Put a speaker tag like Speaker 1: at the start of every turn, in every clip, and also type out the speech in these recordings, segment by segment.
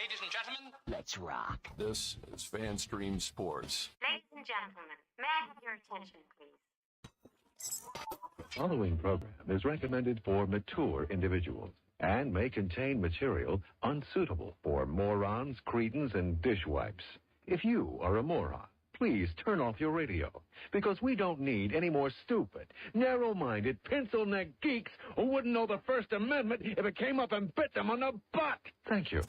Speaker 1: Ladies and gentlemen,
Speaker 2: let's rock.
Speaker 3: This is FanStream Sports.
Speaker 4: Ladies and gentlemen, may I have your attention, please?
Speaker 5: The following program is recommended for mature individuals and may contain material unsuitable for morons, cretins, and dishwipes. If you are a moron, please turn off your radio, because we don't need any more stupid, narrow-minded, pencil-neck geeks who wouldn't know the First Amendment if it came up and bit them on the butt. Thank you.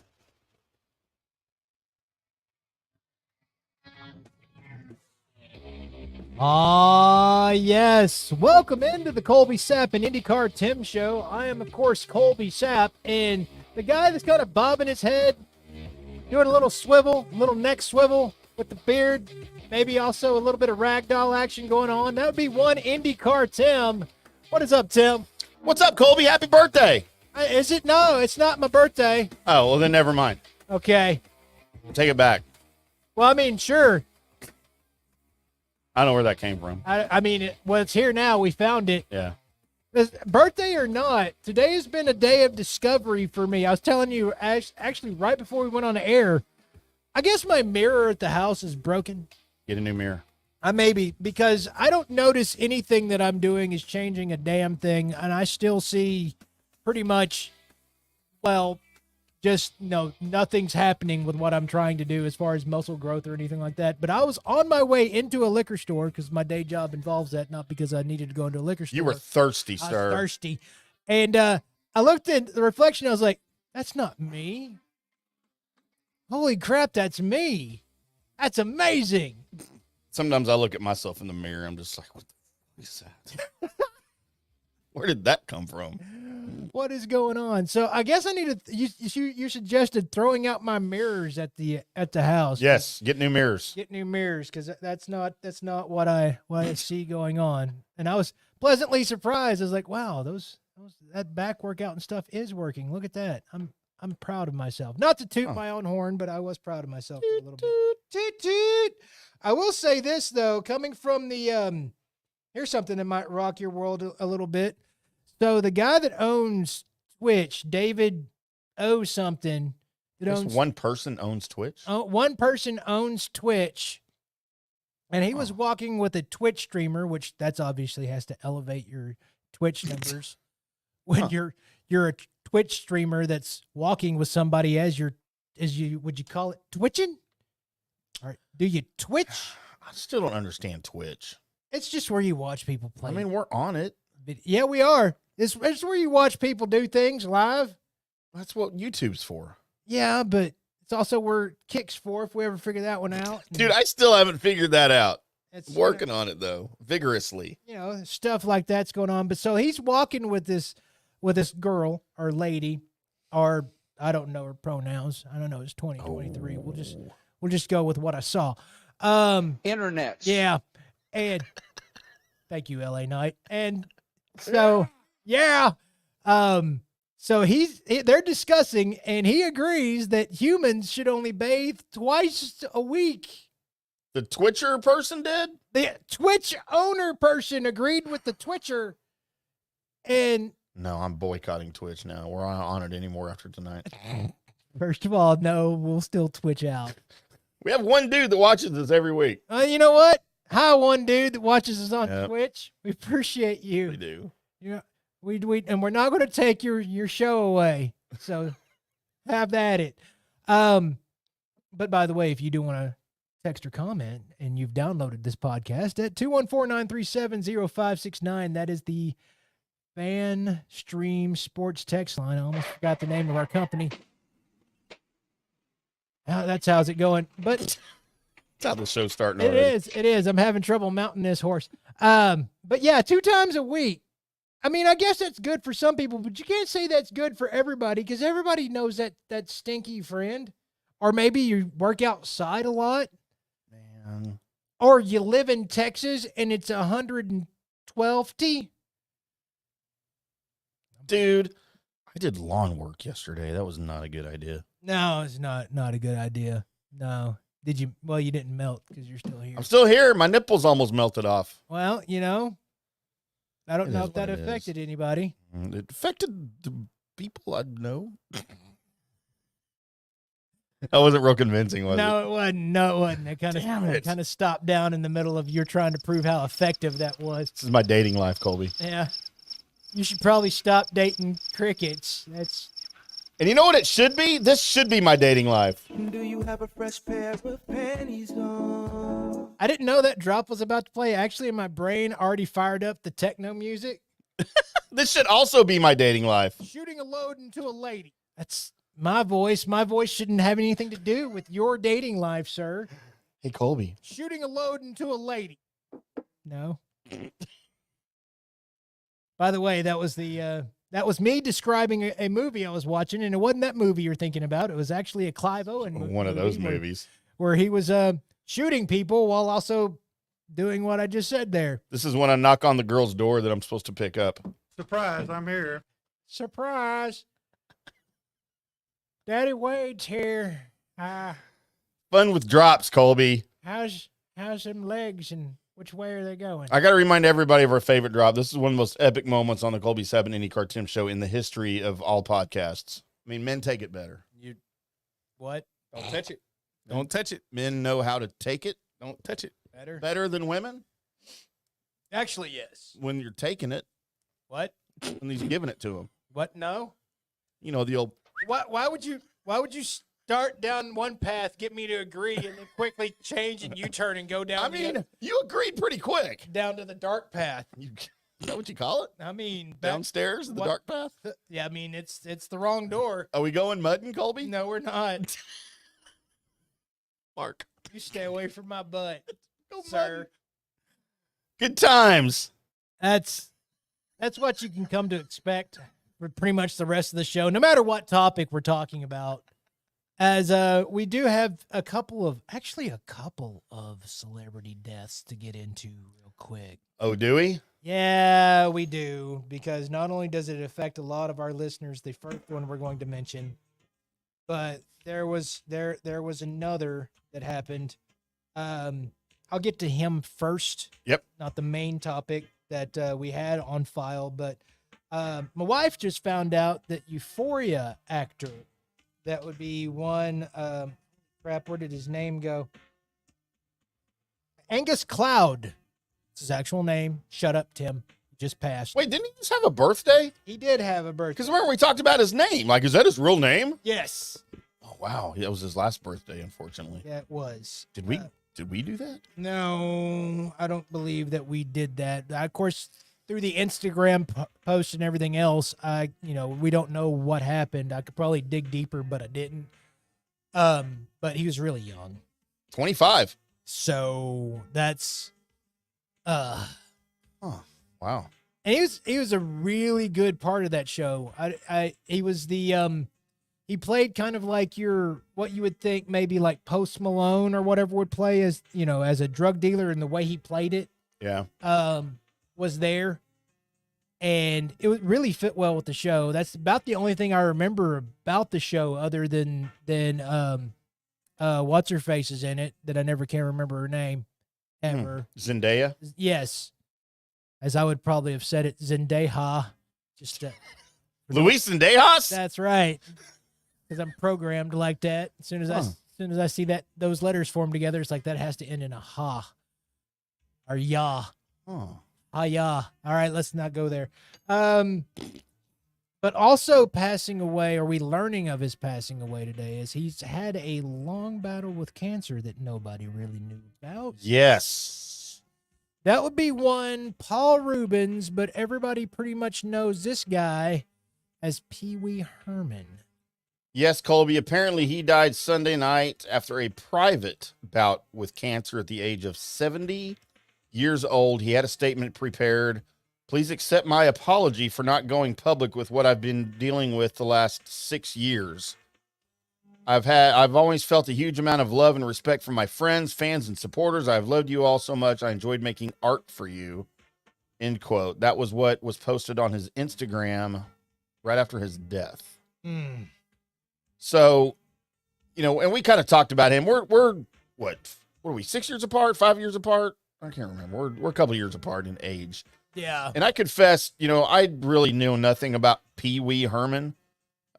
Speaker 6: Yes. Welcome into the Colby Sapp IndyCarTim Show. I am, of course, Colby Sapp, and the guy that's kind of bobbing his head, doing a little swivel, a little neck swivel with the beard, maybe also a little bit of ragdoll action going on. That would be one IndyCar Tim. What is up, Tim?
Speaker 7: What's up, Colby? Happy birthday.
Speaker 6: Is it? No, it's not my birthday.
Speaker 7: Oh, well, then never mind.
Speaker 6: Okay.
Speaker 7: Take it back.
Speaker 6: Well, I mean, sure.
Speaker 7: I don't know where that came from.
Speaker 6: I mean, well, it's here now. We found it.
Speaker 7: Yeah.
Speaker 6: Birthday or not, today has been a day of discovery for me. I was telling you, actually, right before we went on the air, I guess my mirror at the house is broken.
Speaker 7: Get a new mirror.
Speaker 6: Maybe, because I don't notice anything that I'm doing is changing a damn thing, and I still see pretty much, well, just nothing's happening with what I'm trying to do as far as muscle growth or anything like that. But I was on my way into a liquor store because my day job involves that, not because I needed to go into a liquor store.
Speaker 7: You were thirsty,
Speaker 6: I
Speaker 7: sir.
Speaker 6: was thirsty. And I looked at the reflection. I was like, that's not me. Holy crap, that's me. That's amazing.
Speaker 7: Sometimes I look at myself in the mirror. I'm just like, what the fuck is that? Where did that come from?
Speaker 6: What is going on? So I guess I need to. You suggested throwing out my mirrors at the house.
Speaker 7: Yes, get new mirrors.
Speaker 6: Get new mirrors, because that's not what I see going on. And I was pleasantly surprised. I was like, wow, that back workout and stuff is working. Look at that. I'm proud of myself. Not to toot my own horn, but I was proud of myself a little bit. Toot toot. I will say this though, coming from the here's something that might rock your world a little bit. So the guy that owns Twitch, David O something.
Speaker 7: Just one person owns Twitch?
Speaker 6: One person owns Twitch. And he was walking with a Twitch streamer, which that's obviously has to elevate your Twitch numbers. When you're a Twitch streamer that's walking with somebody would you call it twitching? All right. Do you twitch?
Speaker 7: I still don't understand Twitch.
Speaker 6: It's just where you watch people play.
Speaker 7: I mean, we're on it.
Speaker 6: But yeah, we are. It's where you watch people do things live.
Speaker 7: That's what YouTube's for.
Speaker 6: Yeah, but it's also where Kick's for, if we ever figure that one out.
Speaker 7: Dude, I still haven't figured that out.
Speaker 6: It's
Speaker 7: working on it, though, vigorously.
Speaker 6: Stuff like that's going on. But so he's walking with this girl or lady, or I don't know her pronouns. I don't know. It's 2023. We'll just go with what I saw.
Speaker 2: Internet.
Speaker 6: Yeah. And thank you, LA Knight. And so, yeah. So they're discussing, and he agrees that humans should only bathe twice a week.
Speaker 7: The Twitcher person did?
Speaker 6: The Twitch owner person agreed with the Twitcher. And
Speaker 7: no, I'm boycotting Twitch now. We're not on it anymore after tonight.
Speaker 6: First of all, no, we'll still Twitch out.
Speaker 7: We have one dude that watches us every week.
Speaker 6: You know what? Hi, one dude that watches us on Twitch. We appreciate you.
Speaker 7: We do.
Speaker 6: Yeah, we and we're not going to take your show away. So have at it. But by the way, if you do want to text or comment and you've downloaded this podcast at 214-937-0569, that is the Fan Stream Sports text line. I almost forgot the name of our company. How's it going? But
Speaker 7: that's how the show's starting
Speaker 6: it
Speaker 7: already.
Speaker 6: It is. I'm having trouble mounting this horse. But yeah, 2 times a week. I mean, I guess that's good for some people, but you can't say that's good for everybody, because everybody knows that stinky friend. Or maybe you work outside a lot.
Speaker 7: Man.
Speaker 6: Or you live in Texas and it's 112.
Speaker 7: Dude, I did lawn work yesterday. That was not a good idea.
Speaker 6: No, it's not a good idea. No. Did you? Well, you didn't melt because you're still here.
Speaker 7: I'm still here. My nipples almost melted off.
Speaker 6: Well, I don't know if that affected anybody.
Speaker 7: It affected the people I know. That wasn't real convincing, was it?
Speaker 6: No, it wasn't. No, it wasn't. It
Speaker 7: Damn it.
Speaker 6: kind of stopped down in the middle of you're trying to prove how effective that was.
Speaker 7: This is my dating life, Colby.
Speaker 6: Yeah. You should probably stop dating crickets. That's
Speaker 7: And you know what it should be? This should be my dating life.
Speaker 2: Do you have a fresh pair of panties on?
Speaker 6: I didn't know that drop was about to play. Actually, in my brain already fired up the techno music.
Speaker 7: This should also be my dating life.
Speaker 6: Shooting a load into a lady. That's my voice. My voice shouldn't have anything to do with your dating life, sir.
Speaker 7: Hey, Colby.
Speaker 6: Shooting a load into a lady. No. By the way, that was me describing a movie I was watching, and it wasn't that movie you're thinking about. It was actually a Clive Owen movie.
Speaker 7: One of those movies.
Speaker 6: Where he was shooting people while also doing what I just said there.
Speaker 7: This is when I knock on the girl's door that I'm supposed to pick up.
Speaker 1: Surprise, I'm here.
Speaker 6: Surprise. Daddy Wade's here.
Speaker 7: Fun with drops, Colby.
Speaker 6: How's them legs and which way are they going?
Speaker 7: I got to remind everybody of our favorite drop. This is one of the most epic moments on the Colby Sapp IndyCarTim Show in the history of all podcasts. I mean, men take it better.
Speaker 6: What?
Speaker 7: Don't touch it. Don't touch it. Men know how to take it. Don't touch it. Better than women?
Speaker 6: Actually, yes.
Speaker 7: When you're taking it,
Speaker 6: What?
Speaker 7: when he's giving it to him.
Speaker 6: What? No.
Speaker 7: You know, the old,
Speaker 6: Why would you start down one path, get me to agree, and then quickly change and U-turn and go down?
Speaker 7: I mean, you agreed pretty quick.
Speaker 6: down to the dark path.
Speaker 7: Is that what you call it?
Speaker 6: I mean,
Speaker 7: Downstairs, the
Speaker 6: what-
Speaker 7: dark path?
Speaker 6: Yeah, I mean it's the wrong door.
Speaker 7: Are we going mudding, Colby?
Speaker 6: No, we're not.
Speaker 7: Mark.
Speaker 6: You stay away from my butt,
Speaker 7: Go
Speaker 6: sir.
Speaker 7: Good times.
Speaker 6: That's what you can come to expect for pretty much the rest of the show, no matter what topic we're talking about. As we do have a couple of celebrity deaths to get into real quick.
Speaker 7: Oh, do we?
Speaker 6: Yeah, we do, because not only does it affect a lot of our listeners, the first one we're going to mention, but there was another that happened. I'll get to him first.
Speaker 7: Yep.
Speaker 6: Not the main topic that we had on file, but my wife just found out that Euphoria actor, that would be one, where did his name go? Angus Cloud. It's his actual name. Shut up, Tim. He just passed.
Speaker 7: Wait, didn't he just have a birthday?
Speaker 6: He did have a birthday.
Speaker 7: Because remember we talked about his name. Like, is that his real name?
Speaker 6: Yes.
Speaker 7: Oh, wow. That was his last birthday, unfortunately.
Speaker 6: Yeah, it was.
Speaker 7: Did we do that?
Speaker 6: No, I don't believe that we did that. Of course, through the Instagram post and everything else, we don't know what happened. I could probably dig deeper, but I didn't. But he was really young.
Speaker 7: 25.
Speaker 6: So that's
Speaker 7: Wow.
Speaker 6: and he was a really good part of that show. He was the he played kind of like what you would think maybe like Post Malone or whatever would play as a drug dealer, and the way he played it
Speaker 7: Yeah.
Speaker 6: was there, and it would really fit well with the show. That's about the only thing I remember about the show, other than what's her face is in it that I never can remember her name ever.
Speaker 7: Zendaya.
Speaker 6: Yes, as I would probably have said it, Zendaya. Just
Speaker 7: Luis Zendejas?
Speaker 6: that's right, because I'm programmed like that. As soon as I see those letters form together, it's like that has to end in a ha or ya.
Speaker 7: Oh.
Speaker 6: Ah, yeah. All right, let's not go there. But also passing away, are we learning of his passing away today, is he's had a long battle with cancer that nobody really knew about.
Speaker 7: Yes.
Speaker 6: That would be one, Paul Rubens, but everybody pretty much knows this guy as Pee Wee Herman.
Speaker 7: Yes, Colby. Apparently he died Sunday night after a private bout with cancer at the age of 70 years old. He had a statement prepared. Please accept my apology for not going public with what I've been dealing with the last 6 years. I've always felt a huge amount of love and respect from my friends, fans, and supporters. I've loved you all so much. I enjoyed making art for you. End quote. That was what was posted on his Instagram right after his death. So, and we kind of talked about him. We're what are we, 6 years apart, 5 years apart? I can't remember. We're a couple years apart in age.
Speaker 6: Yeah.
Speaker 7: And I confess, I really knew nothing about Pee Wee Herman.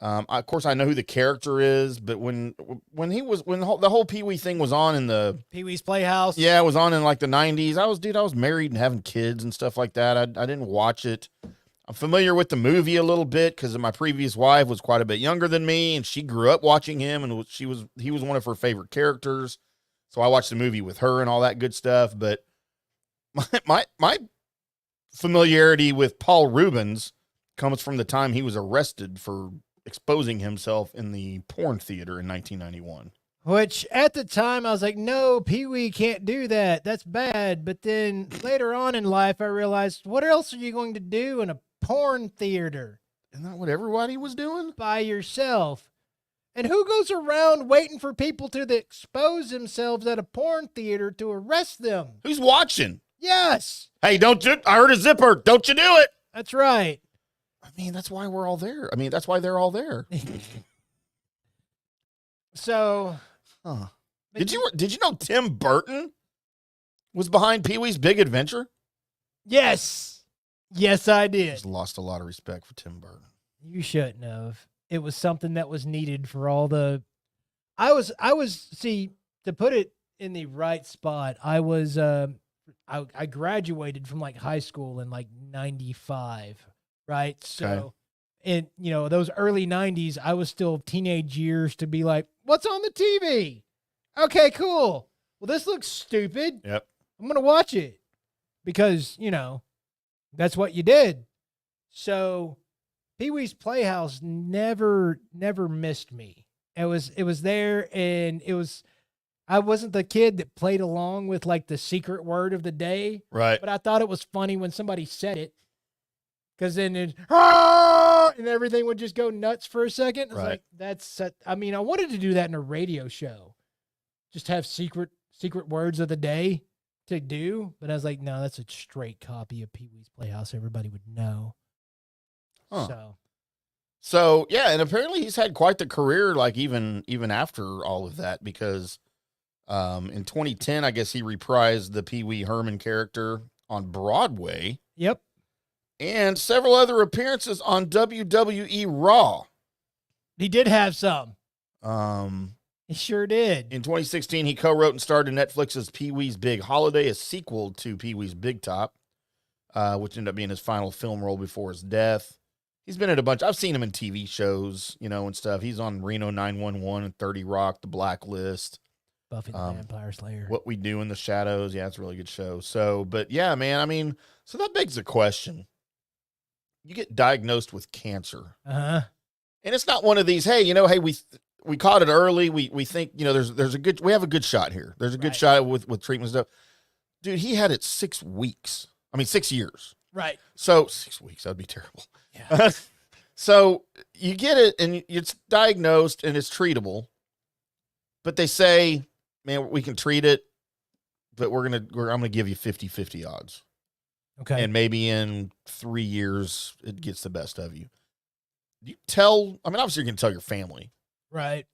Speaker 7: Of course, I know who the character is, but when the whole Pee Wee thing was on in the
Speaker 6: Pee-wee's Playhouse.
Speaker 7: it was on in like the 90s. I was married and having kids and stuff like that. I didn't watch it. I'm familiar with the movie a little bit because my previous wife was quite a bit younger than me, and she grew up watching him, and he was one of her favorite characters. So I watched the movie with her and all that good stuff. But my familiarity with Paul Rubens comes from the time he was arrested for exposing himself in the porn theater in 1991.
Speaker 6: Which at the time I was like, no, Pee-wee can't do that. That's bad. But then later on in life, I realized, what else are you going to do in a porn theater?
Speaker 7: Isn't that what everybody was doing?
Speaker 6: By yourself. And who goes around waiting for people to expose themselves at a porn theater to arrest them?
Speaker 7: Who's watching?
Speaker 6: Yes.
Speaker 7: Hey, I heard a zipper. Don't you do it.
Speaker 6: That's right.
Speaker 7: I mean, that's why we're all there. I mean, that's why they're all there.
Speaker 6: So,
Speaker 7: Did you know Tim Burton was behind Pee-wee's Big Adventure?
Speaker 6: yes. Yes, I did.
Speaker 7: Just lost a lot of respect for Tim Burton.
Speaker 6: You shouldn't have. It was something that was needed for all the. I was see, to put it in the right spot. I was I graduated from like high school in like 95, right? So,
Speaker 7: Okay.
Speaker 6: in those early 90s, I was still teenage years to be like, what's on the TV? Okay, cool. Well, this looks stupid.
Speaker 7: Yep.
Speaker 6: I'm gonna watch it because that's what you did. So Pee-wee's Playhouse never missed me. It was there, and I wasn't the kid that played along with like the secret word of the day,
Speaker 7: Right.
Speaker 6: but I thought it was funny when somebody said it, because then and everything would just go nuts for a second. It's
Speaker 7: Right.
Speaker 6: like I wanted to do that in a radio show, just have secret words of the day to do, but I was like, no, that's a straight copy of Pee-wee's Playhouse. Everybody would know.
Speaker 7: Huh. So yeah, and apparently he's had quite the career, like even after all of that, because in 2010, I guess he reprised the Pee Wee Herman character on Broadway.
Speaker 6: Yep.
Speaker 7: And several other appearances on WWE Raw.
Speaker 6: He did have some.
Speaker 7: Um,
Speaker 6: He sure did.
Speaker 7: in 2016, he co-wrote and starred in Netflix's Pee Wee's Big Holiday, a sequel to Pee Wee's Big Top, which ended up being his final film role before his death. He's been in a bunch. I've seen him in TV shows, and stuff. He's on Reno 911 and 30 Rock, The Blacklist.
Speaker 6: Buffy the Vampire Slayer.
Speaker 7: What We Do in the Shadows. Yeah, it's a really good show. So, but yeah, man, I mean, so that begs the question. You get diagnosed with cancer.
Speaker 6: Uh-huh.
Speaker 7: And it's not one of these, hey, we caught it early. We think, we have a good shot here. There's a good
Speaker 6: Right.
Speaker 7: shot with treatment stuff. Dude, he had it 6 weeks. 6 years.
Speaker 6: Right.
Speaker 7: So 6 weeks, that'd be terrible.
Speaker 6: Yeah.
Speaker 7: So you get it and it's diagnosed and it's treatable, but they say, man, we can treat it, but I'm going to give you 50-50 odds.
Speaker 6: Okay.
Speaker 7: And maybe in 3 years, it gets the best of you. You tell, obviously you're going to tell your family.
Speaker 6: Right.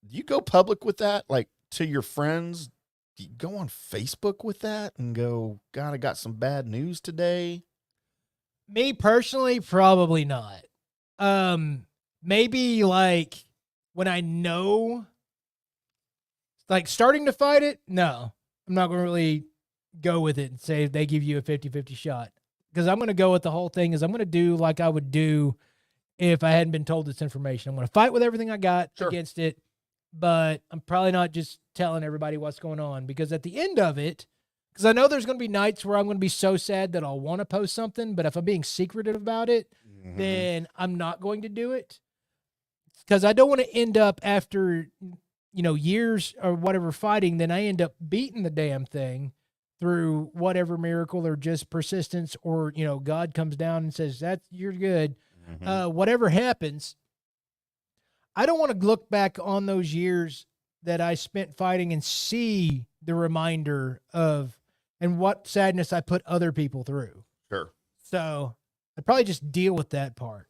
Speaker 7: Do you go public with that? Like to your friends? Do you go on Facebook with that and go, God, I got some bad news today?
Speaker 6: Me personally, probably not. Maybe like when I know, like starting to fight it, no, I'm not going to really go with it and say they give you a 50-50 shot, because I'm going to go with the whole thing is I'm going to do like I would do if I hadn't been told this information. I'm going to fight with everything I got against it, but I'm probably not just telling everybody what's going on, because at the end of it, because I know there's going to be nights where I'm going to be so sad that I'll want to post something, but if I'm being secretive about it, then I'm not going to do it, because I don't want to end up after, years or whatever fighting, then I end up beating the damn thing through whatever miracle or just persistence, or, God comes down and says, you're good. Whatever happens, I don't want to look back on those years that I spent fighting and see the reminder of, and what sadness I put other people through.
Speaker 7: Sure.
Speaker 6: So I'd probably just deal with that part.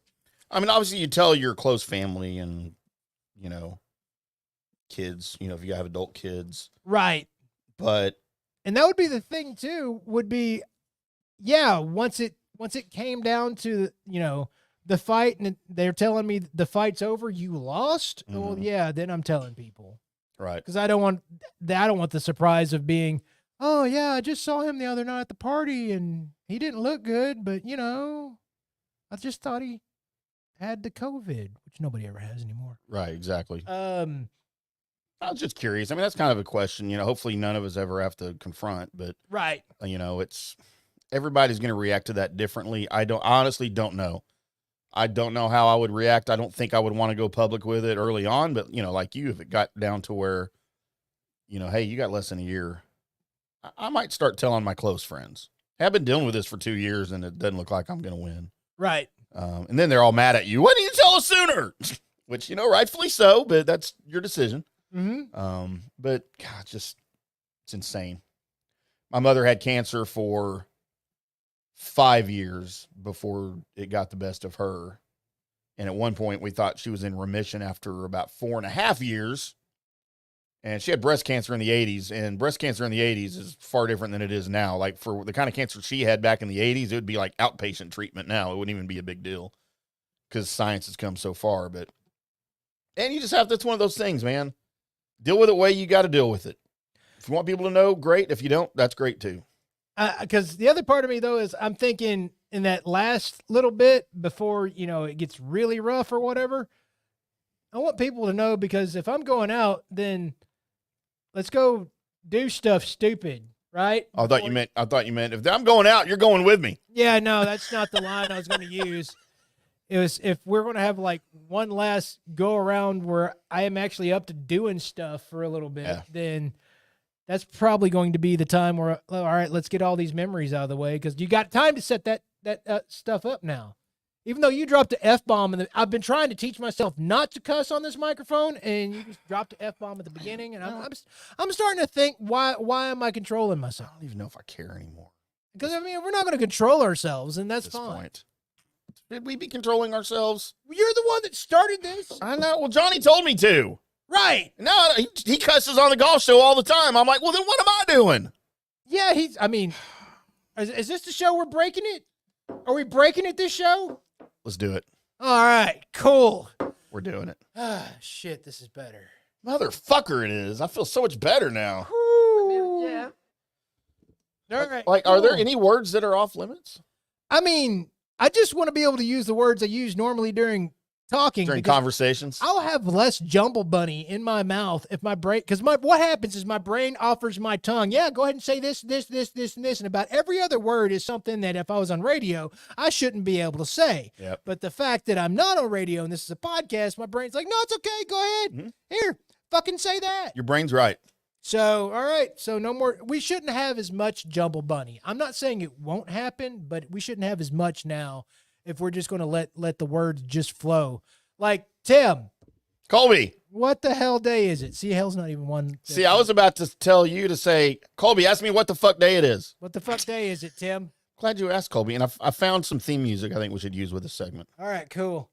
Speaker 7: Obviously you tell your close family and, kids, if you have adult kids.
Speaker 6: Right.
Speaker 7: But.
Speaker 6: And that would be the thing too, would be, yeah, once it came down to, the fight and they're telling me the fight's over, you lost. Well, yeah, then I'm telling people.
Speaker 7: Right.
Speaker 6: Because I don't want the surprise of being, oh yeah, I just saw him the other night at the party and he didn't look good, but I just thought he had the COVID, which nobody ever has anymore.
Speaker 7: Right, exactly.
Speaker 6: I
Speaker 7: was just curious. I mean, that's kind of a question, hopefully none of us ever have to confront, but
Speaker 6: right.
Speaker 7: It's everybody's going to react to that differently. I honestly don't know. I don't know how I would react. I don't think I would want to go public with it early on, but like you, if it got down to where, hey, you got less than a year, I might start telling my close friends. I've been dealing with this for 2 years and it doesn't look like I'm going to win.
Speaker 6: Right.
Speaker 7: And then they're all mad at you. Why didn't you tell us sooner? Which, rightfully so, but that's your decision.
Speaker 6: Mm-hmm.
Speaker 7: But God, it's insane. My mother had cancer for 5 years before it got the best of her. And at one point we thought she was in remission after about 4.5 years. And she had breast cancer in the 80s, and breast cancer in the 80s is far different than it is now. Like for the kind of cancer she had back in the 80s, it would be like outpatient treatment now. It wouldn't even be a big deal because science has come so far. And you just that's one of those things, man. Deal with it the way you got to deal with it. If you want people to know, great. If you don't, that's great too.
Speaker 6: Because the other part of me, though, is I'm thinking in that last little bit before, it gets really rough or whatever, I want people to know, because if I'm going out, then let's go do stuff stupid, right?
Speaker 7: I thought you meant if I'm going out, you're going with me.
Speaker 6: Yeah, no, that's not the line I was going to use. It was, if we're going to have like one last go around where I am actually up to doing stuff for a little bit, then that's probably going to be the time where, all right, let's get all these memories out of the way, because you got time to set that stuff up now. Even though you dropped the F-bomb, and I've been trying to teach myself not to cuss on this microphone, and you just dropped the F-bomb at the beginning, and I'm starting to think, why am I controlling myself?
Speaker 7: I don't even know if I care anymore.
Speaker 6: Because, we're not going to control ourselves, and that's fine.
Speaker 7: Point. Should we be controlling ourselves?
Speaker 6: You're the one that started this.
Speaker 7: I know. Well, Johnny told me to.
Speaker 6: Right.
Speaker 7: No, he cusses on the golf show all the time. I'm like, well, then what am I doing?
Speaker 6: Yeah, is this the show we're breaking it? Are we breaking it this show?
Speaker 7: Let's do it.
Speaker 6: All right, cool.
Speaker 7: We're doing it.
Speaker 6: Shit, this is better.
Speaker 7: Motherfucker, it is. I feel so much better now.
Speaker 6: Yeah. All right.
Speaker 7: Like,
Speaker 6: cool.
Speaker 7: Are there any words that are off limits?
Speaker 6: I just want to be able to use the words I use normally during talking.
Speaker 7: During conversations?
Speaker 6: I'll have less jumble bunny in my mouth if my brain, because what happens is my brain offers my tongue, yeah, go ahead and say this, and this, and about every other word is something that if I was on radio, I shouldn't be able to say.
Speaker 7: Yep.
Speaker 6: But the fact that I'm not on radio and this is a podcast, my brain's like, no, it's okay, go ahead.
Speaker 7: Mm-hmm.
Speaker 6: Here, fucking say that.
Speaker 7: Your brain's right.
Speaker 6: So, all right. So no more, we shouldn't have as much jumble bunny. I'm not saying it won't happen, but we shouldn't have as much now if we're just going to let the words just flow. Like, Tim.
Speaker 7: Colby.
Speaker 6: What the hell day is it? See, hell's not even one.
Speaker 7: See, I was about to tell you to say, Colby, ask me what the fuck day it is.
Speaker 6: What the fuck day is it, Tim?
Speaker 7: Glad you asked, Colby. And I found some theme music I think we should use with this segment.
Speaker 6: All right, cool.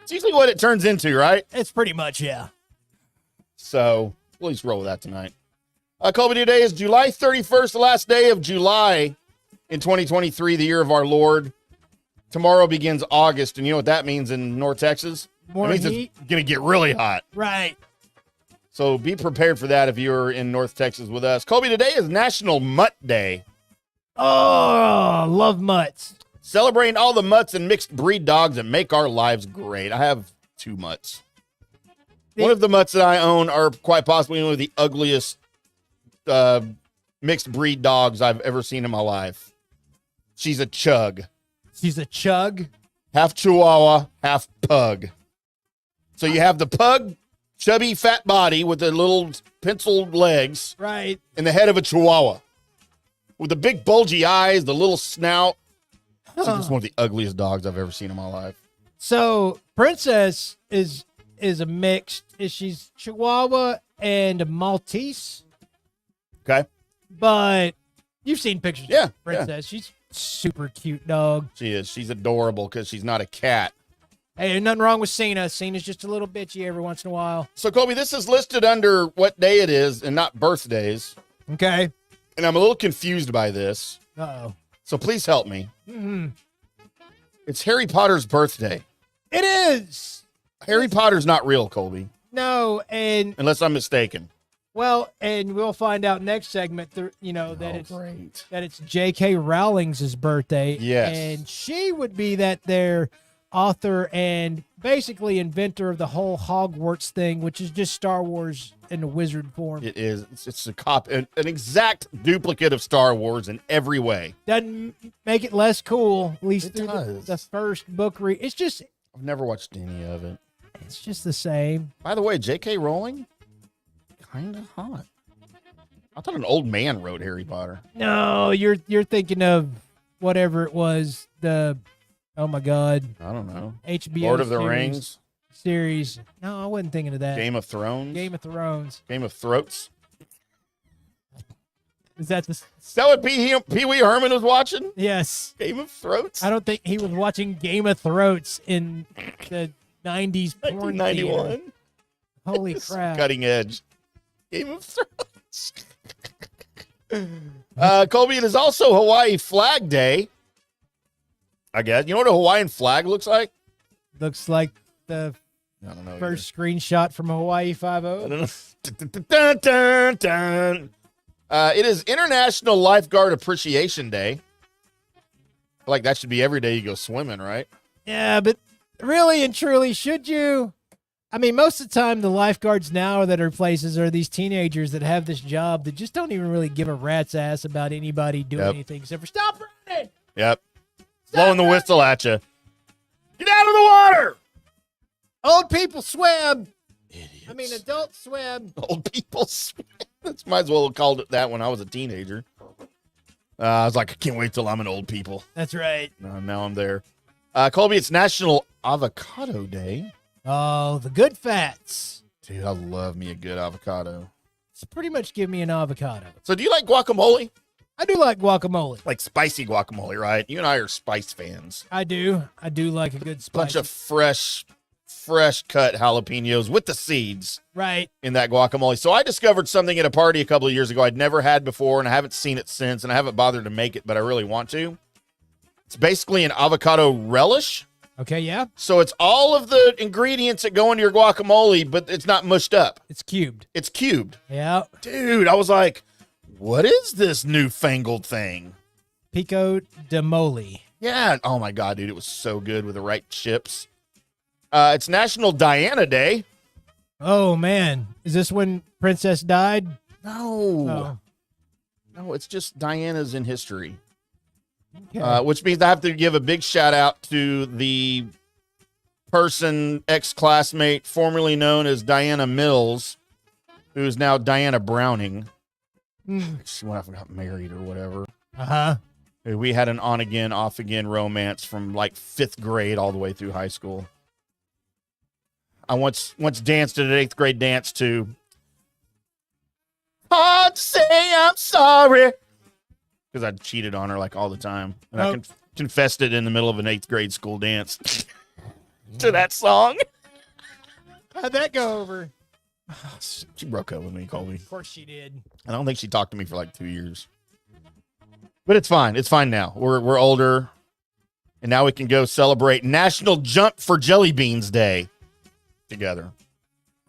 Speaker 7: It's usually what it turns into, right?
Speaker 6: It's pretty much, yeah.
Speaker 7: So we'll at least roll with that tonight. Colby, today is July 31st, the last day of July in 2023, the year of our Lord. Tomorrow begins August, and you know what that means in North Texas?
Speaker 6: More
Speaker 7: it means
Speaker 6: heat.
Speaker 7: It's going to get really hot.
Speaker 6: Right.
Speaker 7: So be prepared for that if you're in North Texas with us. Colby, today is National Mutt Day.
Speaker 6: Oh, love mutts.
Speaker 7: Celebrating all the mutts and mixed breed dogs that make our lives great. I have 2 mutts. One of the mutts that I own are quite possibly one of the ugliest mixed breed dogs I've ever seen in my life. She's a chug.
Speaker 6: She's a chug?
Speaker 7: Half Chihuahua, half pug. So you have the pug, chubby, fat body with the little penciled legs.
Speaker 6: Right.
Speaker 7: And the head of a Chihuahua. With the big bulgy eyes, the little snout. She's just one of the ugliest dogs I've ever seen in my life.
Speaker 6: So Princess is a mixed. She's Chihuahua and a Maltese.
Speaker 7: Okay.
Speaker 6: But you've seen pictures of Princess.
Speaker 7: Yeah.
Speaker 6: She's super cute dog.
Speaker 7: She is. She's adorable because she's not a cat.
Speaker 6: Hey, there's nothing wrong with Cena. Cena's just a little bitchy every once in a while.
Speaker 7: So, Colby, this is listed under what day it is and not birthdays.
Speaker 6: Okay.
Speaker 7: And I'm a little confused by this.
Speaker 6: Uh-oh.
Speaker 7: So please help me.
Speaker 6: Mm-hmm.
Speaker 7: It's Harry Potter's birthday.
Speaker 6: It is.
Speaker 7: Harry Potter's not real, Colby,
Speaker 6: No, and
Speaker 7: unless I'm mistaken.
Speaker 6: well, and we'll find out next segment. That
Speaker 7: Great.
Speaker 6: it's J.K. Rowling's birthday.
Speaker 7: Yes.
Speaker 6: And she would be that there author and basically inventor of the whole Hogwarts thing, which is just Star Wars in a wizard form.
Speaker 7: It is. It's an exact duplicate of Star Wars in every way.
Speaker 6: Doesn't make it less cool, at least
Speaker 7: It
Speaker 6: through
Speaker 7: does.
Speaker 6: the first book It's just
Speaker 7: I've never watched any of it.
Speaker 6: it's just the same.
Speaker 7: By the way, J.K. Rowling, kind of hot. I thought an old man wrote Harry Potter.
Speaker 6: No, you're thinking of whatever it was, oh my God,
Speaker 7: I don't know.
Speaker 6: HBO
Speaker 7: Lord of the
Speaker 6: series.
Speaker 7: Rings,
Speaker 6: Series. No, I wasn't thinking of that.
Speaker 7: Game of Thrones,
Speaker 6: Game of Thrones.
Speaker 7: Game of Throats.
Speaker 6: Is that the?
Speaker 7: Is that what Pee Wee Herman was watching?
Speaker 6: Yes.
Speaker 7: Game of Throats?
Speaker 6: I don't think he was watching Game of Throats in the 90s porn theater.
Speaker 7: 1991.
Speaker 6: Holy crap.
Speaker 7: Cutting edge. Game of Thrones. Colby, it is also Hawaii Flag Day. I guess. You know what a Hawaiian flag looks like?
Speaker 6: Looks like the
Speaker 7: I don't know.
Speaker 6: first screenshot from Hawaii
Speaker 7: I
Speaker 6: 5-0.
Speaker 7: don't know. Dun, dun, dun. It is International Lifeguard Appreciation Day. I feel like that should be every day you go swimming, right?
Speaker 6: Yeah, but really and truly, should you? I mean, most of the time, the lifeguards now that are places are these teenagers that have this job that just don't even really give a rat's ass about anybody doing
Speaker 7: Yep.
Speaker 6: anything except for stop running.
Speaker 7: Yep. Blowing the whistle at you. Get out of the water!
Speaker 6: Old people swim.
Speaker 7: Idiots.
Speaker 6: I mean, adults swim.
Speaker 7: Old people swim. That's might as well have called it that when I was a teenager. I was like, I can't wait till I'm an old people.
Speaker 6: That's right.
Speaker 7: Now I'm there. Colby, it's National Avocado Day.
Speaker 6: Oh, the good fats.
Speaker 7: Dude, I love me a good avocado.
Speaker 6: It's pretty much give me an avocado.
Speaker 7: So do you like guacamole?
Speaker 6: I do like guacamole.
Speaker 7: Like spicy guacamole, right? You and I are spice fans.
Speaker 6: I do like a good spice.
Speaker 7: Bunch of fresh cut jalapenos with the seeds
Speaker 6: Right.
Speaker 7: in that guacamole. So I discovered something at a party a couple of years ago I'd never had before, and I haven't seen it since, and I haven't bothered to make it, but I really want to. It's basically an avocado relish.
Speaker 6: Okay, yeah.
Speaker 7: So it's all of the ingredients that go into your guacamole, but it's not mushed up.
Speaker 6: It's cubed.
Speaker 7: It's cubed.
Speaker 6: Yeah.
Speaker 7: Dude, I was like, what is this newfangled thing?
Speaker 6: Pico de mole.
Speaker 7: Yeah. Oh, my God, dude. It was so good with the right chips. It's National Diana Day.
Speaker 6: Oh, man. Is this when Princess died?
Speaker 7: No.
Speaker 6: Oh.
Speaker 7: No, it's just Diana's in history.
Speaker 6: Okay.
Speaker 7: Which means I have to give a big shout out to the person, ex-classmate, formerly known as Diana Mills, who is now Diana Browning. She went off and got married or whatever.
Speaker 6: Uh-huh.
Speaker 7: We had an on-again, off-again romance from like 5th grade all the way through high school. I once danced at an 8th grade dance to Hard to Say I'm Sorry, because I cheated on her like all the time. And I confessed it in the middle of an 8th grade school dance to that song.
Speaker 6: How'd that go over?
Speaker 7: She broke up with me, Colby.
Speaker 6: Of course she did.
Speaker 7: I don't think she talked to me for like 2 years. But it's fine. It's fine now. We're older. And now we can go celebrate National Jump for Jelly Beans Day together.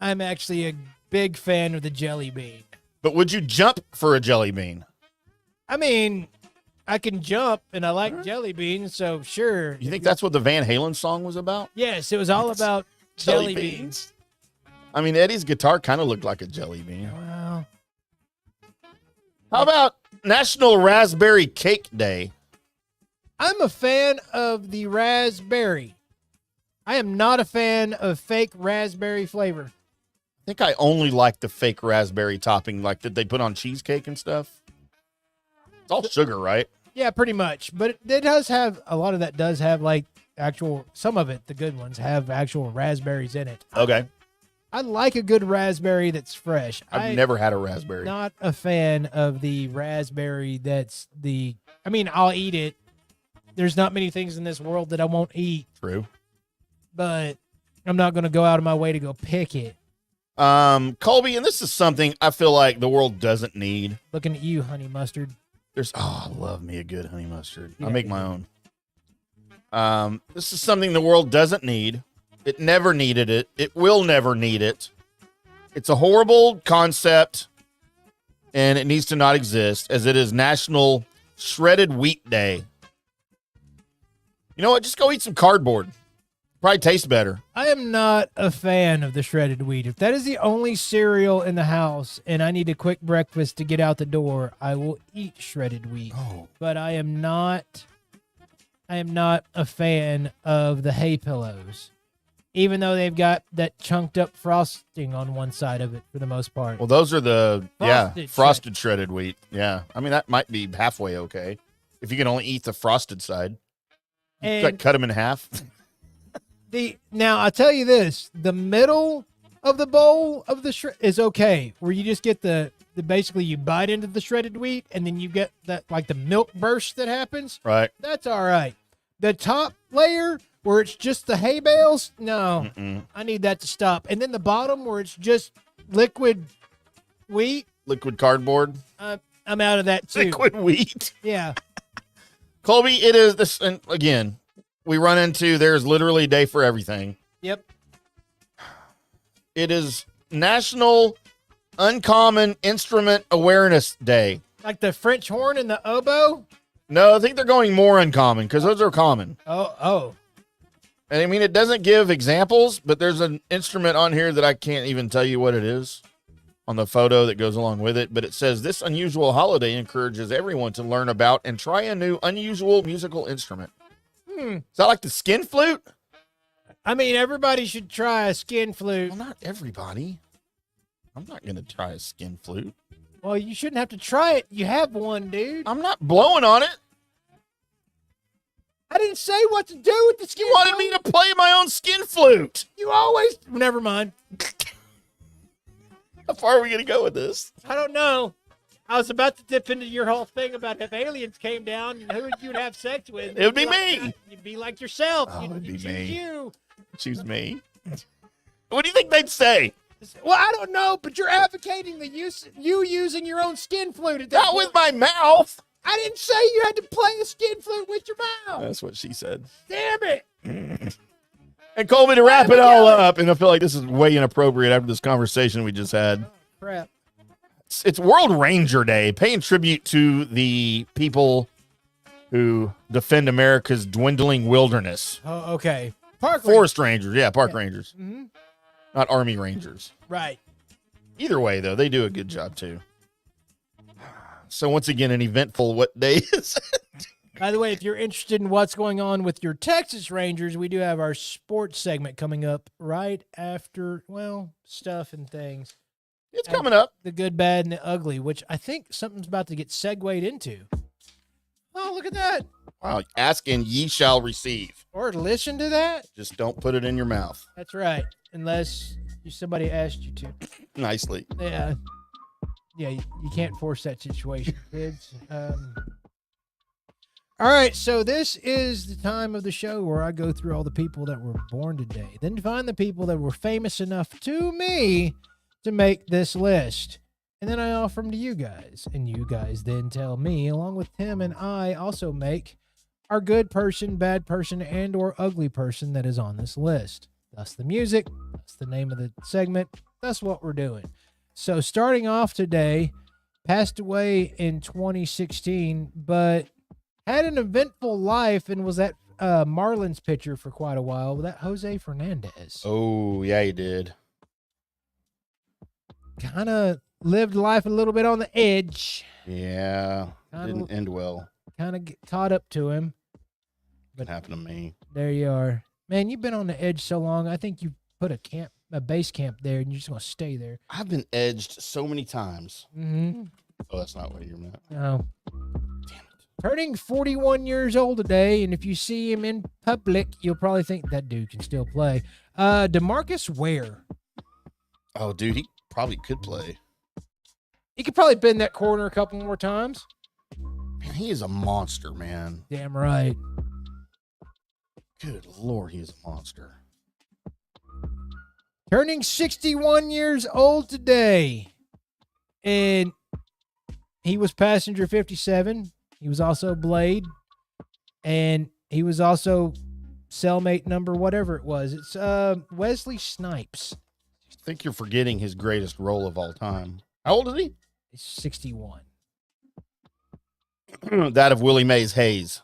Speaker 6: I'm actually a big fan of the jelly bean.
Speaker 7: But would you jump for a jelly bean?
Speaker 6: I mean, I can jump and I like jelly beans, so sure.
Speaker 7: You think that's what the Van Halen song was about?
Speaker 6: Yes, it was all about jelly beans.
Speaker 7: I mean, Eddie's guitar kind of looked like a jelly bean.
Speaker 6: Wow.
Speaker 7: How about National Raspberry Cake Day?
Speaker 6: I'm a fan of the raspberry. I am not a fan of fake raspberry flavor.
Speaker 7: I think I only like the fake raspberry topping, like that they put on cheesecake and stuff. It's all sugar, right?
Speaker 6: Yeah, pretty much. But it does have, a lot of that does have like actual, some of it, the good ones, have actual raspberries in it.
Speaker 7: Okay.
Speaker 6: I like a good raspberry that's fresh.
Speaker 7: I've never had a raspberry.
Speaker 6: Not a fan of the raspberry that's I'll eat it. There's not many things in this world that I won't eat,
Speaker 7: True.
Speaker 6: but I'm not going to go out of my way to go pick it.
Speaker 7: Colby, and this is something I feel like the world doesn't need.
Speaker 6: Looking at you, honey mustard.
Speaker 7: I love me a good honey mustard.
Speaker 6: Yeah,
Speaker 7: I'll make
Speaker 6: you
Speaker 7: my
Speaker 6: do.
Speaker 7: own. This is something the world doesn't need. It never needed it. It will never need it. It's a horrible concept, and it needs to not exist, as it is National Shredded Wheat Day. You know what? Just go eat some cardboard. Probably tastes better.
Speaker 6: I am not a fan of the shredded wheat. If that is the only cereal in the house and I need a quick breakfast to get out the door, I will eat shredded wheat.
Speaker 7: Oh.
Speaker 6: But I am not a fan of the hay pillows. Even though they've got that chunked up frosting on one side of it for the most part.
Speaker 7: Well, those are the
Speaker 6: Frosted
Speaker 7: shredded wheat. Yeah. I mean, that might be halfway okay. If you can only eat the frosted side.
Speaker 6: And
Speaker 7: Cut them in half.
Speaker 6: now I'll tell you this, the middle of the bowl of the is okay, where you just get the basically you bite into the shredded wheat and then you get that like the milk burst that happens.
Speaker 7: Right.
Speaker 6: That's all right. The top layer where it's just the hay bales, no. I need that to stop. And then the bottom where it's just liquid wheat,
Speaker 7: Liquid cardboard.
Speaker 6: I'm out of that too.
Speaker 7: Liquid wheat.
Speaker 6: Yeah.
Speaker 7: Colby, it is this, and again, we run into there's literally a day for everything.
Speaker 6: Yep.
Speaker 7: It is National Uncommon Instrument Awareness Day.
Speaker 6: Like the French horn and the oboe.
Speaker 7: No, I think they're going more uncommon because those are common.
Speaker 6: Oh.
Speaker 7: And I mean, it doesn't give examples, but there's an instrument on here that I can't even tell you what it is on the photo that goes along with it. But it says this unusual holiday encourages everyone to learn about and try a new unusual musical instrument. Is that like the skin flute?
Speaker 6: I mean, everybody should try a skin flute.
Speaker 7: Well, not everybody. I'm not going to try a skin flute.
Speaker 6: Well, you shouldn't have to try it. You have one, dude.
Speaker 7: I'm not blowing on it.
Speaker 6: I didn't say what to do with the skin
Speaker 7: You wanted me to play my own skin flute.
Speaker 6: You always... Never mind.
Speaker 7: How far are we going to go with this?
Speaker 6: I don't know. I was about to dip into your whole thing about if aliens came down, who you'd have sex with.
Speaker 7: It would be
Speaker 6: like
Speaker 7: me.
Speaker 6: that. You'd be like yourself.
Speaker 7: Oh,
Speaker 6: You'd
Speaker 7: it'd be
Speaker 6: choose
Speaker 7: me.
Speaker 6: you.
Speaker 7: Choose me. What do you think they'd say?
Speaker 6: Well, I don't know, but you're advocating you using your own skin flute at that
Speaker 7: Not
Speaker 6: point.
Speaker 7: with my mouth.
Speaker 6: I didn't say you had to play a skin flute with your mouth.
Speaker 7: That's what she said.
Speaker 6: Damn it.
Speaker 7: And Colby, to wrap it all up, and I feel like this is way inappropriate after this conversation we just had.
Speaker 6: Crap.
Speaker 7: It's World Ranger Day, paying tribute to the people who defend America's dwindling wilderness.
Speaker 6: Oh, okay. Park
Speaker 7: Forest Rangers, yeah, park rangers,
Speaker 6: Mm-hmm.
Speaker 7: not Army Rangers.
Speaker 6: Right.
Speaker 7: Either way, though, they do a good job too. So once again, an eventful what day is it?
Speaker 6: By the way, if you're interested in what's going on with your Texas Rangers, we do have our sports segment coming up right after, well, stuff and things.
Speaker 7: It's coming up.
Speaker 6: The good, bad, and the ugly, which I think something's about to get segued into. Oh, look at that.
Speaker 7: Wow, ask and ye shall receive.
Speaker 6: Or listen to that.
Speaker 7: Just don't put it in your mouth.
Speaker 6: That's right. Unless somebody asked you to.
Speaker 7: Nicely.
Speaker 6: Yeah. Yeah, you can't force that situation, kids. All right, so this is the time of the show where I go through all the people that were born today, then find the people that were famous enough to me to make this list. And then I offer them to you guys. And you guys then tell me, along with Tim and I also make our good person, bad person, and or ugly person that is on this list. That's the music. That's the name of the segment. That's what we're doing. So starting off today, passed away in 2016, but had an eventful life and was at Marlins pitcher for quite a while. That Jose Fernandez.
Speaker 7: Oh, yeah, he did.
Speaker 6: Kind of lived life a little bit on the edge.
Speaker 7: Yeah, didn't end well.
Speaker 6: Kind of caught up to him.
Speaker 7: What happened to me?
Speaker 6: There you are. Man, you've been on the edge so long. I think you put a base camp there, and you're just going to stay there.
Speaker 7: I've been edged so many times.
Speaker 6: Mm-hmm.
Speaker 7: Oh, that's not what you meant.
Speaker 6: No.
Speaker 7: Damn it.
Speaker 6: Turning 41 years old today, and if you see him in public, you'll probably think that dude can still play. DeMarcus Ware.
Speaker 7: Oh, dude, he probably could play.
Speaker 6: He could probably bend that corner a couple more times.
Speaker 7: Man, he is a monster, man.
Speaker 6: Damn right.
Speaker 7: Good Lord, he is a monster.
Speaker 6: Turning 61 years old today. And he was passenger 57. He was also Blade. And he was also cellmate number whatever it was. It's Wesley Snipes.
Speaker 7: I think you're forgetting his greatest role of all time. How old is he?
Speaker 6: He's 61.
Speaker 7: That of Willie Mays Hayes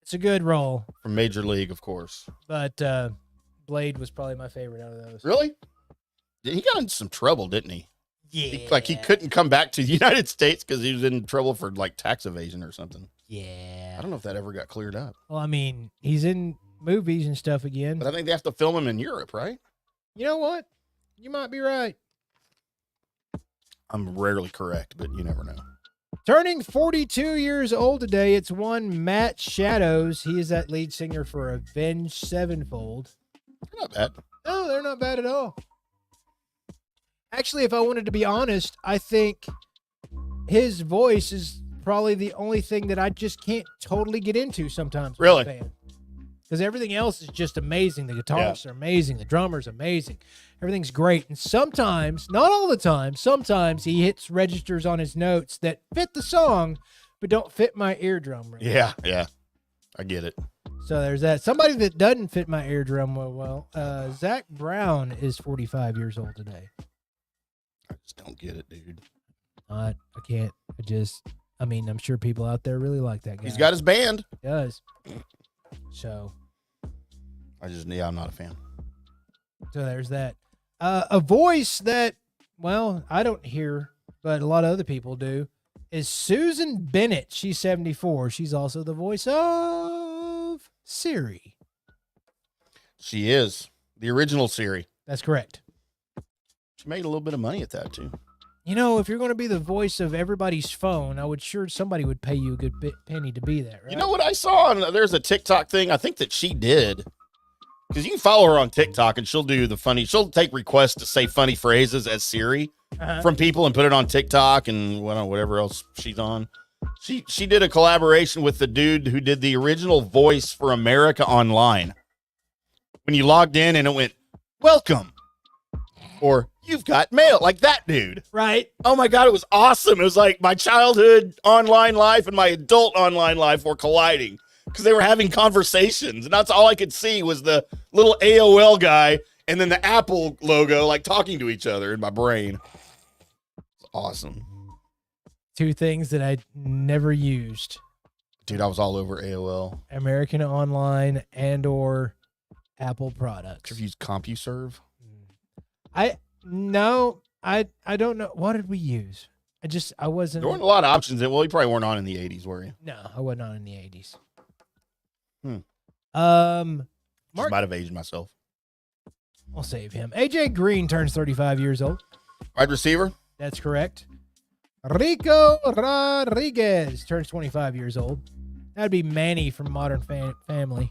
Speaker 6: It's a good role,
Speaker 7: from Major League, of course.
Speaker 6: but Blade was probably my favorite out of those.
Speaker 7: Really? He got into some trouble, didn't he?
Speaker 6: Yeah.
Speaker 7: He couldn't come back to the United States because he was in trouble for like tax evasion or something.
Speaker 6: Yeah.
Speaker 7: I don't know if that ever got cleared up.
Speaker 6: Well, I mean, he's in movies and stuff again.
Speaker 7: But I think they have to film him in Europe, right?
Speaker 6: You know what? You might be right.
Speaker 7: I'm rarely correct, but you never know.
Speaker 6: Turning 42 years old today, it's one Matt Shadows. He is that lead singer for Avenged Sevenfold.
Speaker 7: Not bad.
Speaker 6: No, they're not bad at all. Actually, if I wanted to be honest, I think his voice is probably the only thing that I just can't totally get into sometimes.
Speaker 7: Really?
Speaker 6: Because everything else is just amazing. The guitarists are amazing. The drummer's amazing. Everything's great. And sometimes, not all the time, sometimes he hits registers on his notes that fit the song, but don't fit my eardrum. Really.
Speaker 7: Yeah. I get it.
Speaker 6: So there's that. Somebody that doesn't fit my eardrum well, Zach Brown is 45 years old today.
Speaker 7: I just don't get it, dude.
Speaker 6: I can't. I mean, I'm sure people out there really like that guy.
Speaker 7: He's got his band.
Speaker 6: He does. So
Speaker 7: I'm not a fan.
Speaker 6: So there's that. A voice that, well, I don't hear, but a lot of other people do, is Susan Bennett. She's 74. She's also the voice of Siri.
Speaker 7: She is the original Siri.
Speaker 6: That's correct.
Speaker 7: She made a little bit of money at that too.
Speaker 6: You know, if you're going to be the voice of everybody's phone, I would sure somebody would pay you a good penny to be that, right?
Speaker 7: You know what I saw? There's a TikTok thing. I think that she did. Because you can follow her on TikTok and she'll take requests to say funny phrases as Siri from people and put it on TikTok and whatever else she's on. She did a collaboration with the dude who did the original voice for America Online. When you logged in and it went, welcome, or you've got mail, like that dude.
Speaker 6: Right.
Speaker 7: Oh my God, it was awesome. It was like my childhood online life and my adult online life were colliding because they were having conversations. And that's all I could see was the little AOL guy and then the Apple logo, like talking to each other in my brain. It's awesome.
Speaker 6: Two things that I never used.
Speaker 7: Dude, I was all over AOL.
Speaker 6: American Online and or Apple products.
Speaker 7: Have you used CompuServe?
Speaker 6: I don't know. What did we use? I wasn't.
Speaker 7: There weren't a lot of options. Well, you probably weren't on in the 80s, were you?
Speaker 6: No, I wasn't on in the 80s.
Speaker 7: Just might have aged myself.
Speaker 6: I'll save him. AJ Green turns 35 years old.
Speaker 7: Wide receiver?
Speaker 6: That's correct. Rico Rodriguez turns 25 years old. That'd be Manny from Modern Family.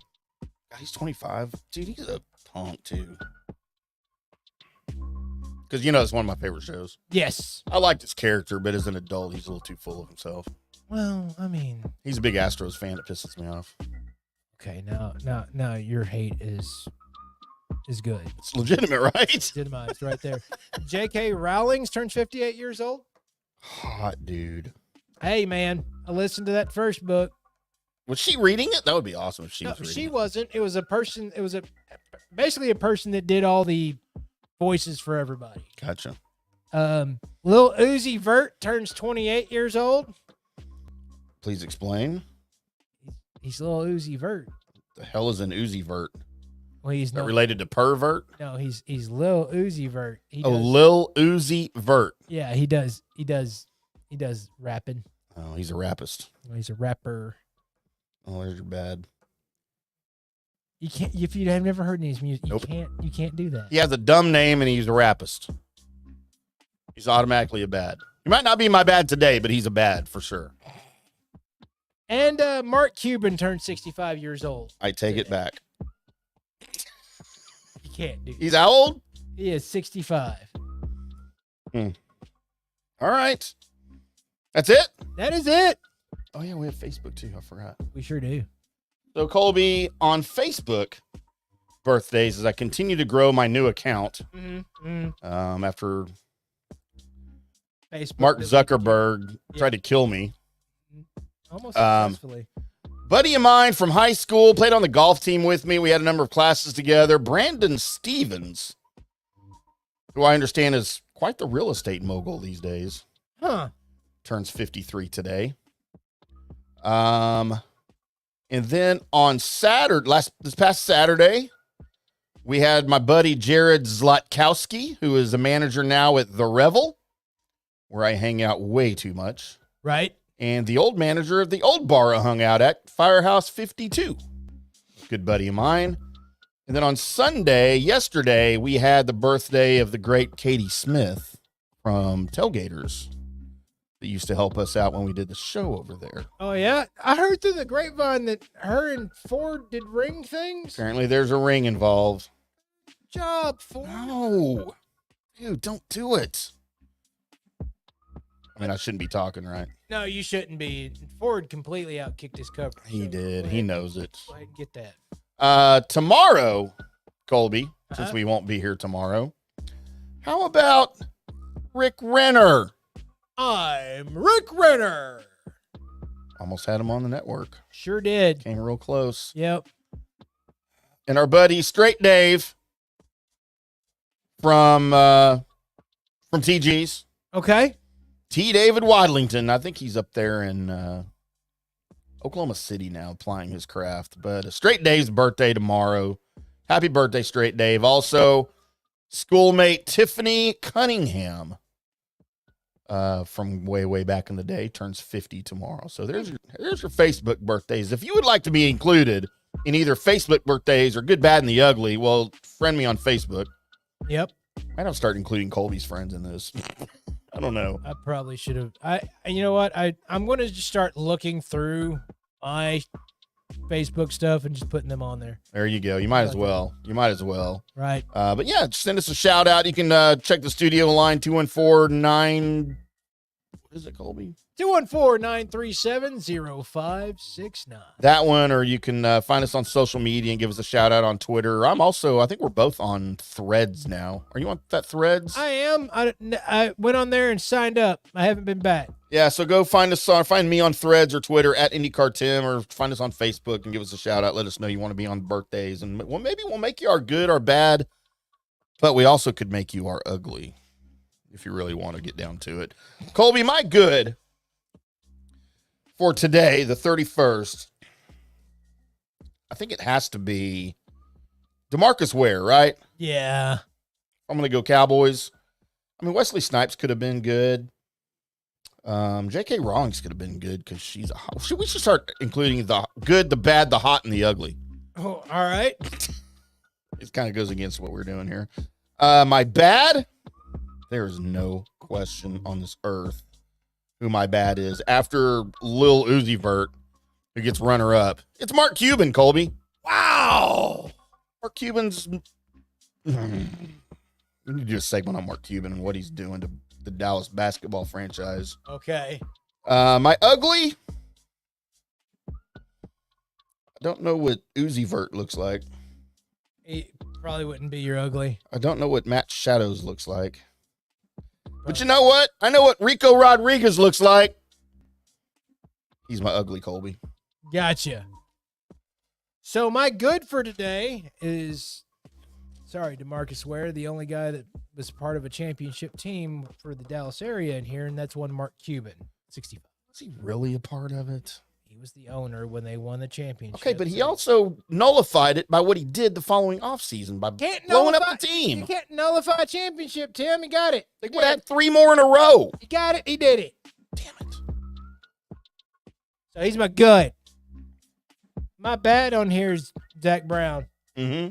Speaker 7: God, he's 25. Dude, he's a punk, too. Because, it's one of my favorite shows.
Speaker 6: Yes.
Speaker 7: I liked his character, but as an adult, he's a little too full of himself.
Speaker 6: Well, I mean.
Speaker 7: He's a big Astros fan. It pisses me off.
Speaker 6: Okay, now your hate is good.
Speaker 7: It's legitimate, right?
Speaker 6: Legitimized right there. J.K. Rowling turns 58 years old.
Speaker 7: Hot dude.
Speaker 6: Hey, man, I listened to that first book.
Speaker 7: Was she reading it? That would be awesome if she was reading it.
Speaker 6: She wasn't. It was a person. It was basically a person that did all the voices for everybody.
Speaker 7: Gotcha.
Speaker 6: Lil Uzi Vert turns 28 years old.
Speaker 7: Please explain.
Speaker 6: He's Lil Uzi Vert.
Speaker 7: The hell is an Uzi Vert?
Speaker 6: Well, he's
Speaker 7: Is that
Speaker 6: not
Speaker 7: related to pervert?
Speaker 6: No, he's Lil Uzi Vert.
Speaker 7: Lil Uzi Vert.
Speaker 6: Yeah, he does rapping.
Speaker 7: Oh, he's a rapist.
Speaker 6: Well, he's a rapper.
Speaker 7: Oh, there's your bad.
Speaker 6: You can't if you have never heard his music.
Speaker 7: Nope.
Speaker 6: You can't do that.
Speaker 7: He has a dumb name and he's a rapist. He's automatically a bad. He might not be my bad today, but he's a bad for sure.
Speaker 6: And Mark Cuban turned 65 years old.
Speaker 7: I take it back.
Speaker 6: You can't do that.
Speaker 7: He's how old?
Speaker 6: He is 65.
Speaker 7: All right. That's it?
Speaker 6: That is it.
Speaker 7: Oh, yeah, we have Facebook too. I forgot.
Speaker 6: We sure do.
Speaker 7: So, Colby, on Facebook birthdays, as I continue to grow my new account, after
Speaker 6: Facebook
Speaker 7: Mark
Speaker 6: deleted you.
Speaker 7: Zuckerberg tried to kill me.
Speaker 6: Almost successfully.
Speaker 7: Buddy of mine from high school played on the golf team with me. We had a number of classes together. Brandon Stevens, who I understand is quite the real estate mogul these days.
Speaker 6: Huh.
Speaker 7: Turns 53 today. And then on this past Saturday, we had my buddy Jared Zlatkowski, who is a manager now at The Revel, where I hang out way too much.
Speaker 6: Right.
Speaker 7: And the old manager of the old bar I hung out at, Firehouse 52. Good buddy of mine. And then on yesterday, we had the birthday of the great Katie Smith from Tailgaters that used to help us out when we did the show over there.
Speaker 6: Oh, yeah? I heard through the grapevine that her and Ford did ring things.
Speaker 7: Apparently there's a ring involved.
Speaker 6: Job, Ford.
Speaker 7: No. Dude, don't do it. I mean, I shouldn't be talking, right?
Speaker 6: No, you shouldn't be. Ford completely outkicked his cover.
Speaker 7: He did. He knows it.
Speaker 6: Go ahead and get that.
Speaker 7: Tomorrow, Colby, since we won't be here tomorrow, how about Rick Renner?
Speaker 6: I'm Rick Renner.
Speaker 7: Almost had him on the network.
Speaker 6: Sure did.
Speaker 7: Came real close.
Speaker 6: Yep.
Speaker 7: And our buddy Straight Dave from TG's.
Speaker 6: Okay.
Speaker 7: T. David Wadlington. I think he's up there in Oklahoma City now plying his craft. But Straight Dave's birthday tomorrow. Happy birthday, Straight Dave. Also, schoolmate Tiffany Cunningham from way back in the day turns 50 tomorrow. So there's your Facebook birthdays. If you would like to be included in either Facebook birthdays or Good, Bad, and the Ugly, well, friend me on Facebook.
Speaker 6: Yep.
Speaker 7: I don't start including Colby's friends in this. I don't know.
Speaker 6: I probably should have. You know what? I'm going to just start looking through my Facebook stuff and just putting them on there.
Speaker 7: There you go. You might as well.
Speaker 6: Right.
Speaker 7: But yeah, just send us a shout out. You can check the studio line 214-9. What is it, Colby?
Speaker 6: 214-937-0569.
Speaker 7: That one, or you can find us on social media and give us a shout out on Twitter. I think we're both on Threads now. Are you on that Threads?
Speaker 6: I am. I went on there and signed up. I haven't been back.
Speaker 7: Yeah, so go find me on Threads or Twitter at IndyCarTim, or find us on Facebook and give us a shout out. Let us know you want to be on birthdays, and maybe we'll make you our good or bad, but we also could make you our ugly if you really want to get down to it. Colby, my good for today, the 31st, I think it has to be DeMarcus Ware, right?
Speaker 6: Yeah.
Speaker 7: I'm going to go Cowboys. I mean, Wesley Snipes could have been good. J.K. Rawlings could have been good because we should start including the good, the bad, the hot, and the ugly.
Speaker 6: Oh, all right.
Speaker 7: It kind of goes against what we're doing here. My bad, there is no question on this earth who my bad is. After Lil Uzi Vert, who gets runner-up, it's Mark Cuban, Colby.
Speaker 6: Wow.
Speaker 7: Mark Cuban's... We need to do a segment on Mark Cuban and what he's doing to the Dallas basketball franchise.
Speaker 6: Okay.
Speaker 7: My ugly... I don't know what Uzi Vert looks like.
Speaker 6: He probably wouldn't be your ugly.
Speaker 7: I don't know what Matt Shadows looks like. But you know what? I know what Rico Rodriguez looks like. He's my ugly, Colby.
Speaker 6: Gotcha. So my good for today is, DeMarcus Ware, the only guy that was part of a championship team for the Dallas area in here, and that's one Mark Cuban, 65.
Speaker 7: Was he really a part of it?
Speaker 6: He was the owner when they won the championship.
Speaker 7: Okay, but he also nullified it by what he did the following offseason by blowing up the team.
Speaker 6: You can't nullify a championship, Tim. You got it.
Speaker 7: They would have had 3 more in a row.
Speaker 6: You got it. He did it.
Speaker 7: Damn it.
Speaker 6: So he's my good. My bad on here is Zach Brown.
Speaker 7: Mm-hmm.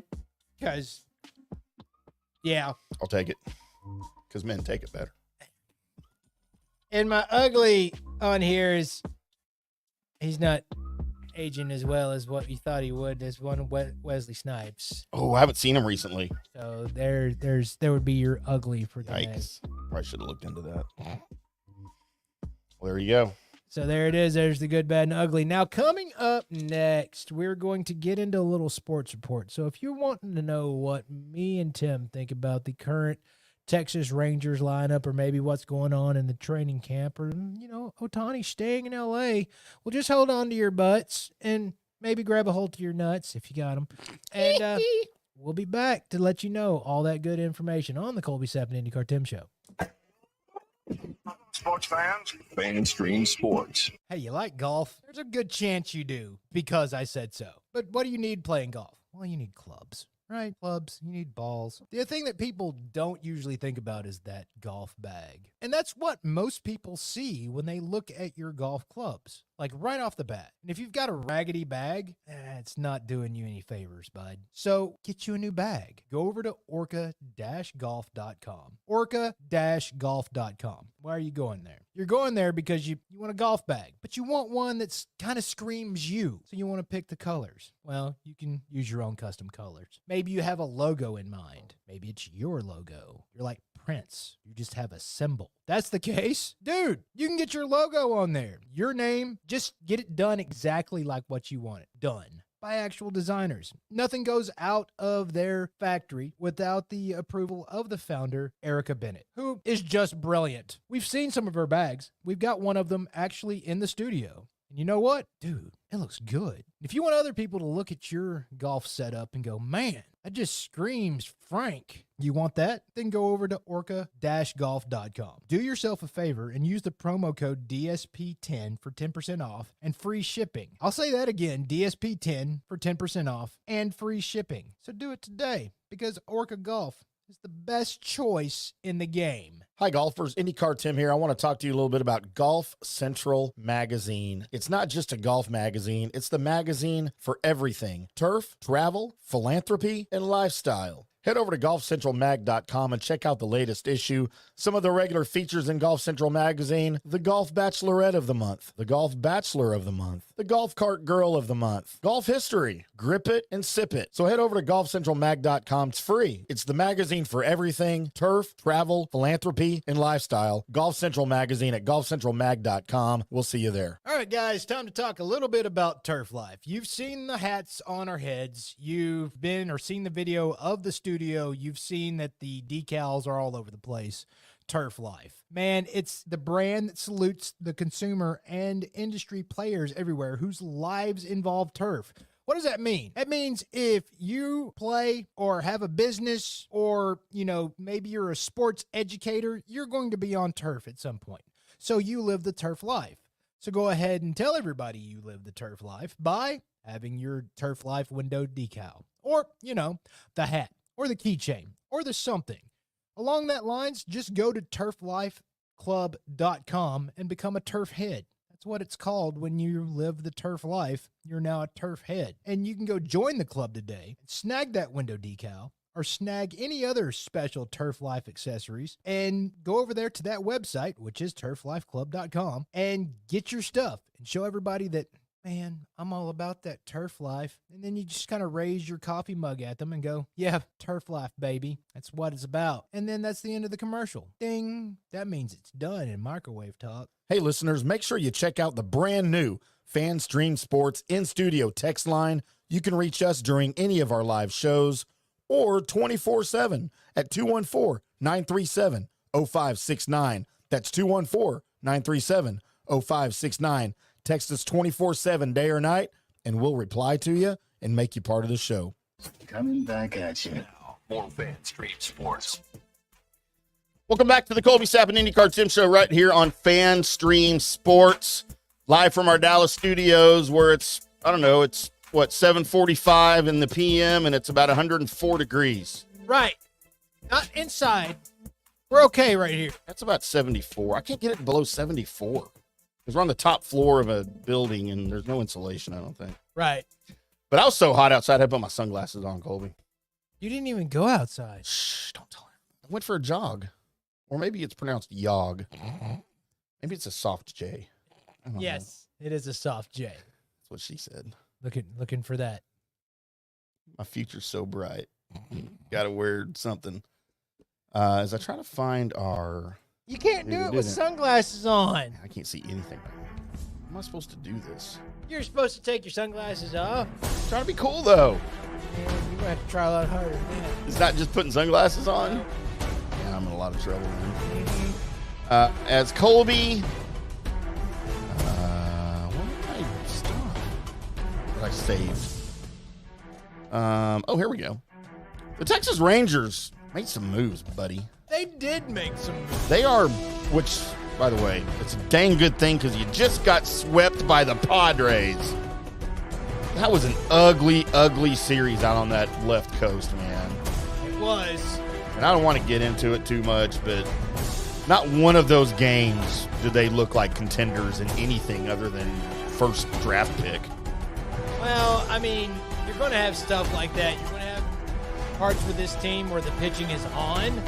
Speaker 6: Because, yeah.
Speaker 7: I'll take it. Because men take it better.
Speaker 6: And my ugly on here is he's not aging as well as what you thought he would as one Wesley Snipes.
Speaker 7: Oh, I haven't seen him recently.
Speaker 6: So there would be your ugly for today.
Speaker 7: Yikes. Probably should have looked into that. Well, there you go.
Speaker 6: So there it is. There's the good, bad, and ugly. Now, coming up next, we're going to get into a little sports report. So if you're wanting to know what me and Tim think about the current Texas Rangers lineup, or maybe what's going on in the training camp, or, Ohtani staying in L.A., well, just hold on to your butts and maybe grab a hold to your nuts if you got them. And we'll be back to let you know all that good information on the Colby Sapp IndyCarTim Show.
Speaker 3: Sports fans, FanStream Sports.
Speaker 6: Hey, you like golf? There's a good chance you do, because I said so. But what do you need playing golf? Well, you need clubs, right? Clubs, you need balls. The thing that people don't usually think about is that golf bag. And that's what most people see when they look at your golf clubs, like right off the bat. And if you've got a raggedy bag, it's not doing you any favors, bud. So get you a new bag. Go over to orca-golf.com. Orca-golf.com. Why are you going there? You're going there because you want a golf bag, but you want one that's kind of screams you. So you want to pick the colors. Well, you can use your own custom colors. Maybe you have a logo in mind. Maybe it's your logo. You're like Prince. You just have a symbol. That's the case, dude, you can get your logo on there. Your name, just get it done exactly like what you want it done by actual designers. Nothing goes out of their factory without the approval of the founder, Erica Bennett, who is just brilliant. We've seen some of her bags. We've got one of them actually in the studio. And you know what? Dude, it looks good. If you want other people to look at your golf setup and go, man, that just screams Frank. You want that? Then go over to orca-golf.com. Do yourself a favor and use the promo code DSP10 for 10% off and free shipping. I'll say that again, DSP10 for 10% off and free shipping. So do it today, because Orca Golf is the best choice in the game.
Speaker 7: Hi, golfers. IndyCar Tim here. I want to talk to you a little bit about Golf Central Magazine. It's not just a golf magazine. It's the magazine for everything: turf, travel, philanthropy, and lifestyle. Head over to golfcentralmag.com and check out the latest issue. Some of the regular features in Golf Central Magazine: the Golf Bachelorette of the Month, the Golf Bachelor of the Month, the Golf Cart Girl of the Month, Golf History, Grip It and Sip It. So head over to golfcentralmag.com. It's free. It's the magazine for everything: turf, travel, philanthropy, and lifestyle. Golf Central Magazine at golfcentralmag.com. We'll see you there.
Speaker 6: All right, guys, time to talk a little bit about Turf Life. You've seen the hats on our heads. You've been or seen the video of the studio. You've seen that the decals are all over the place. Turf Life. Man, it's the brand that salutes the consumer and industry players everywhere whose lives involve turf. What does that mean? That means if you play or have a business, or, maybe you're a sports educator, you're going to be on turf at some point. So you live the turf life. So go ahead and tell everybody you live the turf life by having your Turf Life window decal, or, the hat, or the keychain, or the something. Along that lines, just go to turflifeclub.com and become a turf head. That's what it's called when you live the turf life. You're now a turf head. And you can go join the club today, snag that window decal, or snag any other special Turf Life accessories, and go over there to that website, which is turflifeclub.com, and get your stuff and show everybody that, man, I'm all about that turf life. And then you just kind of raise your coffee mug at them and go, yeah, turf life, baby. That's what it's about. And then that's the end of the commercial. Ding. That means it's done in microwave talk.
Speaker 7: Hey, listeners, make sure you check out the brand new FanStream Sports in-studio text line. You can reach us during any of our live shows or 24/7 at 214-937-0569. That's 214-937-0569. Text us 24/7, day or night, and we'll reply to you and make you part of the show.
Speaker 1: Coming back at you.
Speaker 3: Now, more FanStream Sports.
Speaker 7: Welcome back to the Colby Sapp IndyCarTim Show right here on FanStream Sports, live from our Dallas studios, where it's 7:45 in the PM, and it's about 104 degrees.
Speaker 6: Right. Not inside. We're okay right here.
Speaker 7: That's about 74. I can't get it below 74. Because we're on the top floor of a building, and there's no insulation, I don't think.
Speaker 6: Right.
Speaker 7: But I was so hot outside, I put my sunglasses on, Colby.
Speaker 6: You didn't even go outside.
Speaker 7: Shh, don't tell her. I went for a jog. Or maybe it's pronounced yog. Maybe it's a soft J. I don't know.
Speaker 6: Yes, it is a soft J.
Speaker 7: That's what she said.
Speaker 6: Looking for that.
Speaker 7: My future's so bright. Got to wear something. As I try to find our...
Speaker 6: You can't do
Speaker 7: Maybe
Speaker 6: it with
Speaker 7: didn't.
Speaker 6: sunglasses on.
Speaker 7: I can't see anything. How am I supposed to do this?
Speaker 6: You're supposed to take your sunglasses off.
Speaker 7: I'm trying to be cool, though.
Speaker 6: Man, you're going to have to try a lot harder than that.
Speaker 7: It's not just putting sunglasses on. Yeah, I'm going to lot of trouble. Man. As Colby, what did I stop? That I saved. Oh, here we go. The Texas Rangers made some moves, buddy.
Speaker 6: They did make some moves.
Speaker 7: They are, which, by the way, it's a dang good thing because you just got swept by the Padres. That was an ugly, ugly series out on that left coast, man.
Speaker 6: It was.
Speaker 7: And I don't want to get into it too much, but not one of those games did they look like contenders in anything other than first draft pick.
Speaker 6: Well, I mean, you're going to have stuff like that. You're going to have parts with this team where the pitching is on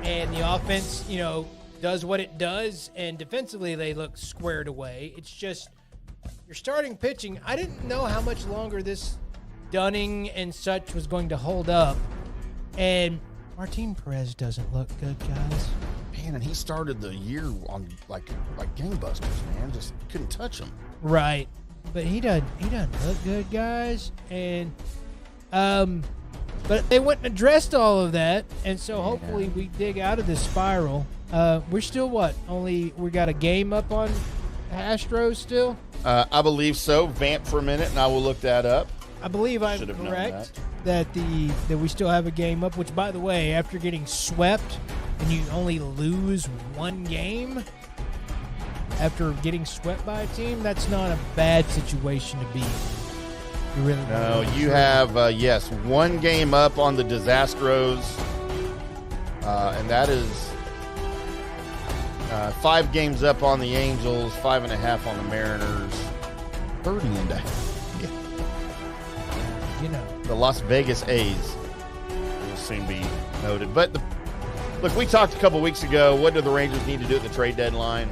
Speaker 6: and the offense, does what it does, and defensively they look squared away. It's just your starting pitching. I didn't know how much longer this Dunning and such was going to hold up, and Martin Perez doesn't look good, guys.
Speaker 7: Man, and he started the year on like gangbusters, man. Just couldn't touch him.
Speaker 6: Right, but he doesn't look good, guys, and but they went and addressed all of that, and so hopefully we dig out of this spiral. We're still we got a game up on Astros still?
Speaker 7: I believe so. Vamp for a minute, and I will look that up.
Speaker 6: I believe I'm
Speaker 7: Should have known
Speaker 6: correct that we still have a game up, which, by the way, after getting swept and you only lose one game after getting swept by a team, that's not a bad situation to be in. You really
Speaker 7: No, you have, yes, one game up on the Disastros, and that is 5 games up on the Angels, 5.5 on the Mariners, 30 and a the Las Vegas A's will soon be noted. But look, we talked a couple weeks ago. What do the Rangers need to do at the trade deadline?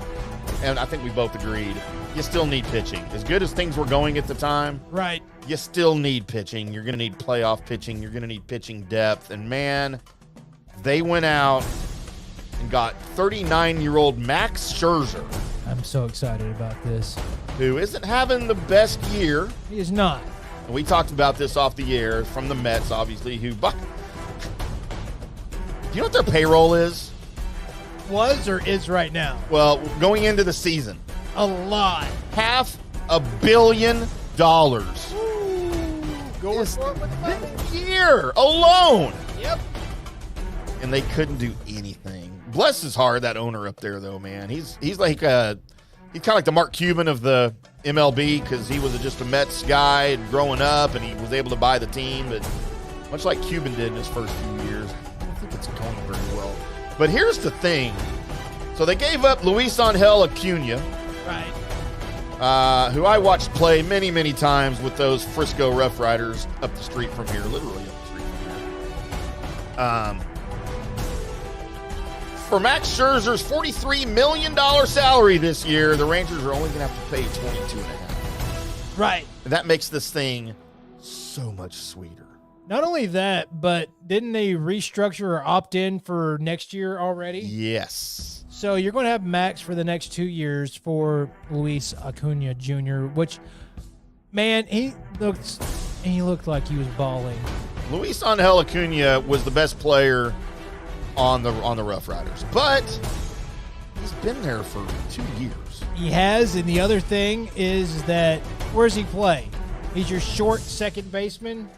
Speaker 7: And I think we both agreed. You still need pitching. As good as things were going at the time,
Speaker 6: right?
Speaker 7: You still need pitching. You're going to need playoff pitching. You're going to need pitching depth. And man, they went out and got 39-year-old Max Scherzer.
Speaker 6: I'm so excited about this.
Speaker 7: Who isn't having the best year.
Speaker 6: He is not.
Speaker 7: And we talked about this off the air from the Mets, obviously, do you know what their payroll is?
Speaker 6: Was or is right now?
Speaker 7: Well, going into the season.
Speaker 6: A lot.
Speaker 7: $500 million.
Speaker 6: Going for it with the money.
Speaker 7: This year alone.
Speaker 6: Yep.
Speaker 7: And they couldn't do anything. Bless his heart, that owner up there, though, man. He's like he's kind of like the Mark Cuban of the MLB because he was just a Mets guy growing up and he was able to buy the team. But much like Cuban did in his first few years, I don't think it's going very well. But here's the thing. So they gave up Luis Angel Acuna.
Speaker 6: Right.
Speaker 7: Who I watched play many, many times with those Frisco Rough Riders up the street from here, literally up the street from here. For Max Scherzer's $43 million salary this year, the Rangers are only going to have to pay $22.5.
Speaker 6: Right.
Speaker 7: And that makes this thing so much sweeter.
Speaker 6: Not only that, but didn't they restructure or opt in for next year already?
Speaker 7: Yes.
Speaker 6: So you're going to have max for the next 2 years for Luis Acuna Jr., which, man, he looked like he was balling.
Speaker 7: Luis Angel Acuna was the best player on the Rough Riders, but he's been there for 2 years.
Speaker 6: He has, and the other thing is that where's he play? He's your short second baseman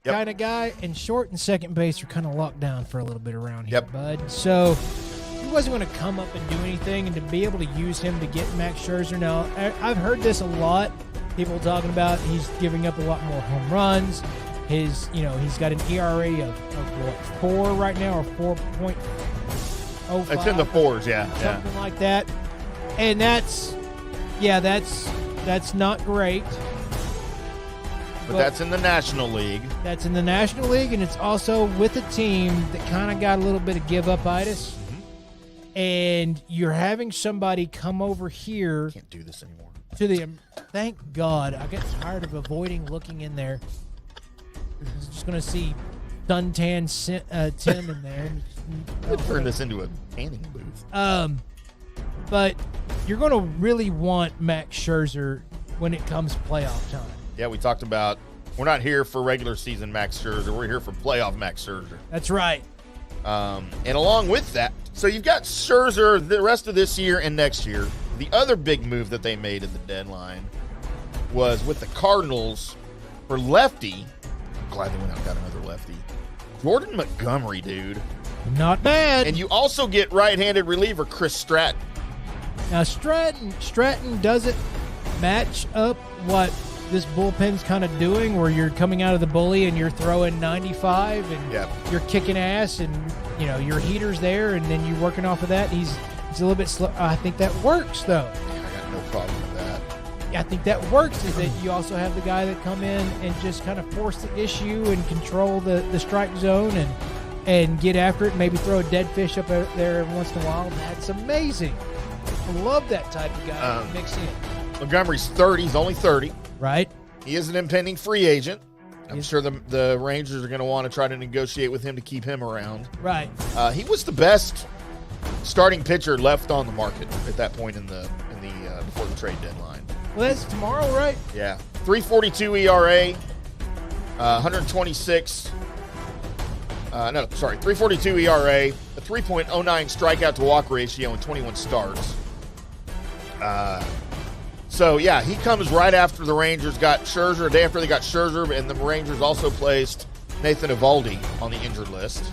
Speaker 6: kind of guy, and short and second base are kind of locked down for a little bit around here, bud. So he wasn't going to come up and do anything, and to be able to use him to get Max Scherzer. Now, I've heard this a lot. People talking about he's giving up a lot more home runs. He's got an ERA of what, 4 right now, or 4.05.
Speaker 7: It's in the 4s,
Speaker 6: something like that. And that's not great.
Speaker 7: But that's in the National League.
Speaker 6: That's in the National League, and it's also with a team that kind of got a little bit of give-up-itis. Mm-hmm. And you're having somebody come over here.
Speaker 7: Can't do this anymore.
Speaker 6: Thank God. I get tired of avoiding looking in there. I'm just going to see suntan Tim in there.
Speaker 7: Turn this into a tanning booth.
Speaker 6: But you're going to really want Max Scherzer when it comes playoff time.
Speaker 7: Yeah, we talked about we're not here for regular season Max Scherzer. We're here for playoff Max Scherzer.
Speaker 6: That's right.
Speaker 7: And along with that, so you've got Scherzer the rest of this year and next year. The other big move that they made at the deadline was with the Cardinals for lefty. I'm glad they went out and got another lefty. Jordan Montgomery, dude.
Speaker 6: Not bad.
Speaker 7: And you also get right-handed reliever Chris Stratton.
Speaker 6: Now, Stratton doesn't match up what this bullpen's kind of doing, where you're coming out of the bully and you're throwing 95 and you're kicking ass and, you know, your heater's there and then you're working off of that. He's a little bit slow. I think that works, though.
Speaker 7: I got no problem with that.
Speaker 6: I think that works, is that you also have the guy that come in and just kind of force the issue and control the strike zone and get after it, maybe throw a dead fish up there every once in a while. That's amazing. I love that type of guy to mix in.
Speaker 7: Montgomery's 30. He's only 30.
Speaker 6: Right.
Speaker 7: He is an impending free agent. I'm sure the Rangers are going to want to try to negotiate with him to keep him around.
Speaker 6: Right.
Speaker 7: He was the best starting pitcher left on the market at that point in the before the trade deadline.
Speaker 6: Well, that's tomorrow, right?
Speaker 7: Yeah. 3.42 ERA, 126. 3.42 ERA, a 3.09 strikeout to walk ratio, and 21 starts. So, yeah, he comes right after the Rangers got Scherzer, a day after they got Scherzer, and the Rangers also placed Nathan Eovaldi on the injured list,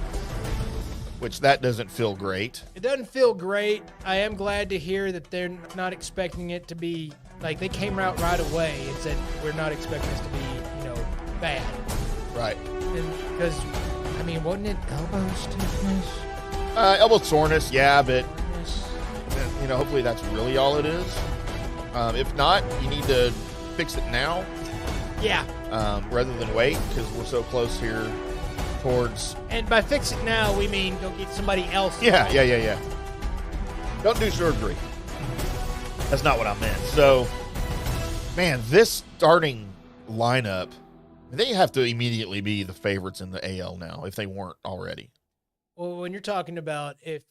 Speaker 7: which that doesn't feel great.
Speaker 6: It doesn't feel great. I am glad to hear that they're not expecting it to be, like, they came out right away and said, we're not expecting this to be, you know, bad.
Speaker 7: Right.
Speaker 6: And because, I mean, wasn't it elbow stiffness?
Speaker 7: Elbow soreness, yeah, but, you know, hopefully that's really all it is. If not, you need to fix it now.
Speaker 6: Yeah.
Speaker 7: Rather than wait, because we're so close here towards.
Speaker 6: And by fix it now, we mean go get somebody else.
Speaker 7: Yeah. Don't do surgery. That's not what I meant. So, man, this starting lineup, they have to immediately be the favorites in the AL now, if they weren't already.
Speaker 6: Well, when you're talking about if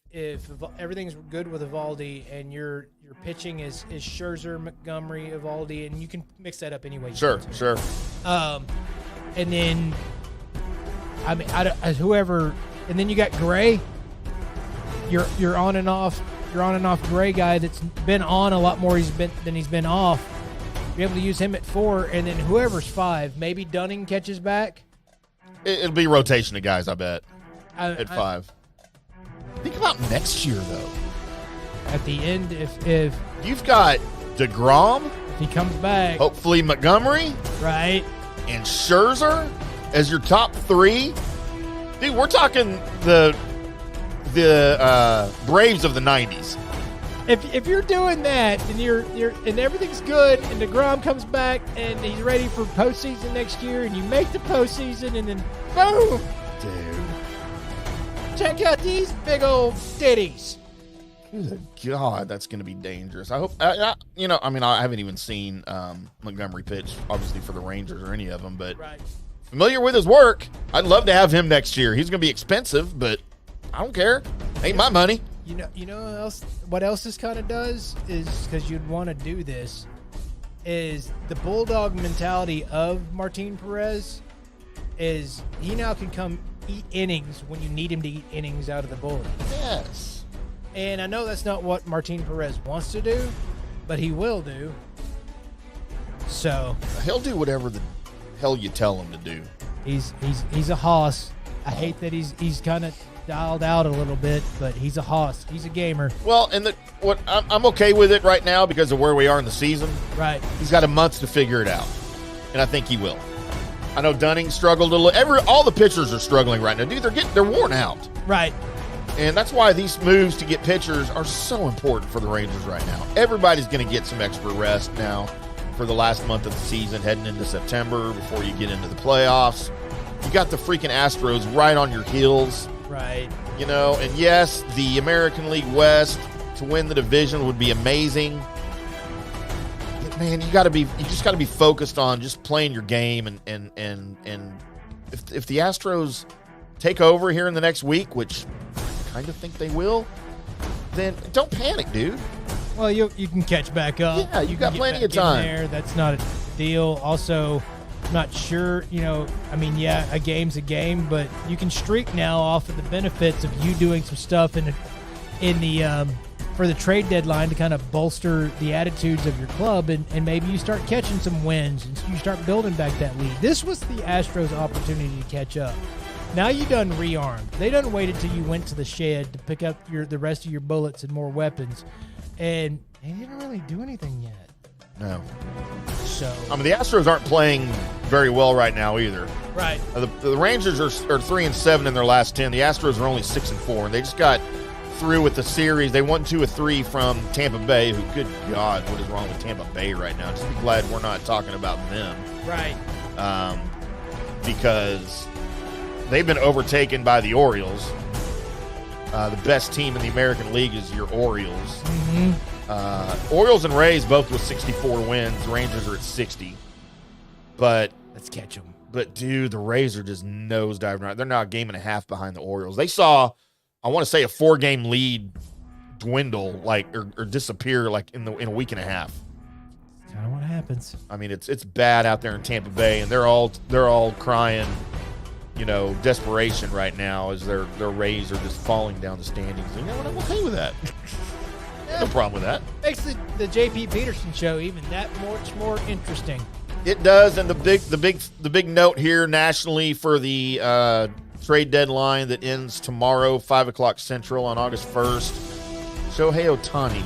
Speaker 6: everything's good with Eovaldi and your pitching is Scherzer, Montgomery, Eovaldi, and you can mix that up anyway.
Speaker 7: Sure.
Speaker 6: And then, I mean, whoever, and then you got Gray. You're on and off Gray guy that's been on a lot more than he's been off. Be able to use him at 4, and then whoever's 5, maybe Dunning catches back.
Speaker 7: It'll be rotation of guys, I bet. At 5. Think about next year, though.
Speaker 6: At the end, if
Speaker 7: you've got DeGrom,
Speaker 6: if he comes back,
Speaker 7: hopefully Montgomery,
Speaker 6: right,
Speaker 7: and Scherzer as your top 3, dude, we're talking the Braves of the 90s.
Speaker 6: If you're doing that and you're and everything's good and DeGrom comes back and he's ready for postseason next year and you make the postseason and then boom,
Speaker 7: dude.
Speaker 6: Check out these big old titties.
Speaker 7: Good God, that's going to be dangerous. I hope, I haven't even seen Montgomery pitch, obviously, for the Rangers or any of them, but familiar with his work. I'd love to have him next year. He's going to be expensive, but I don't care. Ain't my money.
Speaker 6: You know what else this kind of does is, because you'd want to do this, is the bulldog mentality of Martin Perez is he now can come eat innings when you need him to eat innings out of the bullet.
Speaker 7: Yes.
Speaker 6: And I know that's not what Martin Perez wants to do, but he will do. So
Speaker 7: he'll do whatever the hell you tell him to do.
Speaker 6: He's a hoss. I hate that he's kind of dialed out a little bit, but he's a hoss. He's a gamer.
Speaker 7: Well, and I'm okay with it right now because of where we are in the season.
Speaker 6: Right.
Speaker 7: He's got a month to figure it out, and I think he will. I know Dunning struggled a little. All the pitchers are struggling right now, dude. They're worn out.
Speaker 6: Right.
Speaker 7: And that's why these moves to get pitchers are so important for the Rangers right now. Everybody's going to get some extra rest now for the last month of the season, heading into September before you get into the playoffs. You got the freaking Astros right on your heels.
Speaker 6: Right.
Speaker 7: You know, and yes, the American League West to win the division would be amazing. But man, you just got to be focused on just playing your game, and if the Astros take over here in the next week, which I kind of think they will, then don't panic, dude.
Speaker 6: Well, you can catch back up.
Speaker 7: Yeah, you got plenty of time
Speaker 6: there. That's not a deal. Also, I'm not sure, I mean, yeah, a game's a game, but you can streak now off of the benefits of you doing some stuff in the for the trade deadline to kind of bolster the attitudes of your club, and maybe you start catching some wins and you start building back that lead. This was the Astros' opportunity to catch up. Now you done rearmed. They done waited till you went to the shed to pick up the rest of your bullets and more weapons, and they didn't really do anything yet.
Speaker 7: No.
Speaker 6: So
Speaker 7: I mean, the Astros aren't playing very well right now either.
Speaker 6: right.
Speaker 7: The Rangers are 3-7 in their last 10. The Astros are only 6-4, and they just got through with the series. They won 2 of 3 from Tampa Bay, who, good God, what is wrong with Tampa Bay right now? Just be glad we're not talking about them.
Speaker 6: Right.
Speaker 7: Because they've been overtaken by the Orioles. The best team in the American League is your Orioles.
Speaker 6: Mm-hmm.
Speaker 7: Orioles and Rays both with 64 wins. Rangers are at 60. But
Speaker 6: Let's catch them.
Speaker 7: But, dude, the Rays are just nosediving right. They're now a game and a half behind the Orioles. They saw, I want to say, a 4-game lead dwindle, or disappear, in a week and a half.
Speaker 6: Kind of what happens.
Speaker 7: I mean, it's bad out there in Tampa Bay, and they're all crying, desperation right now as their Rays are just falling down the standings. And, I'm okay with that. No problem with that.
Speaker 6: Makes the J.P. Peterson show even that much more interesting.
Speaker 7: It does, and the big note here nationally for the trade deadline that ends tomorrow, 5:00 Central on August 1st. Shohei Ohtani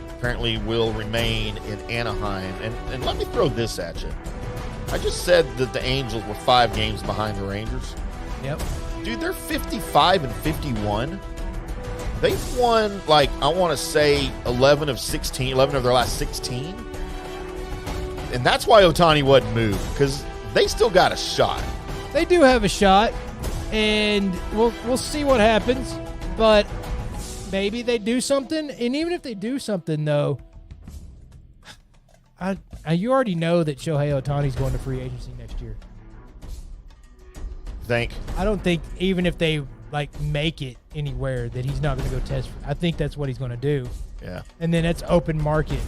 Speaker 7: apparently will remain in Anaheim, and let me throw this at you. I just said that the Angels were 5 games behind the Rangers.
Speaker 6: Yep.
Speaker 7: Dude, they're 55-51. They've won, I want to say 11 of their last 16. And that's why Ohtani wasn't moved, because they still got a shot.
Speaker 6: They do have a shot, and we'll see what happens. But maybe they do something. And even if they do something, though, you already know that Shohei Ohtani's going to free agency next year. I don't think even if they make it anywhere that he's not going to go test. I think that's what he's going to do.
Speaker 7: Yeah.
Speaker 6: And then it's open market.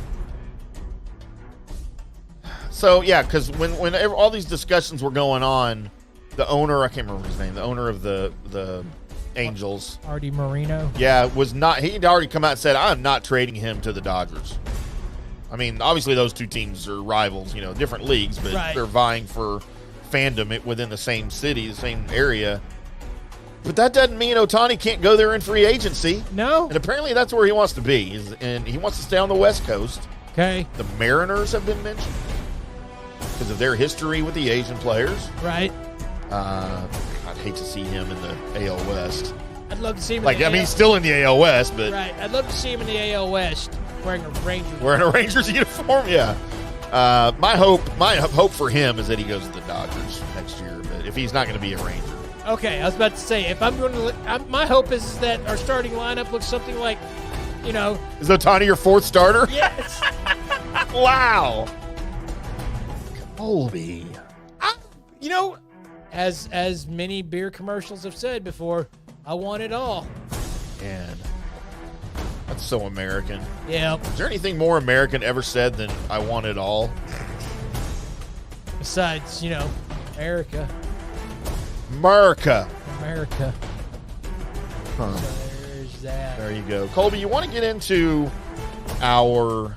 Speaker 7: So, yeah, because when all these discussions were going on, the owner, I can't remember his name, the owner of the Angels.
Speaker 6: Artie Moreno.
Speaker 7: Yeah, he'd already come out and said, I'm not trading him to the Dodgers. I mean, obviously those two teams are rivals, different leagues, but
Speaker 6: right.
Speaker 7: They're vying for fandom within the same city, the same area. But that doesn't mean Ohtani can't go there in free agency.
Speaker 6: No.
Speaker 7: And apparently that's where he wants to be, and he wants to stay on the West Coast.
Speaker 6: Okay.
Speaker 7: The Mariners have been mentioned because of their history with the Asian players.
Speaker 6: Right.
Speaker 7: I'd hate to see him in the AL West.
Speaker 6: I'd love to see him in the AL.
Speaker 7: He's still in the AL West, but...
Speaker 6: Right. I'd love to see him in the AL West wearing a Rangers.
Speaker 7: Wearing a Rangers uniform, yeah. My hope for him is that he goes to the Dodgers next year, but if he's not going to be a Ranger.
Speaker 6: Okay, I was about to say, if I'm going to... my hope is that our starting lineup looks something like,
Speaker 7: Is Ohtani your 4th starter?
Speaker 6: Yes.
Speaker 7: Wow. Colby.
Speaker 6: As many beer commercials have said before, I want it all.
Speaker 7: Man, that's so American.
Speaker 6: Yeah.
Speaker 7: Is there anything more American ever said than I want it all?
Speaker 6: Besides, America.
Speaker 7: America.
Speaker 6: So
Speaker 7: Huh.
Speaker 6: there's that.
Speaker 7: There you go. Colby, you want to get into our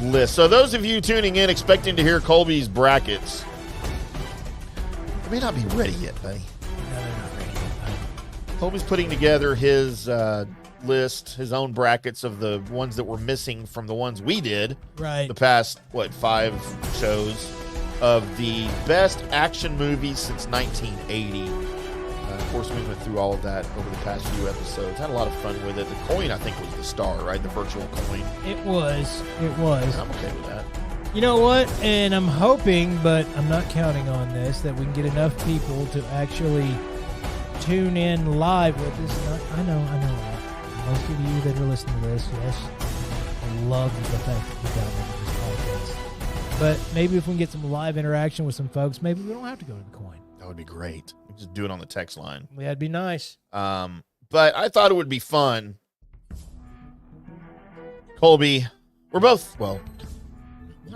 Speaker 7: list. So those of you tuning in expecting to hear Colby's brackets, they may not be ready yet, buddy.
Speaker 6: No, they're not ready yet, buddy.
Speaker 7: Colby's putting together his list, his own brackets of the ones that were missing from the ones we did.
Speaker 6: Right.
Speaker 7: The past, 5 shows of the best action movies since 1980. Of course, we went through all of that over the past few episodes. Had a lot of fun with it. The coin, I think, was the star, right? The virtual coin.
Speaker 6: It was.
Speaker 7: I'm okay with that.
Speaker 6: You know what? And I'm hoping, but I'm not counting on this, that we can get enough people to actually tune in live with us. I know. Most of you that are listening to this, yes, I love the fact that you downloaded this podcast. But maybe if we can get some live interaction with some folks, maybe we don't have to go to the coin.
Speaker 7: That would be great. We could just do it on the text line.
Speaker 6: Yeah, that'd be nice.
Speaker 7: But I thought it would be fun. Colby, we're both, I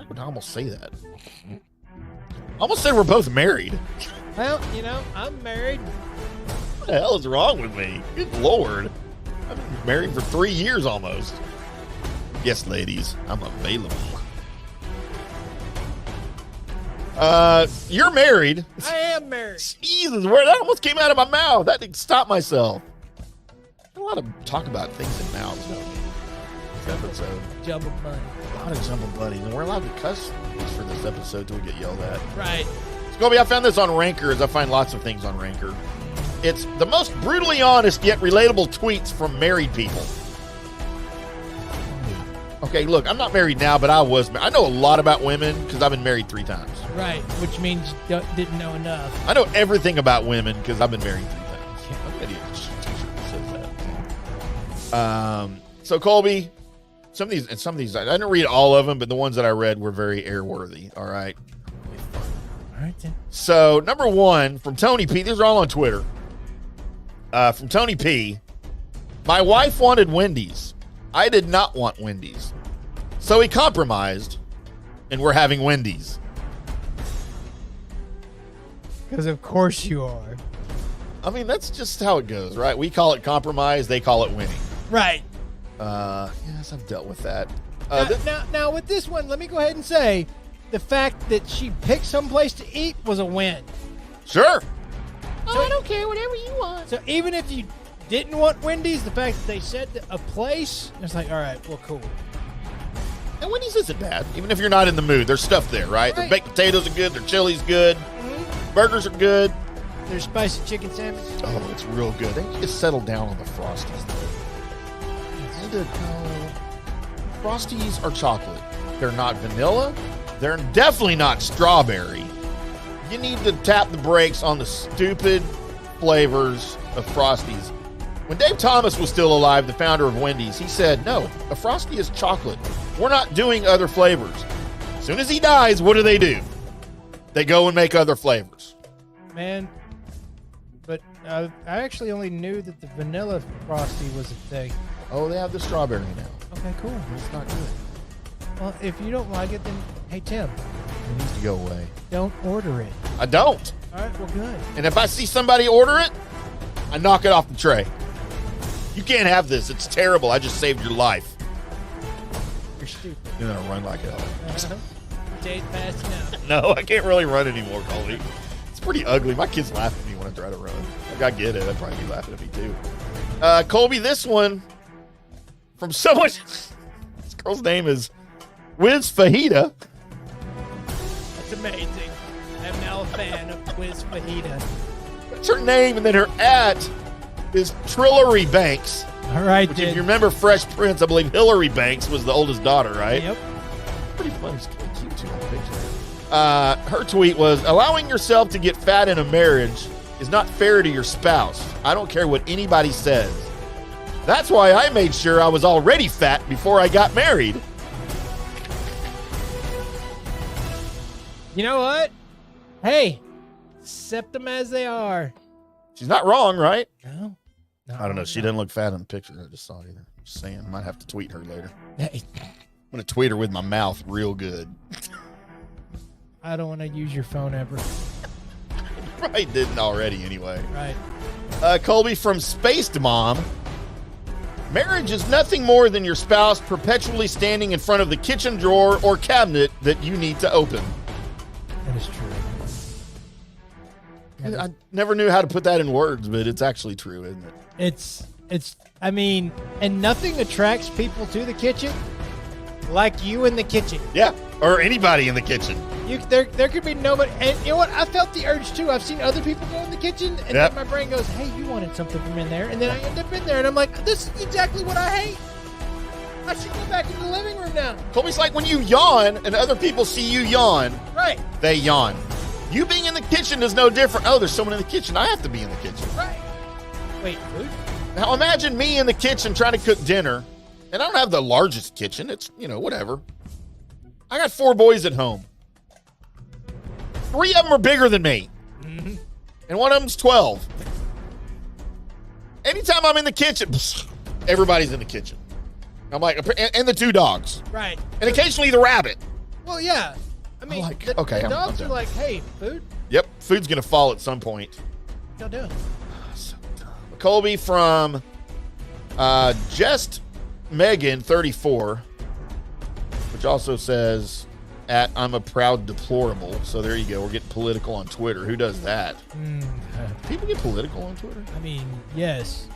Speaker 7: would almost say that. Almost said we're both married.
Speaker 6: Well, I'm married.
Speaker 7: What the hell is wrong with me? Good Lord. I've been married for 3 years almost. Yes, ladies, I'm available. You're married.
Speaker 6: I am married.
Speaker 7: Jesus, that almost came out of my mouth. That didn't stop myself. A lot of talk about things in mouths, don't we? This episode.
Speaker 6: Jumbo bunny.
Speaker 7: A lot of jumbo bunnies. And we're allowed to cuss for this episode till we get yelled at.
Speaker 6: Right.
Speaker 7: Colby, I found this on Ranker, as I find lots of things on Ranker. It's the most brutally honest yet relatable tweets from married people. Okay, look, I'm not married now, but I was. I know a lot about women because I've been married 3 times.
Speaker 6: Right, which means you didn't know enough.
Speaker 7: I know everything about women because I've been married 3 times. I'm going to get a t-shirt that says that. So, Colby, some of these, I didn't read all of them, but the ones that I read were very airworthy. All right.
Speaker 6: All right, then.
Speaker 7: So, number 1 from Tony P. These are all on Twitter. From Tony P. My wife wanted Wendy's. I did not want Wendy's. So he compromised, and we're having Wendy's.
Speaker 6: Because of course you are.
Speaker 7: I mean, that's just how it goes, right? We call it compromise. They call it winning.
Speaker 6: Right.
Speaker 7: Yes, I've dealt with that.
Speaker 6: Now, with this one, let me go ahead and say the fact that she picked someplace to eat was a win.
Speaker 7: Sure.
Speaker 6: So, I don't care, whatever you want. So even if you didn't want Wendy's, the fact that they said a place, it's like, all right, well, cool.
Speaker 7: And Wendy's isn't bad, even if you're not in the mood. There's stuff there, right? Their baked potatoes are good. Their chili's good. Mm-hmm. Burgers are good.
Speaker 6: Their spicy chicken sandwich.
Speaker 7: Oh, it's real good. They need to settle down on the Frosties, though. Frosties are chocolate. They're not vanilla. They're definitely not strawberry. You need to tap the brakes on the stupid flavors of Frosties. When Dave Thomas was still alive, the founder of Wendy's, he said, no, a Frosty is chocolate. We're not doing other flavors. As soon as he dies, what do? They go and make other flavors.
Speaker 6: Man, but I actually only knew that the vanilla Frosty was a thing.
Speaker 7: Oh, they have the strawberry now.
Speaker 6: Okay, cool.
Speaker 7: It's not good.
Speaker 6: Well, if you don't like it, then, hey, Tim.
Speaker 7: It needs to go away.
Speaker 6: Don't order it.
Speaker 7: I don't.
Speaker 6: All right, well, good.
Speaker 7: And if I see somebody order it, I knock it off the tray. You can't have this. It's terrible. I just saved your life.
Speaker 6: You're stupid.
Speaker 7: You're going to run like hell.
Speaker 6: Date fast enough.
Speaker 7: No, I can't really run anymore, Colby. It's pretty ugly. My kids laugh at me when I try to run. Like, I get it. They'd probably be laughing at me, too. Colby, this one from someone. This girl's name is Wiz Fajita.
Speaker 6: That's amazing. I'm now a fan of Wiz Fajita.
Speaker 7: That's her name, and then her @ is Trillery Banks.
Speaker 6: All right,
Speaker 7: which, if you remember Fresh Prince, I believe Hillary Banks was the oldest daughter, right?
Speaker 6: Yep.
Speaker 7: Pretty funny. It's kind of cute, too, on the picture. Her tweet was, allowing yourself to get fat in a marriage is not fair to your spouse. I don't care what anybody says. That's why I made sure I was already fat before I got married.
Speaker 6: You know what? Hey, accept them as they are.
Speaker 7: She's not wrong, right?
Speaker 6: No.
Speaker 7: I don't know. She didn't look fat in the picture. I just saw it either. Just saying. Might have to tweet her later.
Speaker 6: Hey,
Speaker 7: I'm going to tweet her with my mouth real good.
Speaker 6: I don't want to use your phone ever.
Speaker 7: Probably didn't already anyway.
Speaker 6: Right.
Speaker 7: Colby from Spaced Mom. Marriage is nothing more than your spouse perpetually standing in front of the kitchen drawer or cabinet that you need to open.
Speaker 6: That is true.
Speaker 7: I never knew how to put that in words, but it's actually true, isn't it?
Speaker 6: It's, I mean, and nothing attracts people to the kitchen like you in the kitchen.
Speaker 7: Yeah, or anybody in the kitchen.
Speaker 6: There could be nobody. And you know what? I felt the urge too. I've seen other people go in the kitchen, and then my brain goes, "Hey, you wanted something from in there," and then I end up in there, and I'm like, "This is exactly what I hate. I should go back into the living room now."
Speaker 7: Colby's like when you yawn and other people see you yawn,
Speaker 6: Right.
Speaker 7: they yawn. You being in the kitchen is no different. Oh, there's someone in the kitchen. I have to be in the kitchen.
Speaker 6: Right. Wait, food?
Speaker 7: Now imagine me in the kitchen trying to cook dinner, and I don't have the largest kitchen. It's, whatever. I got 4 boys at home. 3 of them are bigger than me. Mm-hmm. And one of them's 12. Anytime I'm in the kitchen, everybody's in the kitchen. I'm like, and the 2 dogs.
Speaker 6: Right.
Speaker 7: And occasionally the rabbit.
Speaker 6: Well, yeah. I mean,
Speaker 7: like,
Speaker 6: the,
Speaker 7: okay,
Speaker 6: the
Speaker 7: I'm
Speaker 6: dogs are
Speaker 7: done.
Speaker 6: like, hey, food?
Speaker 7: Yep, food's gonna fall at some point.
Speaker 6: What y'all doing?
Speaker 7: So dumb. Colby from Just Megan 34, which also says at I'm a proud deplorable. So there you go. We're getting political on Twitter. Who does that? People get political on Twitter.
Speaker 6: I mean, yes.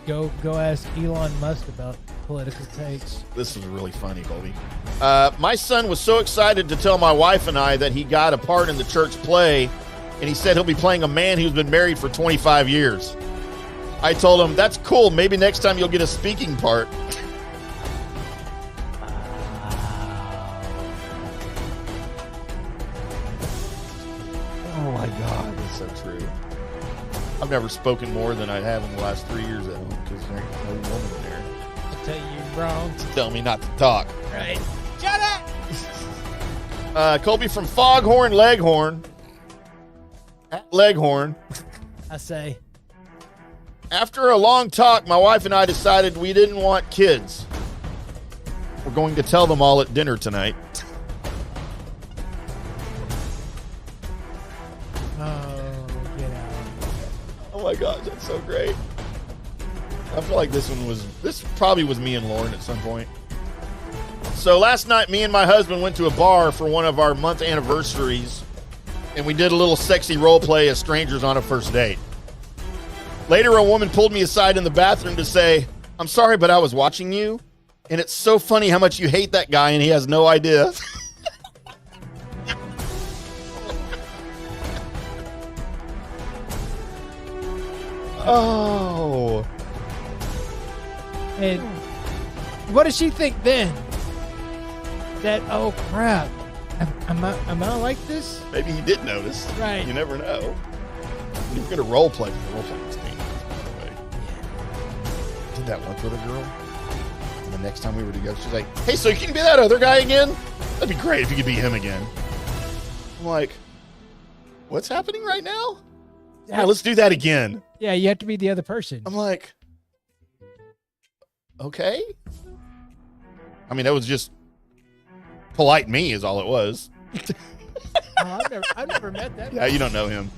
Speaker 6: Go ask Elon Musk about political takes.
Speaker 7: This was really funny, Colby. My son was so excited to tell my wife and I that he got a part in the church play, and he said he'll be playing a man who's been married for 25 years. I told him, that's cool. Maybe next time you'll get a speaking part. Oh, my God. That's so true. I've never spoken more than I have in the last 3 years at home because there ain't no woman there.
Speaker 6: I'll tell you you're wrong.
Speaker 7: Tell me not to talk.
Speaker 6: Right. Shut up!
Speaker 7: Colby from Foghorn Leghorn. At Leghorn.
Speaker 6: I say.
Speaker 7: After a long talk, my wife and I decided we didn't want kids. We're going to tell them all at dinner tonight.
Speaker 6: Oh, get out.
Speaker 7: Oh my gosh, that's so great. I feel like this probably was me and Lauren at some point. So last night, me and my husband went to a bar for one of our month anniversaries, and we did a little sexy role play as strangers on a first date. Later, a woman pulled me aside in the bathroom to say, I'm sorry, but I was watching you, and it's so funny how much you hate that guy, and he has no idea. Oh.
Speaker 6: And what does she think then? That, oh crap, am I like this?
Speaker 7: Maybe he did notice.
Speaker 6: Right.
Speaker 7: You never know. You're going to role play. Role play was dangerous, by the way. Did that once with a girl. And the next time we were together, she's like, hey, so you can be that other guy again? That'd be great if you could be him again. I'm like, what's happening right now? Yeah, let's do that again.
Speaker 6: Yeah, you have to be the other person.
Speaker 7: I'm like, okay. I mean, that was just polite me is all it was.
Speaker 6: Oh, I've never met that.
Speaker 7: Yeah, you don't know him.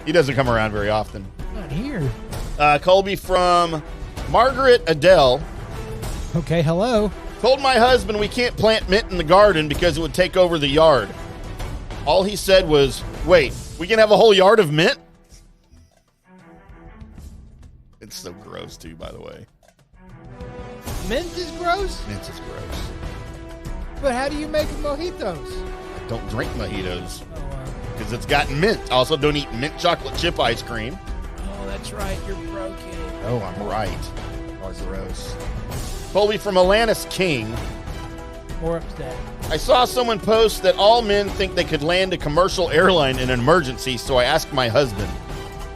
Speaker 7: He doesn't come around very often.
Speaker 6: Not here.
Speaker 7: Colby from Margaret Adele.
Speaker 6: Okay, hello.
Speaker 7: Told my husband we can't plant mint in the garden because it would take over the yard. All he said was, wait, we can have a whole yard of mint? It's so gross, too, by the way.
Speaker 6: Mint is gross?
Speaker 7: Mint is gross.
Speaker 6: But how do you make mojitos?
Speaker 7: Don't drink mojitos
Speaker 6: Oh,
Speaker 7: because it's got mint. Also, don't eat mint chocolate chip ice cream.
Speaker 6: oh, that's right. You're broken.
Speaker 7: Oh, I'm right. Oh, gross. Colby from Alanis King.
Speaker 6: More upset.
Speaker 7: I saw someone post that all men think they could land a commercial airline in an emergency, so I asked my husband.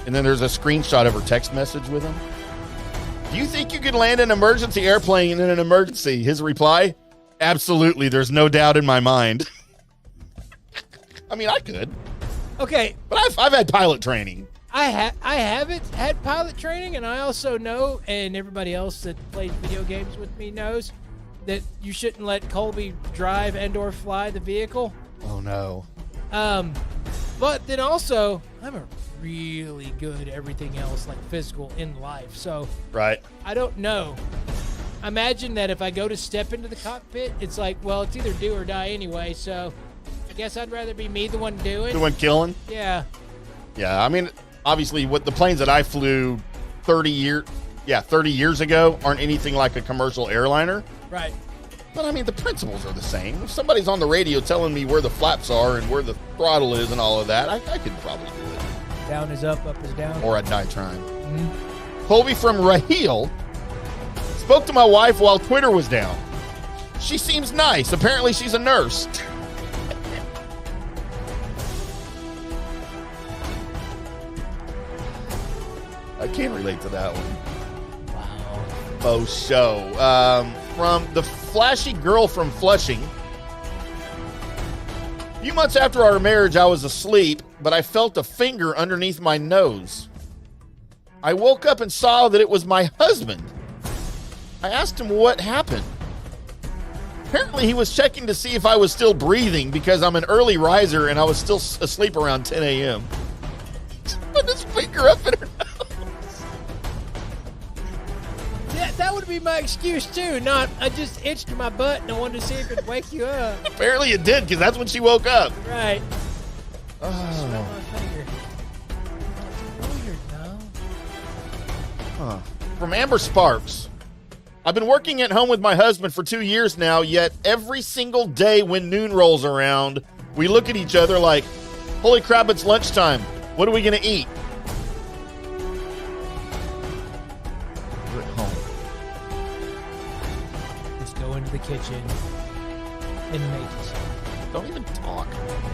Speaker 7: And then there's a screenshot of her text message with him. Do you think you could land an emergency airplane in an emergency? His reply, absolutely. There's no doubt in my mind. I mean, I could.
Speaker 6: Okay.
Speaker 7: But I've had pilot training.
Speaker 6: I haven't had pilot training, and I also know, and everybody else that plays video games with me knows, that you shouldn't let Colby drive and/or fly the vehicle.
Speaker 7: Oh, no.
Speaker 6: But then also, I'm a really good at everything else, like physical in life. So
Speaker 7: Right.
Speaker 6: I don't know. Imagine that if I go to step into the cockpit, it's like, well, it's either do or die anyway. So I guess I'd rather be me, the one doing.
Speaker 7: The one killing?
Speaker 6: Yeah.
Speaker 7: Yeah, I mean, obviously, what the planes that I flew 30 years ago aren't anything like a commercial airliner.
Speaker 6: Right.
Speaker 7: But, I mean, the principles are the same. If somebody's on the radio telling me where the flaps are and where the throttle is and all of that, I could probably do it.
Speaker 6: Down is up is down.
Speaker 7: Or I'd die trying.
Speaker 6: Mm-hmm.
Speaker 7: Colby from Raheel spoke to my wife while Twitter was down. She seems nice. Apparently, she's a nurse. I can't relate to that one.
Speaker 6: Wow.
Speaker 7: Oh, show. From the flashy girl from Flushing. A few months after our marriage, I was asleep, but I felt a finger underneath my nose. I woke up and saw that it was my husband. I asked him what happened. Apparently, he was checking to see if I was still breathing because I'm an early riser and I was still asleep around 10 a.m. Put his finger up in her nose.
Speaker 6: Yeah, that would be my excuse too. Not, I just itched my butt and I wanted to see if it'd wake you up.
Speaker 7: Apparently, it did because that's when she woke up.
Speaker 6: Right.
Speaker 7: Oh.
Speaker 6: Smell my finger. Weird, no?
Speaker 7: Huh. From Amber Sparks. I've been working at home with my husband for 2 years now, yet every single day when noon rolls around, we look at each other like, holy crap, it's lunchtime. What are we going to eat? We're at home.
Speaker 6: Just go into the kitchen and make it.
Speaker 7: Don't even talk.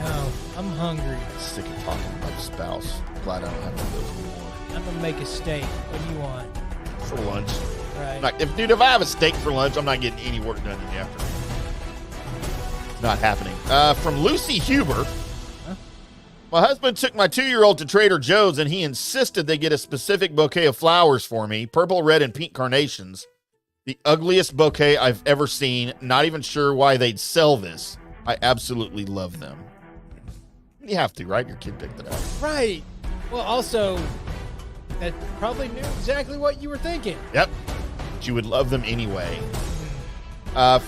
Speaker 6: No, I'm hungry.
Speaker 7: Sick of talking to my spouse. Glad I don't have to do those anymore.
Speaker 6: I'm gonna make a steak. What do you want?
Speaker 7: For lunch.
Speaker 6: Right.
Speaker 7: Like, if I have a steak for lunch, I'm not getting any work done in the afternoon. It's not happening. From Lucy Huber.
Speaker 6: Huh?
Speaker 7: My husband took my 2-year-old to Trader Joe's and he insisted they get a specific bouquet of flowers for me, purple, red, and pink carnations. The ugliest bouquet I've ever seen. Not even sure why they'd sell this. I absolutely love them. You have to, right? Your kid picked it out.
Speaker 6: Right. Well, also, that probably knew exactly what you were thinking.
Speaker 7: Yep. You would love them anyway.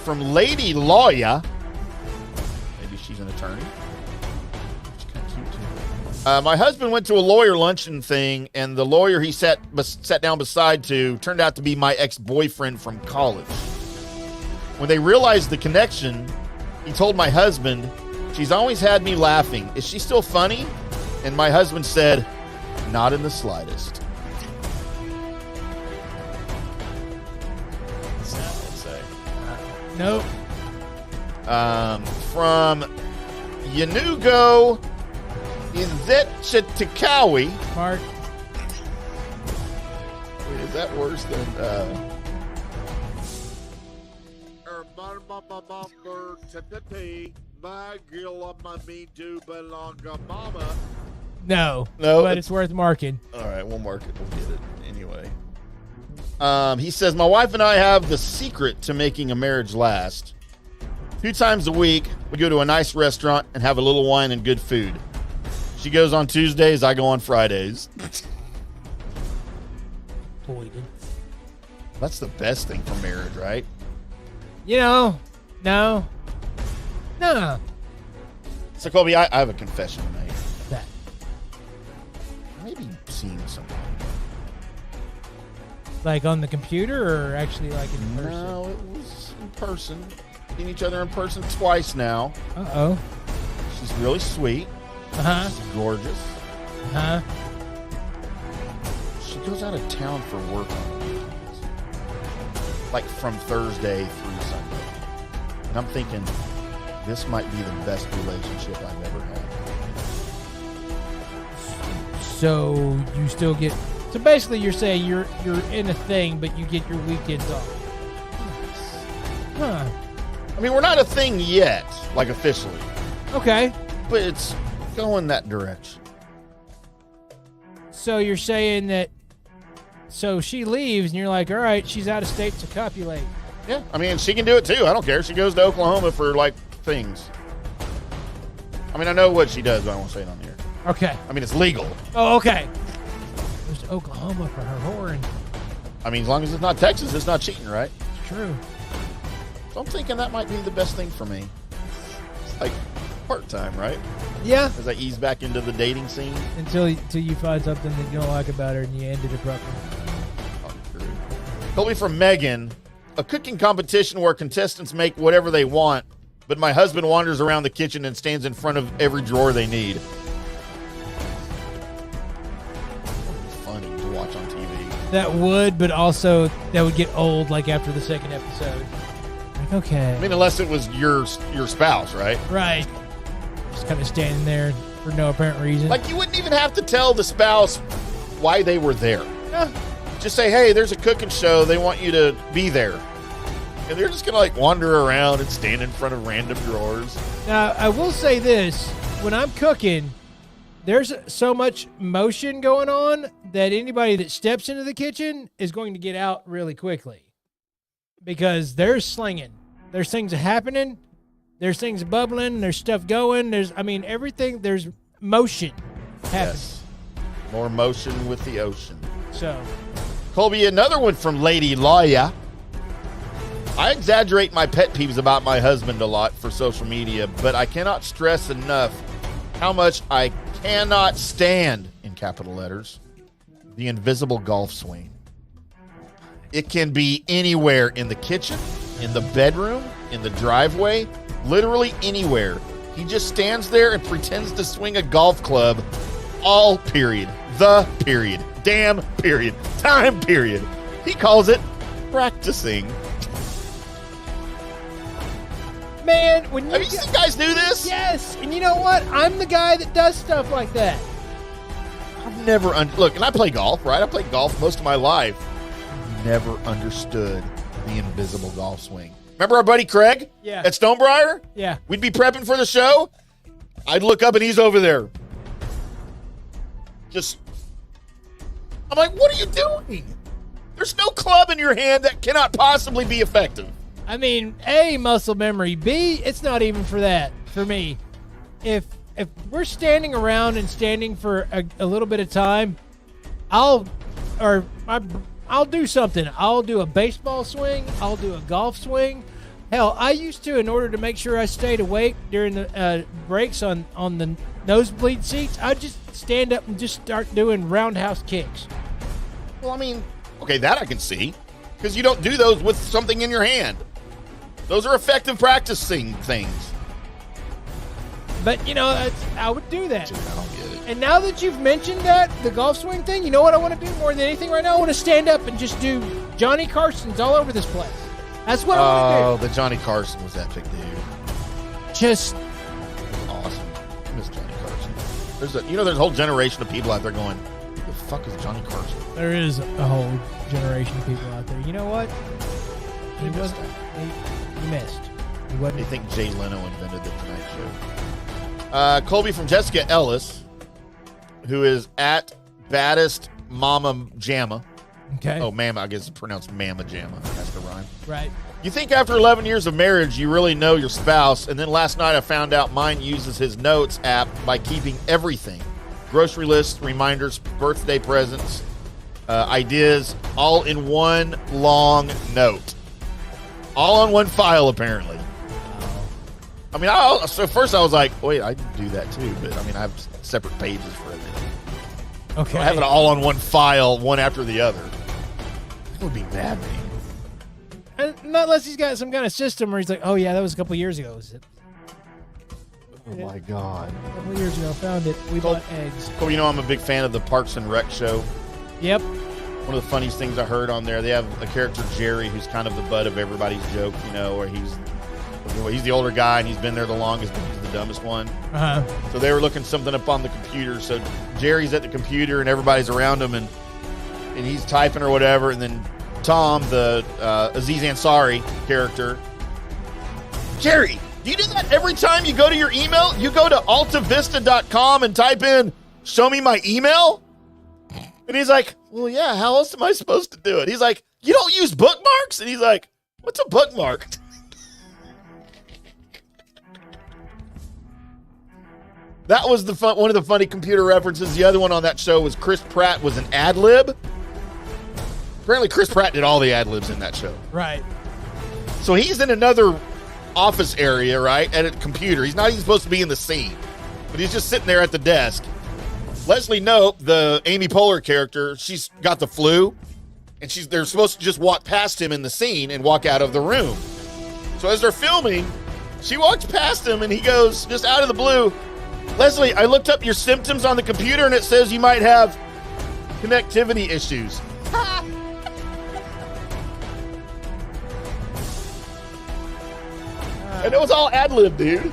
Speaker 7: From Lady Lawyer. Maybe she's an attorney. She's kind of cute too. My husband went to a lawyer luncheon thing, and the lawyer he sat down beside to turned out to be my ex-boyfriend from college. When they realized the connection, he told my husband, "She's always had me laughing. Is she still funny?" And my husband said, "Not in the slightest."
Speaker 6: Nope.
Speaker 7: From Yanugo Inzetchitikawi.
Speaker 6: Mark.
Speaker 7: Wait, is that worse than
Speaker 6: No.
Speaker 7: No,
Speaker 6: But it's worth marking.
Speaker 7: All right, we'll mark it. We'll get it anyway. He says, my wife and I have the secret to making a marriage last. 2 times a week, we go to a nice restaurant and have a little wine and good food. She goes on Tuesdays, I go on Fridays.
Speaker 6: Poison.
Speaker 7: That's the best thing for marriage, right?
Speaker 6: You know, no.
Speaker 7: So, Colby, I have a confession to make.
Speaker 6: That.
Speaker 7: Maybe seeing somebody.
Speaker 6: Like on the computer or actually like in person?
Speaker 7: No, it was in person. Seen each other in person twice now.
Speaker 6: Uh-oh.
Speaker 7: She's really sweet.
Speaker 6: Uh-huh.
Speaker 7: She's gorgeous.
Speaker 6: Uh-huh.
Speaker 7: She goes out of town for work on the weekends. Like from Thursday through Sunday. And I'm thinking, this might be the best relationship I've ever had.
Speaker 6: So you still get... So basically you're saying you're in a thing, but you get your weekends off. Huh.
Speaker 7: I mean, we're not a thing yet, like officially.
Speaker 6: Okay.
Speaker 7: But it's going that direction.
Speaker 6: So you're saying that... So she leaves and you're like, all right, she's out of state to copulate.
Speaker 7: Yeah, I mean, she can do it too. I don't care. She goes to Oklahoma for, like, things. I mean, I know what she does, but I won't say it on the air.
Speaker 6: Okay.
Speaker 7: I mean, it's legal.
Speaker 6: Oh, okay. There's Oklahoma for her whoring.
Speaker 7: I mean, as long as it's not Texas, it's not cheating, right?
Speaker 6: It's true.
Speaker 7: So I'm thinking that might be the best thing for me. It's like part-time, right?
Speaker 6: Yeah.
Speaker 7: As I ease back into the dating scene.
Speaker 6: Until you find something that you don't like about her and you ended abruptly.
Speaker 7: Colby from Megan. A cooking competition where contestants make whatever they want, but my husband wanders around the kitchen and stands in front of every drawer they need. Funny to watch on TV.
Speaker 6: That would, but also that would get old like after the second episode. Like, okay.
Speaker 7: I mean, unless it was your spouse, right?
Speaker 6: Right. Just kind of standing there for no apparent reason.
Speaker 7: Like, you wouldn't even have to tell the spouse why they were there.
Speaker 6: Yeah.
Speaker 7: Just say, hey, there's a cooking show. They want you to be there. And they're just going to, like, wander around and stand in front of random drawers.
Speaker 6: Now, I will say this. When I'm cooking, there's so much motion going on that anybody that steps into the kitchen is going to get out really quickly. Because they're slinging. There's things happening. There's things bubbling. There's stuff going. Everything. There's motion happening.
Speaker 7: Yes. More motion with the ocean.
Speaker 6: So,
Speaker 7: Colby, another one from Lady Lawyer. I exaggerate my pet peeves about my husband a lot for social media, but I cannot stress enough how much I cannot stand, in capital letters, the invisible golf swing. It can be anywhere in the kitchen, in the bedroom, in the driveway, literally anywhere. He just stands there and pretends to swing a golf club all period. The period. Damn period. Time period. He calls it practicing.
Speaker 6: man, when
Speaker 7: Have you seen guys do this?
Speaker 6: Yes, and you know what? I'm the guy that does stuff like that.
Speaker 7: I've never look, and I play golf, right? I played golf most of my life. Never understood the invisible golf swing. Remember our buddy Craig?
Speaker 6: Yeah.
Speaker 7: At Stonebriar?
Speaker 6: Yeah.
Speaker 7: We'd be prepping for the show. I'd look up and he's over there. I'm like, what are you doing? There's no club in your hand that cannot possibly be effective.
Speaker 6: I mean, A, muscle memory. B, it's not even for that, for me. If we're standing around and standing for a little bit of time, I'll do something. I'll do a baseball swing. I'll do a golf swing. Hell, I used to, in order to make sure I stayed awake during the breaks on the nosebleed seats, I'd just stand up and just start doing roundhouse kicks.
Speaker 7: Well, I mean, okay, that I can see. Because you don't do those with something in your hand. Those are effective practicing things.
Speaker 6: But, you know, I would do that.
Speaker 7: Dude, I don't get it.
Speaker 6: And now that you've mentioned that, the golf swing thing, you know what I want to do more than anything right now? I want to stand up and just do Johnny Carson's all over this place. That's what I want to
Speaker 7: do. The Johnny Carson was that big dude.
Speaker 6: Just
Speaker 7: Awesome. I miss Johnny Carson. There's a whole generation of people out there going, who the fuck is Johnny Carson?
Speaker 6: there is a whole generation of people out there. You know what? He wasn't. He missed. He
Speaker 7: They
Speaker 6: wasn't.
Speaker 7: think Jay Leno invented the Tonight Show. Colby from Jessica Ellis, who is at baddest Mama Jamma.
Speaker 6: Okay.
Speaker 7: Oh, Mama, I guess it's pronounced Mama Jamma. That's the rhyme.
Speaker 6: Right.
Speaker 7: You think after 11 years of marriage, you really know your spouse, and then last night I found out mine uses his notes app by keeping everything. Grocery lists, reminders, birthday presents, ideas, all in one long note. All on one file, apparently. I mean, so first I was like, wait, I do that too, but I mean, I have separate pages for everything.
Speaker 6: Okay.
Speaker 7: I have it all on one file, one after the other. That would be maddening.
Speaker 6: And not unless he's got some kind of system where he's like, oh, yeah, that was a couple years ago.
Speaker 7: Oh my God.
Speaker 6: A couple years ago, found it. We bought eggs.
Speaker 7: Well, you know, I'm a big fan of the Parks and Rec show.
Speaker 6: Yep.
Speaker 7: One of the funniest things I heard on there, they have a character, Jerry, who's kind of the butt of everybody's joke, you know, where he's the older guy and he's been there the longest, but he's the dumbest one.
Speaker 6: Uh-huh.
Speaker 7: So they were looking something up on the computer. So Jerry's at the computer and everybody's around him and he's typing or whatever. And then Tom, the Aziz Ansari character, Jerry, do you do that every time you go to your email? You go to altavista.com and type in, show me my email? And he's like, well, yeah, how else am I supposed to do it? He's like, you don't use bookmarks? And he's like, what's a bookmark? That was one of the funny computer references. The other one on that show was Chris Pratt was an ad lib. Apparently Chris Pratt did all the ad libs in that show.
Speaker 6: Right.
Speaker 7: So he's in another office area, right, at a computer. He's not even supposed to be in the scene, but he's just sitting there at the desk. Leslie Knope, the Amy Poehler character, she's got the flu, and they're supposed to just walk past him in the scene and walk out of the room. So as they're filming, she walks past him, and he goes, just out of the blue, Leslie, I looked up your symptoms on the computer, and it says you might have connectivity issues. And it was all ad-lib, dude.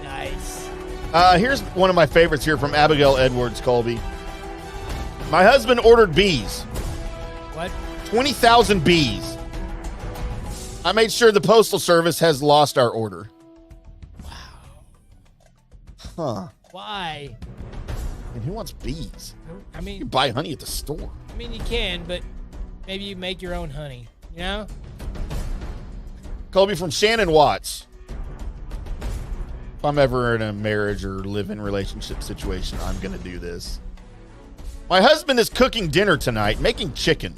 Speaker 6: Nice.
Speaker 7: Here's one of my favorites here from Abigail Edwards, Colby. My husband ordered bees.
Speaker 6: What?
Speaker 7: 20,000 bees. I made sure the Postal Service has lost our order. Huh.
Speaker 6: Why?
Speaker 7: And who wants bees?
Speaker 6: I
Speaker 7: You
Speaker 6: mean,
Speaker 7: can buy honey at the store.
Speaker 6: you can, but maybe you make your own honey, you know?
Speaker 7: Colby from Shannon Watts. If I'm ever in a marriage or live-in relationship situation, I'm going to do this. My husband is cooking dinner tonight, making chicken.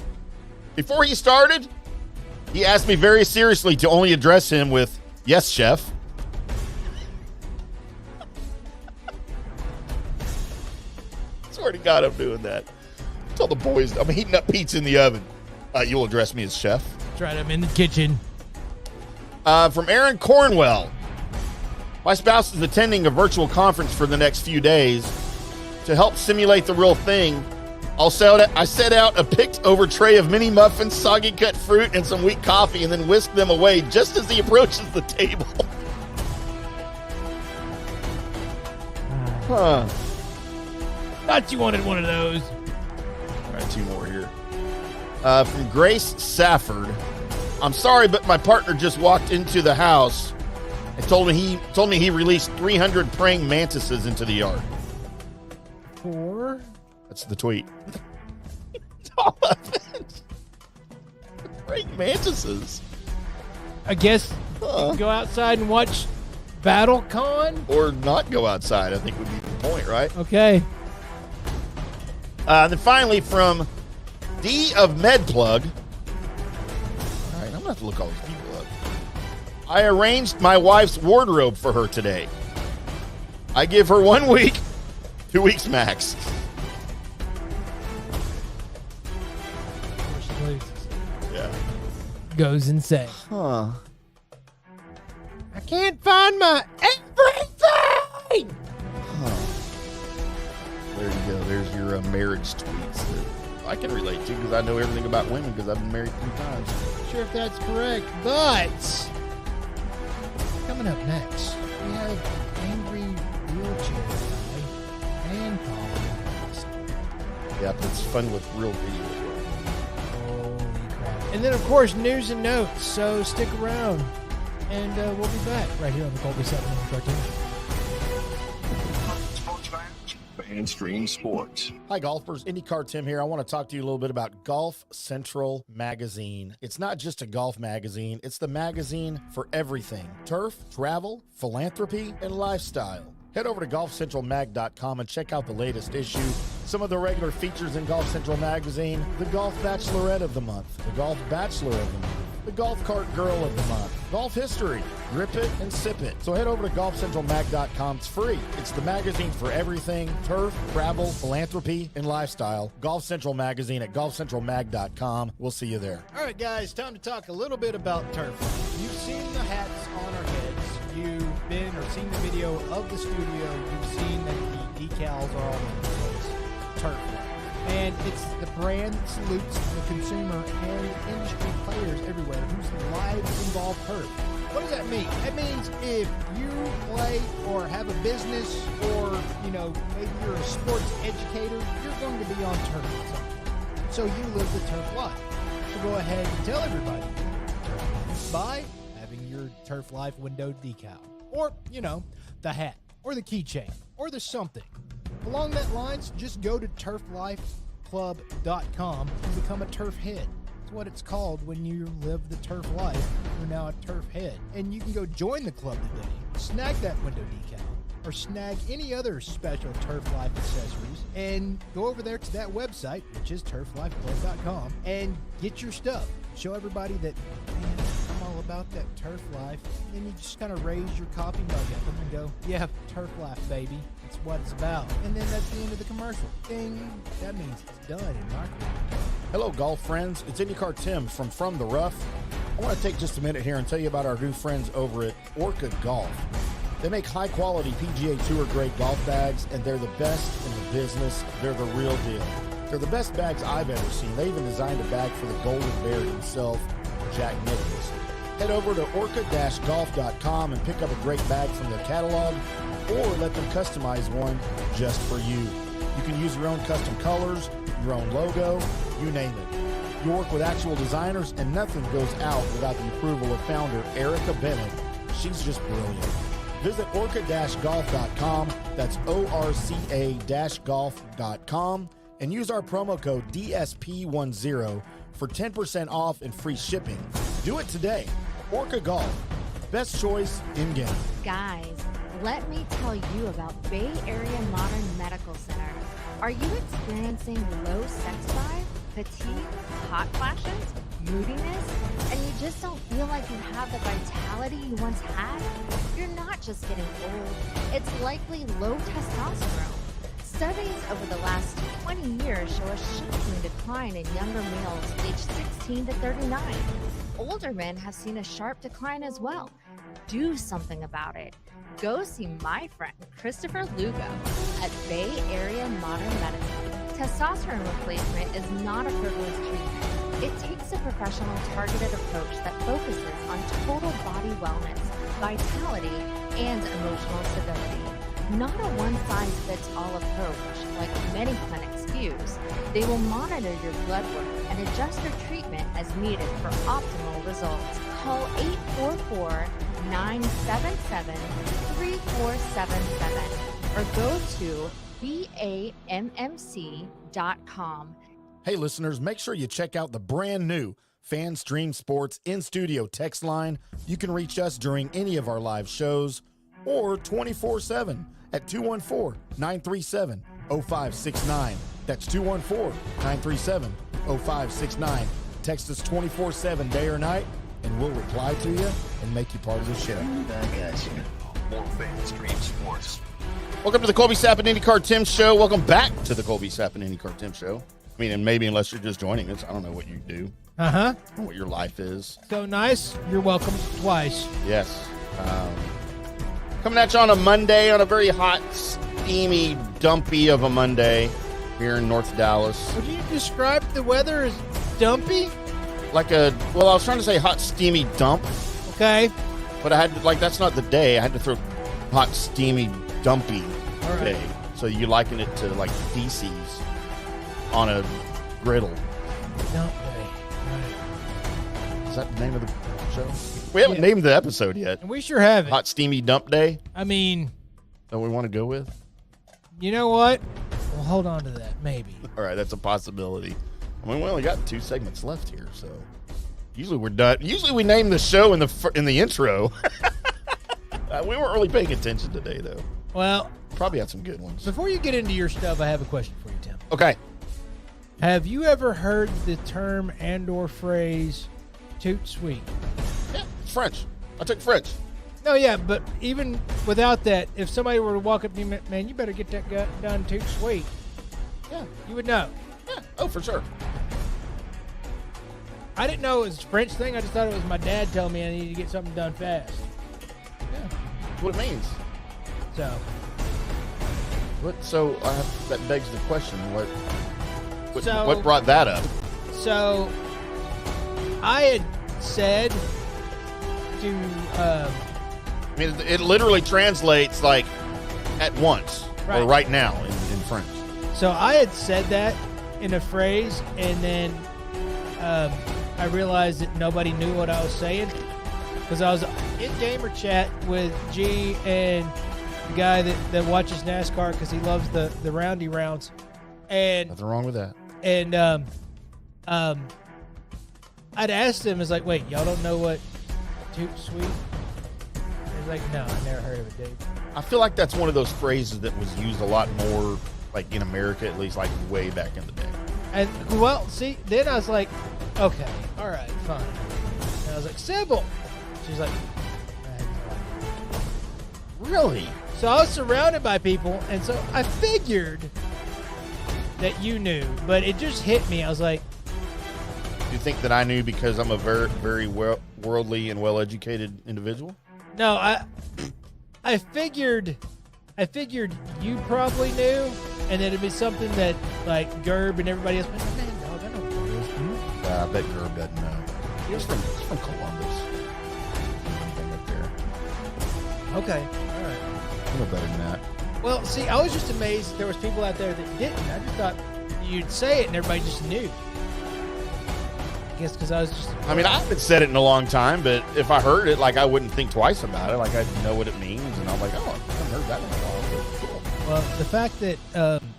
Speaker 7: Before he started, he asked me very seriously to only address him with, "Yes, chef." Swear to God, I'm doing that. Tell the boys, I'm heating up pizza in the oven. You'll address me as chef.
Speaker 6: That's right, I'm in the kitchen.
Speaker 7: From Aaron Cornwell. My spouse is attending a virtual conference for the next few days. To help simulate the real thing, I set out a picked over tray of mini muffins, soggy cut fruit, and some weak coffee, and then whisk them away just as he approaches the table. Huh.
Speaker 6: Thought you wanted one of those.
Speaker 7: All right, 2 more here. From Grace Safford. I'm sorry, but my partner just walked into the house and told me he released 300 praying mantises into the yard.
Speaker 6: 4?
Speaker 7: That's the tweet. All of it. Praying mantises.
Speaker 6: I guess you can go outside and watch BattleCon?
Speaker 7: Or not go outside, I think would be the point, right?
Speaker 6: Okay.
Speaker 7: And then finally from D of MedPlug. All right, I'm going to have to look all these people up. I arranged my wife's wardrobe for her today. I give her 1 week, 2 weeks max. Yeah.
Speaker 6: Goes insane.
Speaker 7: Huh.
Speaker 6: I can't find my everything!
Speaker 7: There you go. There's your marriage tweets that I can relate to because I know everything about women because I've been married 3 times.
Speaker 6: Sure if that's correct, but coming up next, we have angry wheelchair guy and Colin.
Speaker 7: Yeah, but it's fun with real video.
Speaker 6: Holy crap. And then, of course, news and notes, so stick around. And we'll be back right here on the Colby Sapp IndyCarTim Show.
Speaker 3: Sports fans, Fanstream Sports.
Speaker 7: Hi, golfers. IndyCar Tim here. I want to talk to you a little bit about Golf Central Magazine. It's not just a golf magazine. It's the magazine for everything. Turf, travel, philanthropy, and lifestyle. Head over to golfcentralmag.com and check out the latest issue. Some of the regular features in Golf Central Magazine: the Golf Bachelorette of the Month, the Golf Bachelor of the Month, the Golf Cart Girl of the Month, Golf History, Grip It and Sip It. So head over to golfcentralmag.com. It's free. It's the magazine for everything: turf, travel, philanthropy, and lifestyle. Golf Central Magazine at golfcentralmag.com. We'll see you there.
Speaker 6: All right, guys, time to talk a little bit about turf. You've seen the hats on our heads. You've been or seen the video of the studio. You've seen that the decals are all in place. Turf. And it's the brand that salutes the consumer and industry players everywhere whose lives involve turf. What does that mean? That means if you play or have a business or, maybe you're a sports educator, you're going to be on turf at some point. So you live the turf life. So go ahead and tell everybody by having your Turf Life window decal. Or, the hat. Or the keychain. Or the something. Along that lines, just go to turflifeclub.com and become a turf head. It's what it's called when you live the turf life. You're now a turf head. And you can go join the club today. Snag that window decal. Or snag any other special Turf Life accessories. And go over there to that website, which is turflifeclub.com, and get your stuff. Show everybody that, man, I'm all about that turf life. And then you just kind of raise your coffee mug at them and go, yeah, turf life, baby. That's what it's about. And then that's the end of the commercial. Ding. That means it's done in my career.
Speaker 7: Hello, golf friends. It's IndyCar Tim from the Rough. I want to take just a minute here and tell you about our new friends over at Orca Golf. They make high-quality PGA Tour-grade golf bags, and they're the best in the business. They're the real deal. They're the best bags I've ever seen. They even designed a bag for the Golden Bear himself, Jack Nicklaus. Head over to orca-golf.com and pick up a great bag from their catalog, or let them customize one just for you. You can use your own custom colors, your own logo, you name it. You work with actual designers, and nothing goes out without the approval of founder Erica Bennett. She's just brilliant. Visit orca-golf.com, that's orca-golf.com, and use our promo code DSP10 for 10% off and free shipping. Do it today.
Speaker 8: Orca Golf, best choice in game.
Speaker 9: Guys, let me tell you about Bay Area Modern Medical Center. Are you experiencing low sex drive, fatigue, hot flashes, moodiness, and you just don't feel like you have the vitality you once had? You're not just getting old, it's likely low testosterone. Studies over the last 20 years show a shocking decline in younger males aged 16 to 39. Older men have seen a sharp decline as well. Do something about it. Go see my friend Christopher Lugo at Bay Area Modern Medicine. Testosterone replacement is not a frivolous treatment. It takes a professional targeted approach that focuses on total body wellness, vitality, and emotional stability. Not a one-size-fits-all approach like many clinics use. They will monitor your blood work and adjust your treatment as needed for optimal results. Call 844-977-3477 or go to BAMMC.com.
Speaker 8: Hey, listeners, make sure you check out the brand new Fan Stream Sports in-studio text line. You can reach us during any of our live shows or 24/7 at 214-937-0569. That's 214-937-0569. Text us 24/7 day or night, and we'll reply to you and make you part of the show.
Speaker 1: Coming back at you.
Speaker 3: More Fan Stream Sports.
Speaker 7: Welcome to the Colby Sapp IndyCarTim Show. Welcome back to the Colby Sapp IndyCarTim Show. I mean, and maybe unless you're just joining us, I don't know what you do,
Speaker 6: Uh-huh.
Speaker 7: or what your life is.
Speaker 6: So nice. You're welcome twice.
Speaker 7: Yes. Coming at you on a Monday, on a very hot, steamy, dumpy of a Monday here in North Dallas.
Speaker 6: Would you describe the weather as dumpy?
Speaker 7: Well, I was trying to say hot, steamy dump,
Speaker 6: Okay.
Speaker 7: but I had to, that's not the day. I had to throw hot, steamy, dumpy
Speaker 6: All right.
Speaker 7: day. So you liken it to like feces on a griddle.
Speaker 6: Dump day.
Speaker 7: Is that the name of the show? We haven't named the episode yet.
Speaker 6: And we sure have it.
Speaker 7: Hot, steamy dump day.
Speaker 6: I mean,
Speaker 7: That we want to go with.
Speaker 6: you know what? We'll hold on to that, maybe.
Speaker 7: All right, that's a possibility. I mean, we only got 2 segments left here, so usually we're done. Usually we name the show in the intro. We weren't really paying attention today, though.
Speaker 6: Well,
Speaker 7: Probably had some good ones.
Speaker 6: before you get into your stuff, I have a question for you, Tim.
Speaker 7: Okay.
Speaker 6: Have you ever heard the term and/or phrase "toot sweet"?
Speaker 7: Yeah, it's French. I took French.
Speaker 6: No, yeah, but even without that, if somebody were to walk up to you, man, you better get that guy done toot sweet.
Speaker 7: Yeah.
Speaker 6: You would know.
Speaker 7: Yeah. Oh, for sure.
Speaker 6: I didn't know it was a French thing. I just thought it was my dad telling me I needed to get something done fast.
Speaker 7: Yeah. That's what it means.
Speaker 6: So,
Speaker 7: So that begs the question: what
Speaker 6: So-
Speaker 7: brought that up?
Speaker 6: so I had said to,
Speaker 7: I mean, it literally translates like at once or
Speaker 6: Right.
Speaker 7: right now in French.
Speaker 6: so I had said that in a phrase, and then I realized that nobody knew what I was saying because I was in gamer chat with G and the guy that watches NASCAR because he loves the roundy rounds, and
Speaker 7: Nothing wrong with that.
Speaker 6: and I'd asked him, "It's like, wait, y'all don't know what toot sweet?" He's like, "No, I never heard of it, dude."
Speaker 7: I feel like that's one of those phrases that was used a lot more, like in America, at least, like way back in the day.
Speaker 6: And well, see, then I was like, "Okay, all right, fine." And I was like, "Sybil," she's like, "I had no idea."
Speaker 7: Really?
Speaker 6: So I was surrounded by people, and so I figured that you knew, but it just hit me. I was like,
Speaker 7: Do you think that I knew because I'm a very, very worldly and well-educated individual?
Speaker 6: "No, I figured you probably knew, and that it'd be something that like Gerb and everybody else. Man, dog, I know what it is, dude."
Speaker 7: I bet Gerb doesn't know. He's from Columbus. Anything up there.
Speaker 6: Okay, all right.
Speaker 7: I know better than that.
Speaker 6: Well, see, I was just amazed that there was people out there that didn't. I just thought you'd say it and everybody just knew. I guess because I was just.
Speaker 7: I mean, I haven't said it in a long time, but if I heard it, like, I wouldn't think twice about it. Like, I'd know what it means, and I'm like, oh, I haven't heard that in a while. But cool.
Speaker 6: Well, the fact that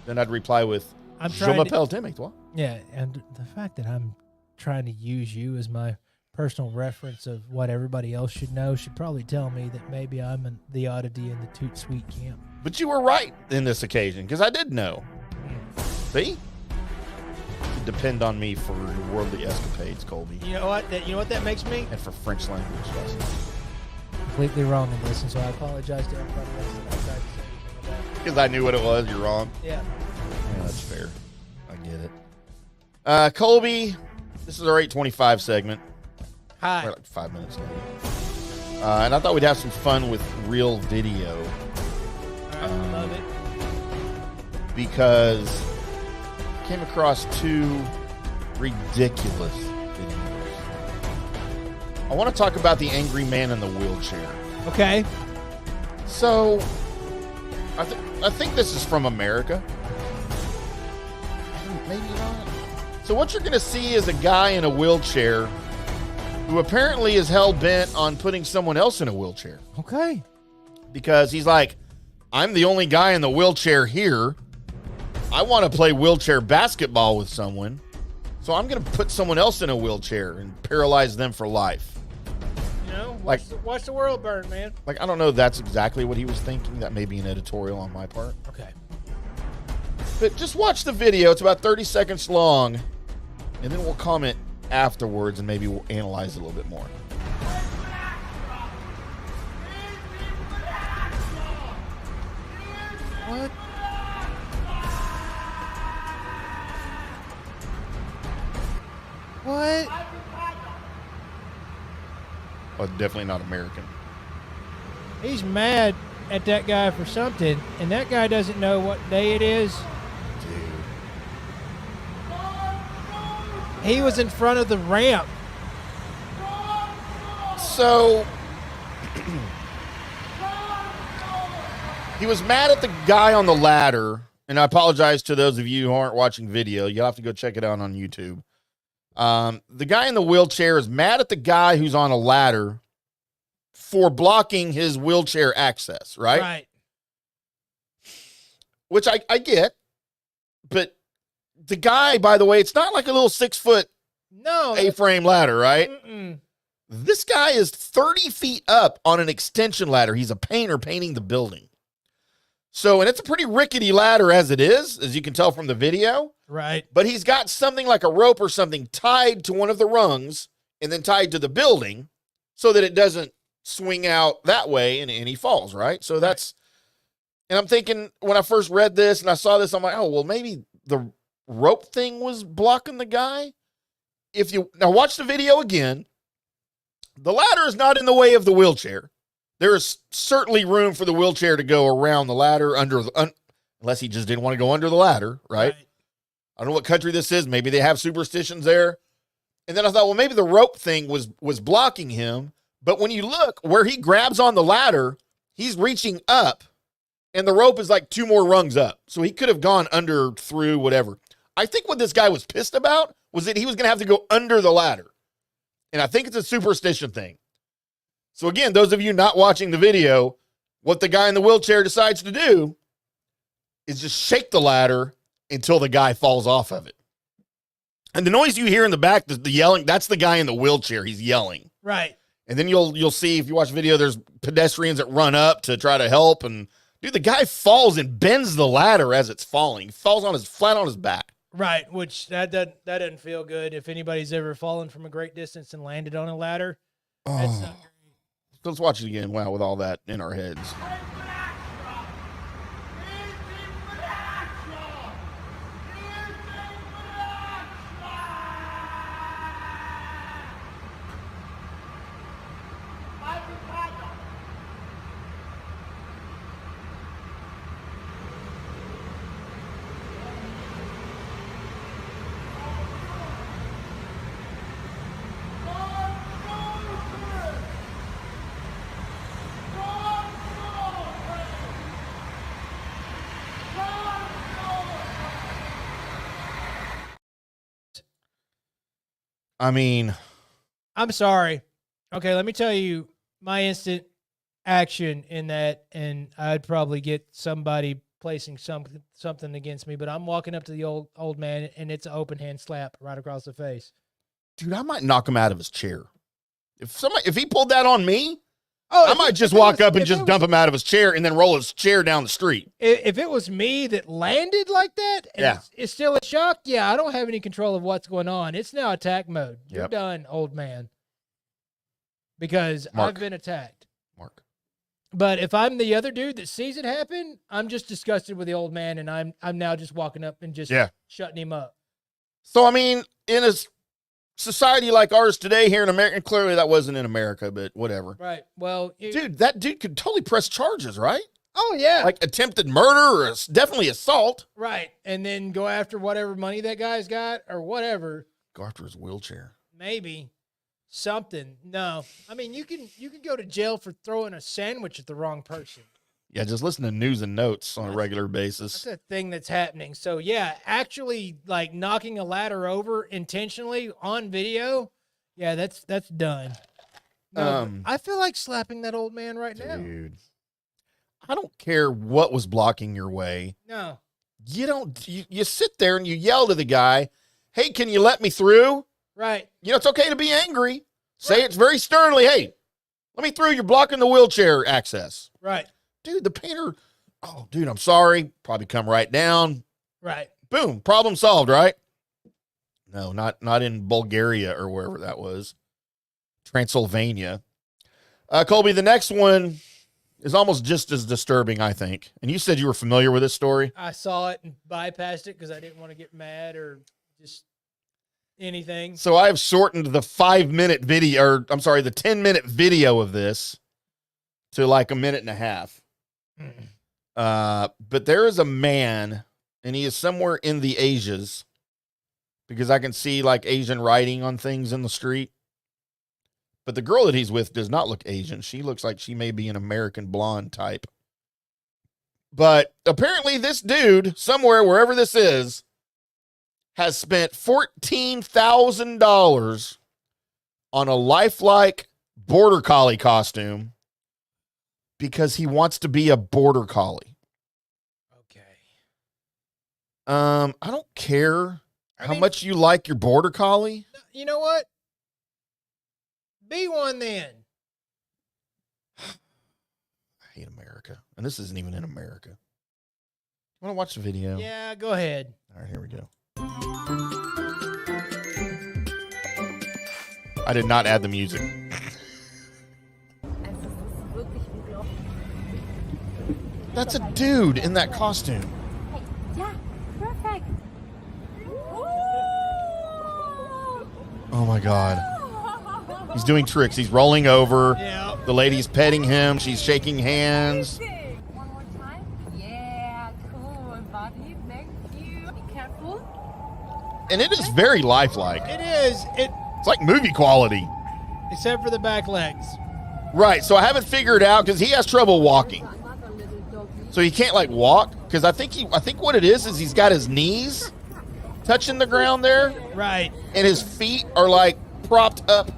Speaker 7: Then I'd reply with,
Speaker 6: I'm
Speaker 7: Je
Speaker 6: trying to,
Speaker 7: m'appelle Tim, toi.
Speaker 6: yeah, and the fact that I'm trying to use you as my personal reference of what everybody else should know should probably tell me that maybe I'm the oddity in the Toot Sweet camp.
Speaker 7: But you were right in this occasion, because I did know. See? You depend on me for worldly escapades, Colby.
Speaker 6: You know what? You know what that makes me?
Speaker 7: And for French language lessons.
Speaker 6: Completely wrong in this, and so I apologize to everybody else that I tried to say anything about.
Speaker 7: Because I knew what it was. You're wrong.
Speaker 6: Yeah.
Speaker 7: Yeah, that's fair. I get it. Colby, this is our 8:25 segment.
Speaker 6: Hi.
Speaker 7: We're like 5 minutes late. And I thought we'd have some fun with real video.
Speaker 6: All right, love it.
Speaker 7: Because I came across two ridiculous videos. I want to talk about the angry man in the wheelchair.
Speaker 6: Okay.
Speaker 7: So, I think this is from America. Maybe not. So what you're going to see is a guy in a wheelchair who apparently is hell-bent on putting someone else in a wheelchair.
Speaker 6: Okay.
Speaker 7: Because he's like, I'm the only guy in the wheelchair here. I want to play wheelchair basketball with someone. So I'm going to put someone else in a wheelchair and paralyze them for life.
Speaker 6: You know,
Speaker 7: Like-
Speaker 6: watch the world burn, man.
Speaker 7: Like, I don't know if that's exactly what he was thinking. That may be an editorial on my part.
Speaker 6: Okay.
Speaker 7: But just watch the video. It's about 30 seconds long. And then we'll comment afterwards and maybe we'll analyze it a little bit more.
Speaker 6: What? What?
Speaker 7: Oh, definitely not American.
Speaker 6: He's mad at that guy for something, and that guy doesn't know what day it is.
Speaker 7: Dude.
Speaker 6: He was in front of the ramp.
Speaker 7: So, he was mad at the guy on the ladder, and I apologize to those of you who aren't watching video. You'll have to go check it out on YouTube. The guy in the wheelchair is mad at the guy who's on a ladder for blocking his wheelchair access, right?
Speaker 6: Right.
Speaker 7: Which I get, but the guy, by the way, it's not like a little 6-foot
Speaker 6: No.
Speaker 7: A-frame ladder, right?
Speaker 6: Mm-mm.
Speaker 7: This guy is 30 feet up on an extension ladder. He's a painter painting the building. So, and it's a pretty rickety ladder as it is, as you can tell from the video.
Speaker 6: Right.
Speaker 7: But he's got something like a rope or something tied to one of the rungs and then tied to the building so that it doesn't swing out that way and he falls, right? So that's, and I'm thinking when I first read this and I saw this, I'm like, oh, well, maybe the rope thing was blocking the guy. If you now watch the video again, the ladder is not in the way of the wheelchair. There is certainly room for the wheelchair to go around the ladder unless he just didn't want to go under the ladder, right? I don't know what country this is. Maybe they have superstitions there. And then I thought, well, maybe the rope thing was blocking him. But when you look where he grabs on the ladder, he's reaching up and the rope is like 2 more rungs up. So he could have gone under, through, whatever. I think what this guy was pissed about was that he was going to have to go under the ladder. And I think it's a superstition thing. So again, those of you not watching the video, what the guy in the wheelchair decides to do is just shake the ladder until the guy falls off of it. And the noise you hear in the back, the yelling, that's the guy in the wheelchair. He's yelling.
Speaker 6: Right.
Speaker 7: And then you'll see, if you watch the video, there's pedestrians that run up to try to help. And dude, the guy falls and bends the ladder as it's falling. He falls on flat on his back.
Speaker 6: Right, which that doesn't feel good. If anybody's ever fallen from a great distance and landed on a ladder, that's not great.
Speaker 7: Let's watch it again. Wow, with all that in our heads. I mean,
Speaker 6: I'm sorry. Okay, let me tell you my instant action in that, and I'd probably get somebody placing something against me, but I'm walking up to the old man, and it's an open hand slap right across the face.
Speaker 7: dude, I might knock him out of his chair. If he pulled that on me,
Speaker 6: Oh,
Speaker 7: I might just walk up and just dump him out of his chair and then roll his chair down the street.
Speaker 6: If it was me that landed like that, and it's still a shock, yeah, I don't have any control of what's going on. It's now attack mode. You're done, old man. Because I've been attacked.
Speaker 7: Mark.
Speaker 6: But if I'm the other dude that sees it happen, I'm just disgusted with the old man, and I'm now just walking up and just shutting him up.
Speaker 7: So, I mean, in a society like ours today here in America, and clearly that wasn't in America, but whatever.
Speaker 6: Right. Well,
Speaker 7: dude, that dude could totally press charges, right?
Speaker 6: Oh, yeah.
Speaker 7: Like attempted murder or definitely assault.
Speaker 6: Right. And then go after whatever money that guy's got or whatever.
Speaker 7: Go after his wheelchair.
Speaker 6: Maybe. Something. No. I mean, you can go to jail for throwing a sandwich at the wrong person.
Speaker 7: Yeah, just listen to news and notes on a regular basis.
Speaker 6: That's a thing that's happening. So, yeah, actually, like, knocking a ladder over intentionally on video, yeah, that's done. No, I feel like slapping that old man right now.
Speaker 7: Dude, I don't care what was blocking your way.
Speaker 6: No.
Speaker 7: You sit there and you yell to the guy, hey, can you let me through?
Speaker 6: Right.
Speaker 7: You know, it's okay to be angry. Say it very sternly, hey, let me through. You're blocking the wheelchair access.
Speaker 6: Right.
Speaker 7: Dude, the painter, oh, dude, I'm sorry. Probably come right down.
Speaker 6: Right.
Speaker 7: Boom, problem solved, right? No, not in Bulgaria or wherever that was. Transylvania. Colby, the next one is almost just as disturbing, I think. And you said you were familiar with this story?
Speaker 6: I saw it and bypassed it because I didn't want to get mad or just anything.
Speaker 7: So I've shortened the 5-minute video, or I'm sorry, the 10-minute video of this to like a minute and a half. But there is a man, and he is somewhere in the Asias, because I can see like Asian writing on things in the street. But the girl that he's with does not look Asian. She looks like she may be an American blonde type. But apparently this dude, somewhere, wherever this is, has spent $14,000 on a lifelike border collie costume because he wants to be a border collie.
Speaker 6: Okay.
Speaker 7: I don't care how much you like your border collie.
Speaker 6: You know what? Be one then.
Speaker 7: I hate America. And this isn't even in America. You want to watch the video?
Speaker 6: Yeah, go ahead.
Speaker 7: All right, here we go. I did not add the music. That's a dude in that costume.
Speaker 9: Yeah, perfect.
Speaker 7: Oh my God. He's doing tricks. He's rolling over.
Speaker 6: Yeah.
Speaker 7: The lady's petting him. She's shaking hands.
Speaker 9: One more time. Yeah, cool, buddy. Thank you. Be careful.
Speaker 7: And it is very lifelike.
Speaker 6: It is.
Speaker 7: It's like movie quality.
Speaker 6: Except for the back legs.
Speaker 7: Right. So I haven't figured out because he has trouble walking. So he can't like walk because I think what it is he's got his knees touching the ground there.
Speaker 6: Right.
Speaker 7: And his feet are like propped up,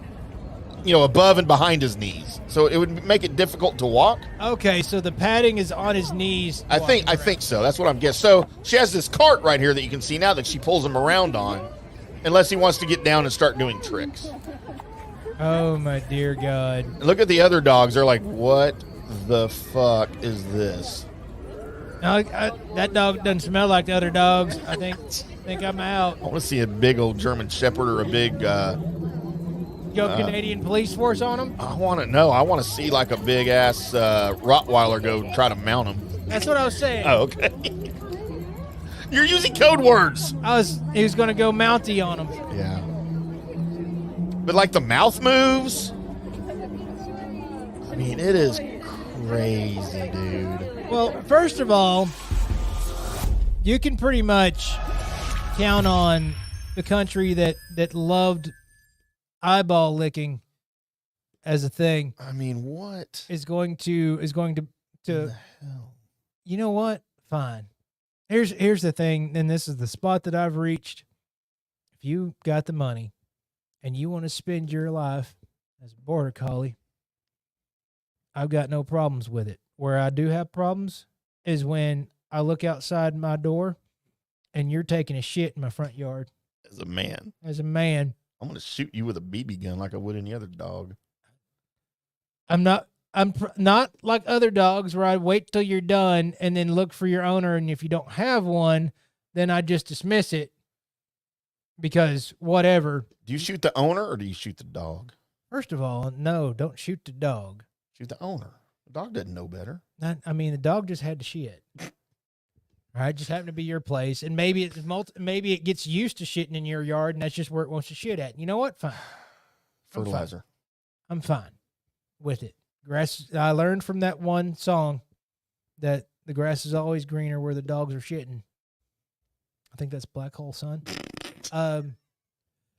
Speaker 7: above and behind his knees. So it would make it difficult to walk.
Speaker 6: Okay, so the padding is on his knees.
Speaker 7: I think so. That's what I'm guessing. So she has this cart right here that you can see now that she pulls him around on, unless he wants to get down and start doing tricks.
Speaker 6: Oh my dear God.
Speaker 7: And look at the other dogs. They're like, what the fuck is this?
Speaker 6: That dog doesn't smell like the other dogs. I think I'm out.
Speaker 7: I want to see a big old German Shepherd or a big
Speaker 6: Canadian police force on him?
Speaker 7: I want to see like a big ass Rottweiler go try to mount him.
Speaker 6: That's what I was saying.
Speaker 7: Oh, okay. You're using code words.
Speaker 6: He was going to go Mountie on him.
Speaker 7: Yeah. But like the mouth moves. I mean, it is crazy, dude.
Speaker 6: Well, first of all, you can pretty much count on the country that loved eyeball licking as a thing.
Speaker 7: I mean, what
Speaker 6: is going to
Speaker 7: the hell?
Speaker 6: You know what? Fine. Here's the thing, and this is the spot that I've reached. If you got the money and you want to spend your life as a border collie, I've got no problems with it. Where I do have problems is when I look outside my door and you're taking a shit in my front yard.
Speaker 7: As a man.
Speaker 6: As a man.
Speaker 7: I'm going to shoot you with a BB gun like I would any other dog.
Speaker 6: not like other dogs where I wait till you're done and then look for your owner. And if you don't have one, then I just dismiss it because whatever.
Speaker 7: Do you shoot the owner or do you shoot the dog?
Speaker 6: First of all, no, don't shoot the dog.
Speaker 7: Shoot the owner. The dog doesn't know better.
Speaker 6: The dog just had to shit. All right, just happened to be your place, and maybe it gets used to shitting in your yard, and that's just where it wants to shit at. You know what? Fine.
Speaker 7: Fertilizer.
Speaker 6: I'm fine with it. Grass. I learned from that one song that the grass is always greener where the dogs are shitting. I think that's Black Hole Sun. At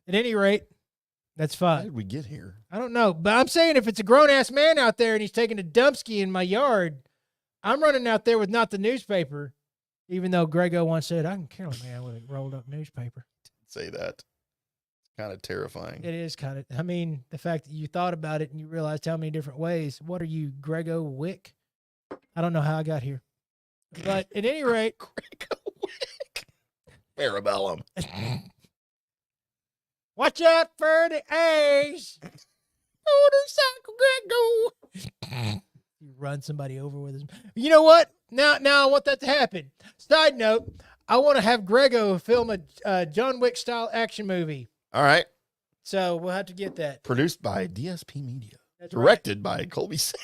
Speaker 6: any rate, that's fine.
Speaker 7: How did we get here?
Speaker 6: I don't know, but I'm saying if it's a grown-ass man out there and he's taking a dumpski in my yard, I'm running out there with not the newspaper, even though Grego once said, I can kill a man with a rolled-up newspaper.
Speaker 7: Say that. It's kind of terrifying.
Speaker 6: It is kind of, the fact that you thought about it and you realized how many different ways. What are you, Grego Wick? I don't know how I got here. But at any rate.
Speaker 7: Grego Wick. Parabellum.
Speaker 6: Watch out for the A's. Motorcycle Grego. You run somebody over with his. You know what? Now I want that to happen. Side note, I want to have Grego film a John Wick style action movie.
Speaker 7: All right.
Speaker 6: So we'll have to get that.
Speaker 7: Produced by DSP Media.
Speaker 6: That's
Speaker 7: Directed by Colby Sapp.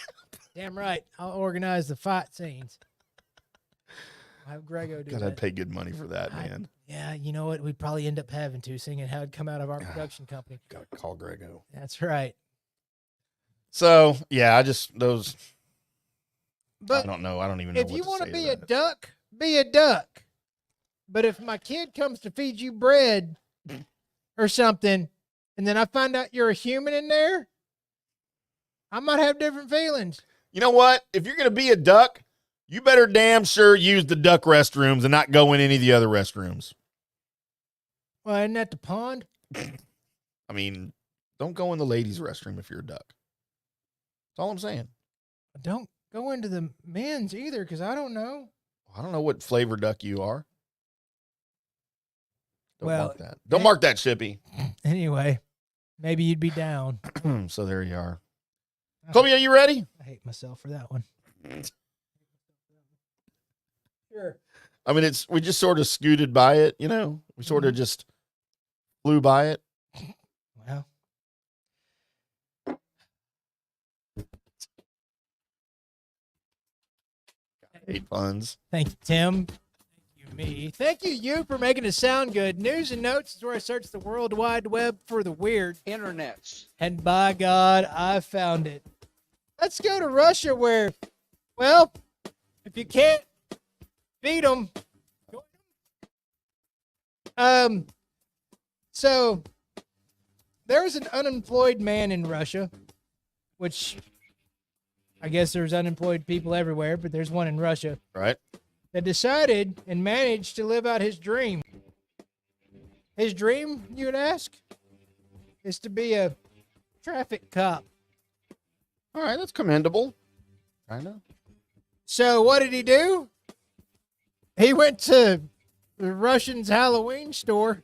Speaker 6: Damn right. I'll organize the fight scenes. I'll have Grego do
Speaker 7: God,
Speaker 6: that.
Speaker 7: I'd pay good money for that, man.
Speaker 6: Yeah, you know what? We'd probably end up having to, seeing it how it'd come out of our production company.
Speaker 7: Gotta call Grego.
Speaker 6: That's right.
Speaker 7: So, yeah, those.
Speaker 6: But
Speaker 7: I don't know. I don't even know.
Speaker 6: If you want to be a duck, be a duck. But if my kid comes to feed you bread or something, and then I find out you're a human in there, I might have different feelings.
Speaker 7: You know what? If you're going to be a duck, you better damn sure use the duck restrooms and not go in any of the other restrooms.
Speaker 6: Well, isn't that the pond?
Speaker 7: I mean, don't go in the ladies' restroom if you're a duck. That's all I'm saying.
Speaker 6: Don't go into the men's either, because I don't know.
Speaker 7: I don't know what flavor duck you are. Don't mark that. Don't mark that, Shippy.
Speaker 6: Anyway, maybe you'd be down.
Speaker 7: So there you are. Colby, are you ready?
Speaker 6: I hate myself for that one. Sure.
Speaker 7: I mean, we just sort of scooted by it, you know? We sort of just flew by it.
Speaker 6: Well.
Speaker 7: Hate puns.
Speaker 6: Thank you, Tim. Thank you, me. Thank you for making it sound good. News and notes is where I search the World Wide Web for the weird.
Speaker 2: Internets.
Speaker 6: And by God, I found it. Let's go to Russia where, well, if you can't beat them. So there's an unemployed man in Russia, which I guess there's unemployed people everywhere, but there's one in Russia.
Speaker 7: Right.
Speaker 6: That decided and managed to live out his dream. His dream, you would ask, is to be a traffic cop.
Speaker 7: All right, that's commendable. I know.
Speaker 6: So what did he do? He went to the Russians' Halloween store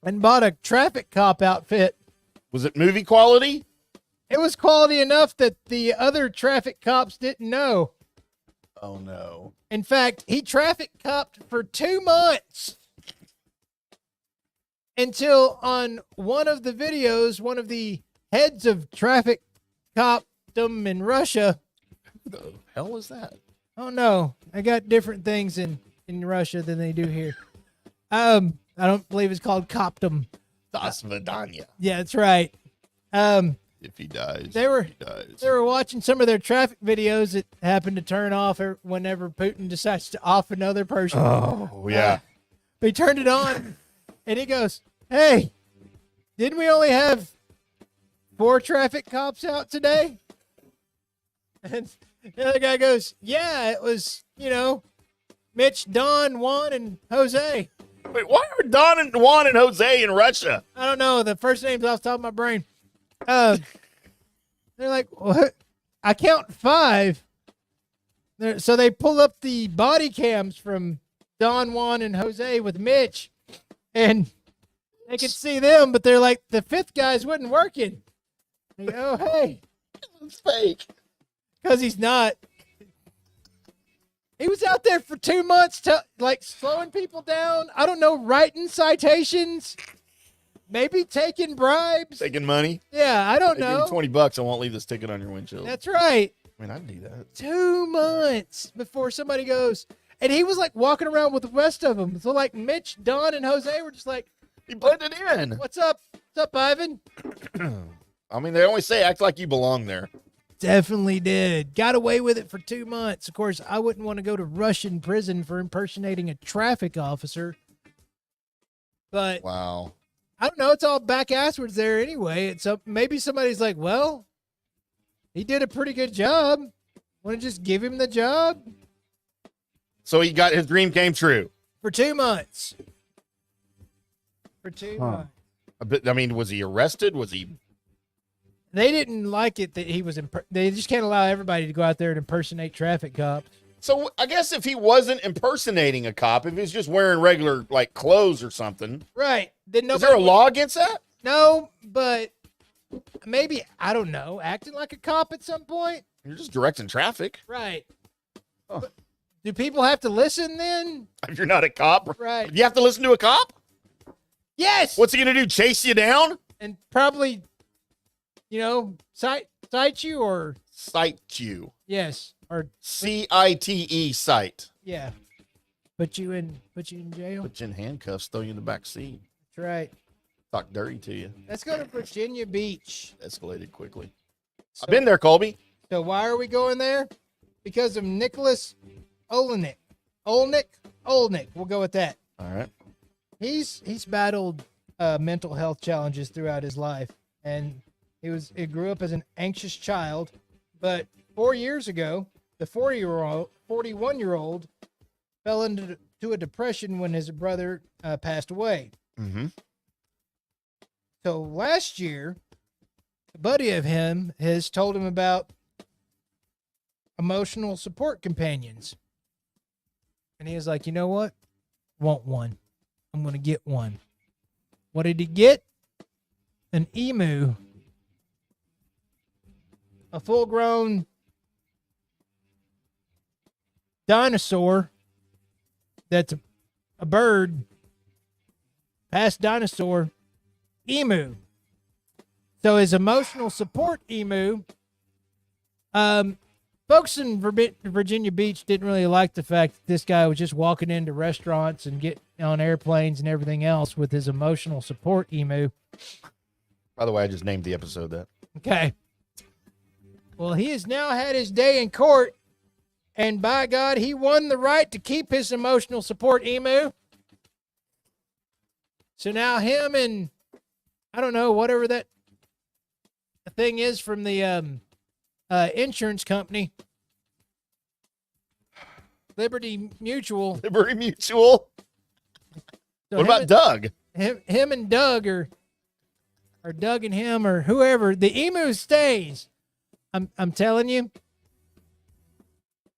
Speaker 6: and bought a traffic cop outfit.
Speaker 7: Was it movie quality?
Speaker 6: It was quality enough that the other traffic cops didn't know.
Speaker 7: Oh, no.
Speaker 6: In fact, he traffic copped for 2 months until on one of the videos, one of the heads of traffic copdom in Russia.
Speaker 7: Who the hell was that?
Speaker 6: Oh, no. I got different things in Russia than they do here. I don't believe it's called copdom.
Speaker 7: Das Vidanya.
Speaker 6: Yeah, that's right.
Speaker 7: If he dies,
Speaker 6: They were
Speaker 7: he dies.
Speaker 6: They were watching some of their traffic videos that happened to turn off whenever Putin decides to off another person.
Speaker 7: Oh, yeah.
Speaker 6: But he turned it on, and he goes, "Hey, didn't we only have 4 traffic cops out today?" And the other guy goes, "Yeah, it was, Mitch, Don, Juan, and Jose."
Speaker 7: Wait, why are Don and Juan and Jose in Russia?
Speaker 6: I don't know. The first name's off the top of my brain. They're like, what? I count 5. So they pull up the body cams from Don, Juan, and Jose with Mitch, and they could see them, but they're like, the 5th guy's wasn't working. Like, oh, hey.
Speaker 7: It's fake.
Speaker 6: Because he's not. He was out there for 2 months, like slowing people down. I don't know, writing citations, maybe taking bribes.
Speaker 7: Taking money.
Speaker 6: Yeah, I don't
Speaker 7: Hey, give
Speaker 6: know.
Speaker 7: me $20. I won't leave this ticket on your windshield.
Speaker 6: That's right.
Speaker 7: I mean, I'd do that.
Speaker 6: 2 months before somebody goes. And he was like walking around with the rest of them. So like Mitch, Don, and Jose were just like,
Speaker 7: He blended in.
Speaker 6: what's up? What's up, Ivan?
Speaker 7: I mean, they always say act like you belong there.
Speaker 6: Definitely did. Got away with it for 2 months. Of course, I wouldn't want to go to Russian prison for impersonating a traffic officer. But
Speaker 7: Wow.
Speaker 6: I don't know. It's all back asswards there anyway. It's maybe somebody's like, well, he did a pretty good job. Want to just give him the job?
Speaker 7: So he got his dream came true.
Speaker 6: For 2 months. For 2 months.
Speaker 7: I mean, was he arrested? Was he?
Speaker 6: They didn't like it that he was. They just can't allow everybody to go out there and impersonate traffic cops.
Speaker 7: So I guess if he wasn't impersonating a cop, if he was just wearing regular like clothes or something,
Speaker 6: Right. Then
Speaker 7: is there a law against that?
Speaker 6: No, but maybe, I don't know, acting like a cop at some point.
Speaker 7: You're just directing traffic.
Speaker 6: Right.
Speaker 7: Huh.
Speaker 6: But do people have to listen then?
Speaker 7: If you're not a cop,
Speaker 6: Right.
Speaker 7: You have to listen to a cop.
Speaker 6: Yes.
Speaker 7: What's he gonna do? Chase you down?
Speaker 6: And probably, cite you or
Speaker 7: Cite you.
Speaker 6: yes or
Speaker 7: CITE cite.
Speaker 6: yeah. Put you in jail.
Speaker 7: Put you in handcuffs, throw you in the back seat,
Speaker 6: That's right.
Speaker 7: talk dirty to you.
Speaker 6: Let's go to Virginia Beach.
Speaker 7: Escalated quickly.
Speaker 6: So,
Speaker 7: I've been there, Colby.
Speaker 6: So why are we going there? Because of Nicholas Olnick. Olnick. We'll go with that.
Speaker 7: All right.
Speaker 6: He's battled mental health challenges throughout his life, and he grew up as an anxious child. But 4 years ago, the 41-year-old fell into a depression when his brother passed away.
Speaker 7: Mm-hmm.
Speaker 6: So last year, a buddy of his told him about emotional support companions, and he was like, you know what? Want one. I'm going to get one. What did he get? An emu. A full-grown dinosaur that's a bird, past dinosaur, emu. So his emotional support emu, folks in Virginia Beach didn't really like the fact that this guy was just walking into restaurants and getting on airplanes and everything else with his emotional support emu.
Speaker 7: By the way, I just named the episode that.
Speaker 6: Okay. Well, he has now had his day in court, and by God, he won the right to keep his emotional support emu. So now him and, I don't know, whatever that thing is from the insurance company, Liberty Mutual.
Speaker 7: Liberty Mutual.
Speaker 6: So
Speaker 7: What about Doug?
Speaker 6: Him and Doug, or Doug and him, or whoever, the emu stays. I'm telling you,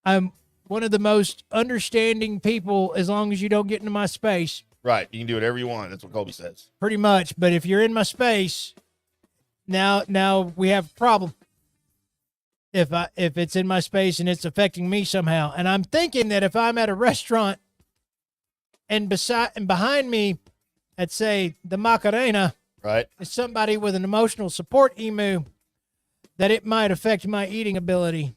Speaker 6: I'm one of the most understanding people as long as you don't get into my space.
Speaker 7: Right. You can do whatever you want. That's what Colby says.
Speaker 6: Pretty much. But if you're in my space, now we have a problem. If it's in my space and it's affecting me somehow. And I'm thinking that if I'm at a restaurant and behind me at, say, the Macarena,
Speaker 7: Right.
Speaker 6: is somebody with an emotional support emu, that it might affect my eating ability.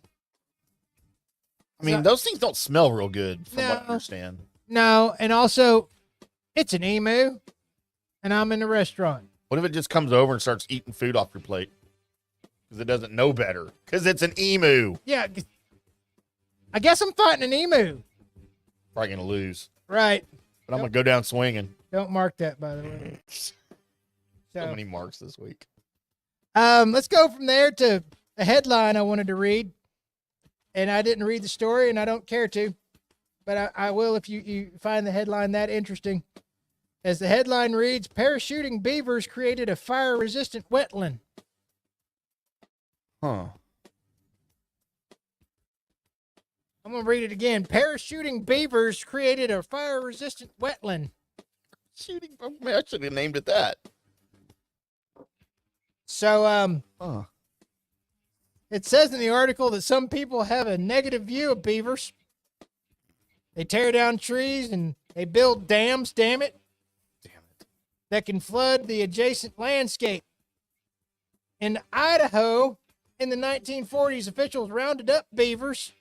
Speaker 7: I mean, those things don't smell real good, from what I
Speaker 6: No.
Speaker 7: understand.
Speaker 6: No, and also, it's an emu, and I'm in a restaurant.
Speaker 7: What if it just comes over and starts eating food off your plate? Because it doesn't know better. Because it's an emu.
Speaker 6: Yeah, I guess I'm fighting an emu.
Speaker 7: Probably going to lose.
Speaker 6: Right.
Speaker 7: But I'm going to go down swinging.
Speaker 6: Don't mark that, by the way.
Speaker 7: So many marks this week.
Speaker 6: Let's go from there to a headline I wanted to read. And I didn't read the story, and I don't care to. But I will if you find the headline that interesting. As the headline reads, parachuting beavers created a fire-resistant wetland.
Speaker 7: Huh.
Speaker 6: I'm going to read it again. Parachuting beavers created a fire-resistant wetland.
Speaker 7: I should have named it that.
Speaker 6: So, It says in the article that some people have a negative view of beavers. They tear down trees and they build dams, damn it, that can flood the adjacent landscape. In Idaho, in the 1940s, officials rounded up beavers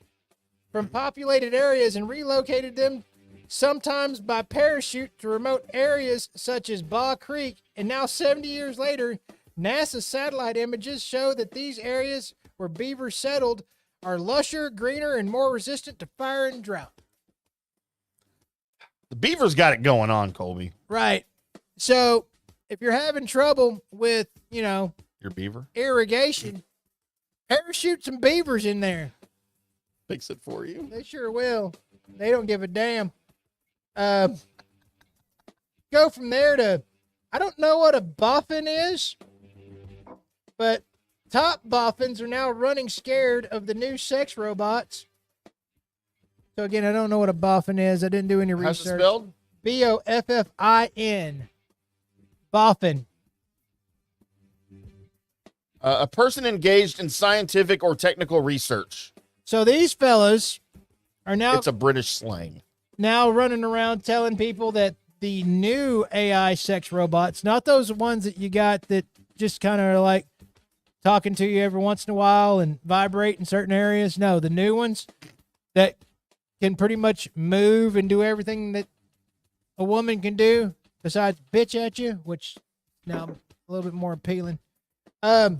Speaker 6: from populated areas and relocated them, sometimes by parachute, to remote areas such as Baugh Creek. And now, 70 years later, NASA satellite images show that these areas where beavers settled are lusher, greener, and more resistant to fire and drought.
Speaker 7: The Beavers got it going on, Colby.
Speaker 6: Right. So if you're having trouble with,
Speaker 7: Your beaver?
Speaker 6: irrigation, parachute some beavers in there.
Speaker 7: Fix it for you.
Speaker 6: They sure will. They don't give a damn. Go from there to, I don't know what a boffin is, but top boffins are now running scared of the new sex robots. So again, I don't know what a boffin is. I didn't do any research.
Speaker 7: How's it spelled?
Speaker 6: Boffin. Boffin.
Speaker 7: A person engaged in scientific or technical research.
Speaker 6: So these fellas are now
Speaker 7: It's a British slang.
Speaker 6: running around telling people that the new AI sex robots, not those ones that you got that just kind of like talking to you every once in a while and vibrate in certain areas. No, the new ones that can pretty much move and do everything that a woman can do besides bitch at you, which now a little bit more appealing. The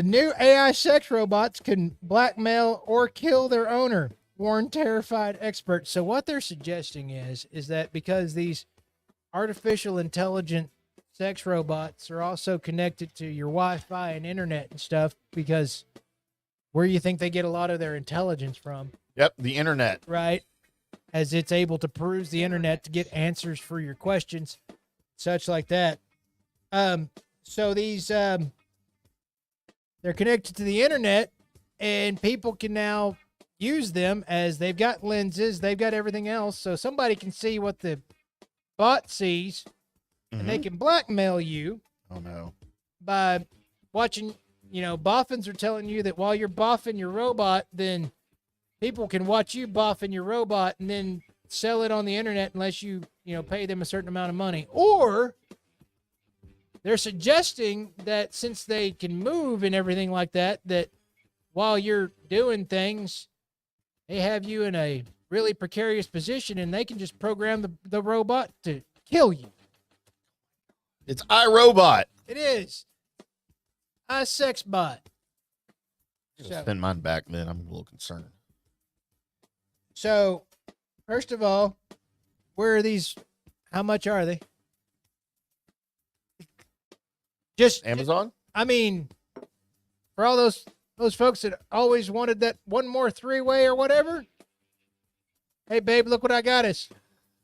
Speaker 6: new AI sex robots can blackmail or kill their owner, warn terrified experts. So what they're suggesting is that because these artificial intelligent sex robots are also connected to your Wi-Fi and internet and stuff, because where you think they get a lot of their intelligence from?
Speaker 7: Yep, the internet.
Speaker 6: Right. As it's able to peruse the internet to get answers for your questions, such like that. So these, they're connected to the internet, and people can now use them as they've got lenses, they've got everything else. So somebody can see what the bot sees, and they can blackmail you.
Speaker 7: Oh, no.
Speaker 6: By watching, boffins are telling you that while you're boffing your robot, then people can watch you boffing your robot and then sell it on the internet unless you pay them a certain amount of money. Or they're suggesting that since they can move and everything like that, that while you're doing things, they have you in a really precarious position and they can just program the robot to kill you.
Speaker 7: It's iRobot.
Speaker 6: It is. Sex bot.
Speaker 7: Send mine back, then. I'm a little concerned.
Speaker 6: So, first of all, where are these? How much are they? Just
Speaker 7: Amazon?
Speaker 6: I mean, for all those folks that always wanted that one more three-way or whatever. Hey, babe, look what I got us.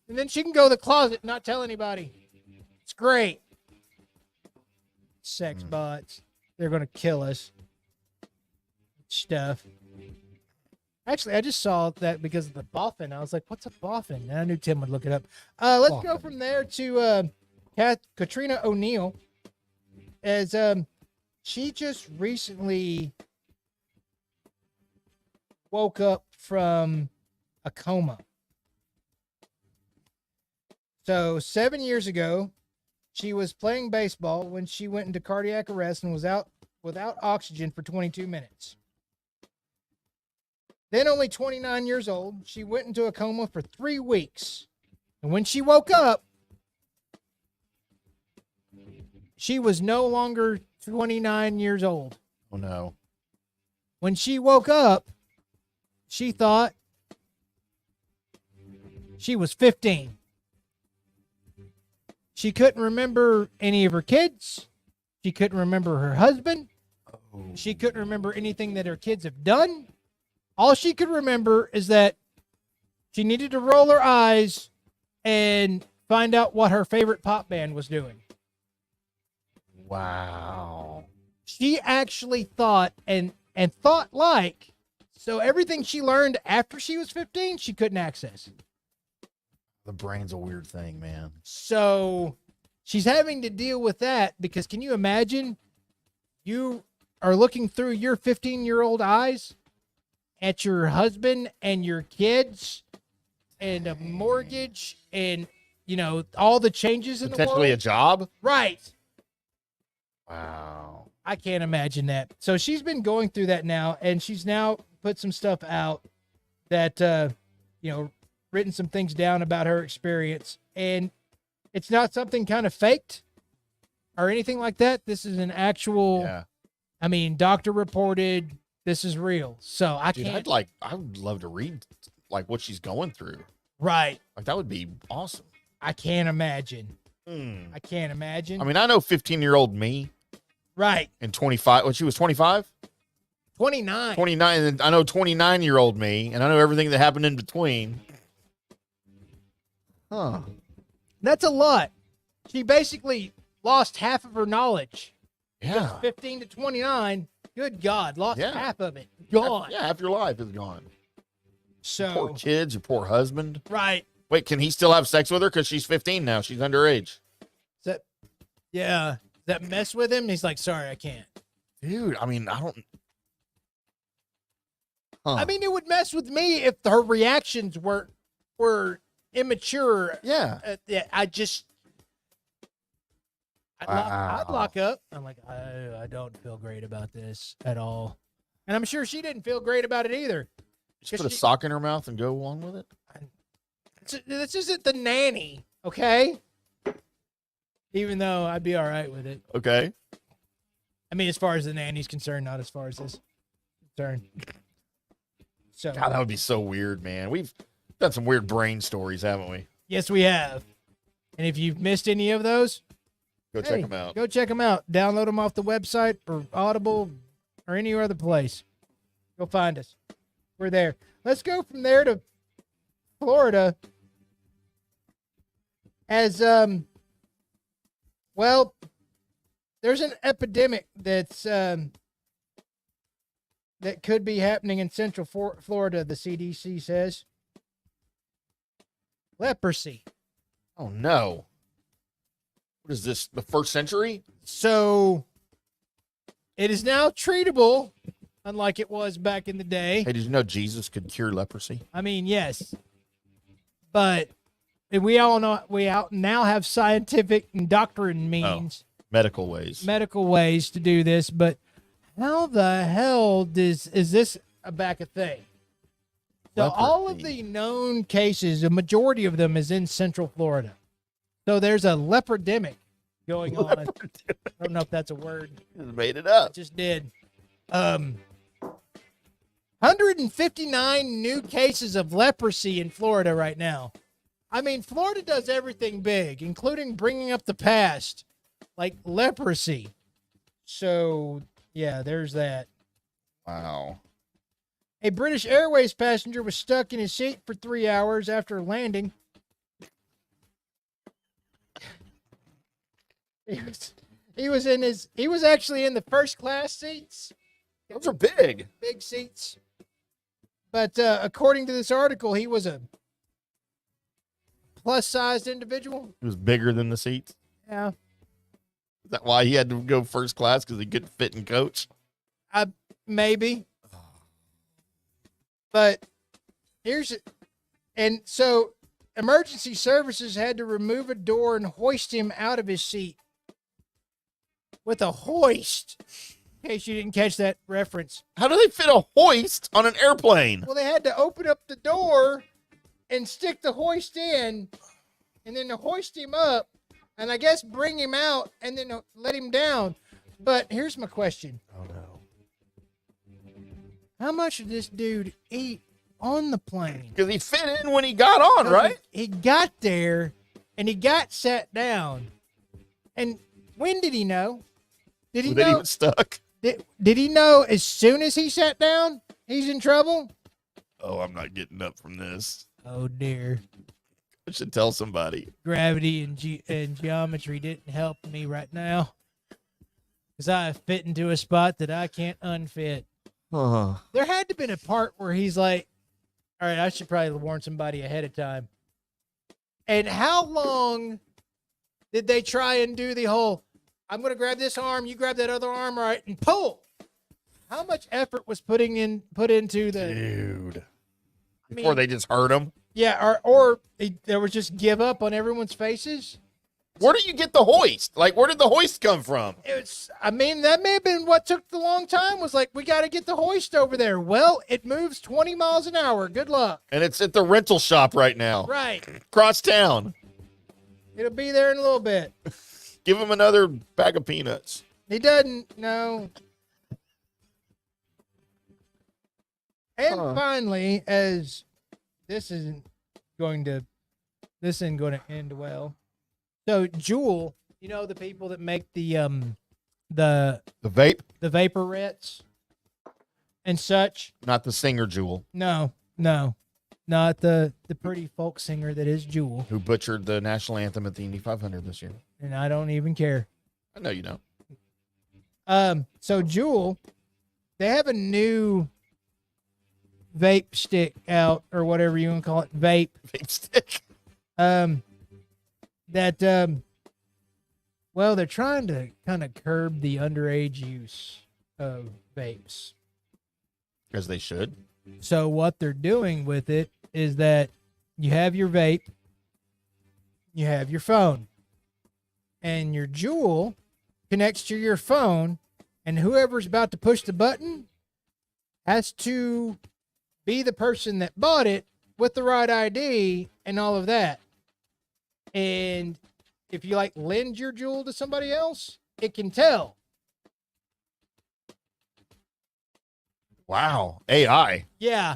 Speaker 6: And then she can go to the closet and not tell anybody. It's great. Sex bots. They're going to kill us. Stuff. Actually, I just saw that because of the boffin. I was like, what's a boffin? And I knew Tim would look it up. Let's go from there to Katrina O'Neill. As she just recently woke up from a coma. So 7 years ago, she was playing baseball when she went into cardiac arrest and was out without oxygen for 22 minutes. Then, only 29 years old, she went into a coma for 3 weeks. And when she woke up, she was no longer 29 years old.
Speaker 7: Oh, no.
Speaker 6: When she woke up, she thought she was 15. She couldn't remember any of her kids. She couldn't remember her husband. She couldn't remember anything that her kids have done. All she could remember is that she needed to roll her eyes and find out what her favorite pop band was doing.
Speaker 7: Wow.
Speaker 6: She actually thought and thought like, so everything she learned after she was 15, she couldn't access.
Speaker 7: The brain's a weird thing, man.
Speaker 6: So she's having to deal with that because can you imagine you are looking through your 15-year-old eyes at your husband and your kids and a mortgage and, all the changes in the world.
Speaker 7: Potentially a job?
Speaker 6: Right.
Speaker 7: Wow.
Speaker 6: I can't imagine that. So she's been going through that now, and she's now put some stuff out that, written some things down about her experience. And it's not something kind of faked or anything like that. This is an actual, doctor reported, this is real. So I can't.
Speaker 7: I would love to read what she's going through.
Speaker 6: Right.
Speaker 7: That would be awesome.
Speaker 6: I can't imagine. I can't imagine.
Speaker 7: I mean, I know 15-year-old me.
Speaker 6: Right.
Speaker 7: And 25. When she was 25?
Speaker 6: 29.
Speaker 7: 29. And I know 29-year-old me, and I know everything that happened in between. Huh.
Speaker 6: That's a lot. She basically lost half of her knowledge.
Speaker 7: Yeah.
Speaker 6: 15 to 29. Good God. Lost
Speaker 7: Yeah.
Speaker 6: half of it. Gone.
Speaker 7: Half your life is gone.
Speaker 6: So.
Speaker 7: Poor kids, your poor husband.
Speaker 6: Right.
Speaker 7: Wait, can he still have sex with her? Because she's 15 now. She's underage.
Speaker 6: Does that mess with him? He's like, sorry, I can't.
Speaker 7: Dude, I mean, I don't. Huh.
Speaker 6: I mean, it would mess with me if her reactions were immature.
Speaker 7: Yeah.
Speaker 6: I'd lock up. I'm like, I don't feel great about this at all. And I'm sure she didn't feel great about it either.
Speaker 7: Just put a sock in her mouth and go along with it?
Speaker 6: This isn't the nanny, okay? Even though I'd be all right with it.
Speaker 7: Okay.
Speaker 6: I mean, as far as the nanny's concerned, not as far as this concerned. So,
Speaker 7: God, that would be so weird, man. We've done some weird brain stories, haven't we?
Speaker 6: Yes, we have. And if you've missed any of those,
Speaker 7: Go check them out.
Speaker 6: Go check them out. Download them off the website or Audible or any other place. Go find us. We're there. Let's go from there to Florida. As there's an epidemic that's that could be happening in Central Florida. The CDC says leprosy.
Speaker 7: Oh no! What is this? The first century?
Speaker 6: So it is now treatable, unlike it was back in the day.
Speaker 7: Hey, did you know Jesus could cure leprosy?
Speaker 6: I mean, yes, but we all know now have scientific and doctrine means,
Speaker 7: medical ways
Speaker 6: to do this. But how the hell is this back a thing? So
Speaker 7: Leprosy.
Speaker 6: all of the known cases, a majority of them is in Central Florida. So there's a lepidemic going on. I don't know if that's a word.
Speaker 7: Just made it up.
Speaker 6: I just did. 159 new cases of leprosy in Florida right now. I mean, Florida does everything big, including bringing up the past, like leprosy. So, yeah, there's that.
Speaker 7: Wow.
Speaker 6: A British Airways passenger was stuck in his seat for 3 hours after landing. He was actually in the first class seats.
Speaker 7: Those are big.
Speaker 6: Big seats. But according to this article, he was a plus-sized individual.
Speaker 7: It was bigger than the seats.
Speaker 6: Yeah.
Speaker 7: Is that why he had to go first class, because he couldn't fit in coach?
Speaker 6: Maybe. But so emergency services had to remove a door and hoist him out of his seat with a hoist. In case you didn't catch that reference.
Speaker 7: How do they fit a hoist on an airplane?
Speaker 6: Well, they had to open up the door and stick the hoist in, and then to hoist him up, and I guess bring him out, and then let him down. But here's my question.
Speaker 7: Oh, no.
Speaker 6: How much did this dude eat on the plane?
Speaker 7: Because he fit in when he got on, right?
Speaker 6: He got there, and he got sat down. And when did he know? Did he
Speaker 7: That he
Speaker 6: know?
Speaker 7: was stuck?
Speaker 6: Did he know as soon as he sat down, he's in trouble?
Speaker 7: Oh, I'm not getting up from this.
Speaker 6: Oh, dear.
Speaker 7: I should tell somebody.
Speaker 6: Gravity and geometry didn't help me right now. Because I fit into a spot that I can't unfit. There had to have been a part where he's like, all right, I should probably warn somebody ahead of time. And how long did they try and do the whole, I'm going to grab this arm, you grab that other arm, right, and pull. How much effort was put into the
Speaker 7: Dude.
Speaker 6: I
Speaker 7: Before
Speaker 6: mean,
Speaker 7: they just hurt him.
Speaker 6: yeah, or there was just give up on everyone's faces.
Speaker 7: Where do you get the hoist? Like, where did the hoist come from?
Speaker 6: I mean, that may have been what took the long time. Was like, we got to get the hoist over there. Well, it moves 20 miles an hour. Good luck.
Speaker 7: And it's at the rental shop right now.
Speaker 6: Right.
Speaker 7: Across town.
Speaker 6: It'll be there in a little bit.
Speaker 7: Give him another bag of peanuts.
Speaker 6: He doesn't. No. And finally, as this isn't going to end well. So Juul, you know the people that make the
Speaker 7: vape,
Speaker 6: the vaporettes and such.
Speaker 7: Not the singer Juul,
Speaker 6: No, not the pretty folk singer that is Juul,
Speaker 7: who butchered the national anthem at the Indy 500 this year.
Speaker 6: and I don't even care.
Speaker 7: I know you don't.
Speaker 6: So Juul, they have a new vape stick out, or whatever you want to call it, vape
Speaker 7: stick.
Speaker 6: Well, they're trying to kind of curb the underage use of vapes.
Speaker 7: As they should.
Speaker 6: So what they're doing with it is that you have your vape, you have your phone, and your Juul connects to your phone, and whoever's about to push the button has to be the person that bought it with the right ID and all of that. And if you like lend your Juul to somebody else, it can tell.
Speaker 7: Wow. AI.
Speaker 6: Yeah.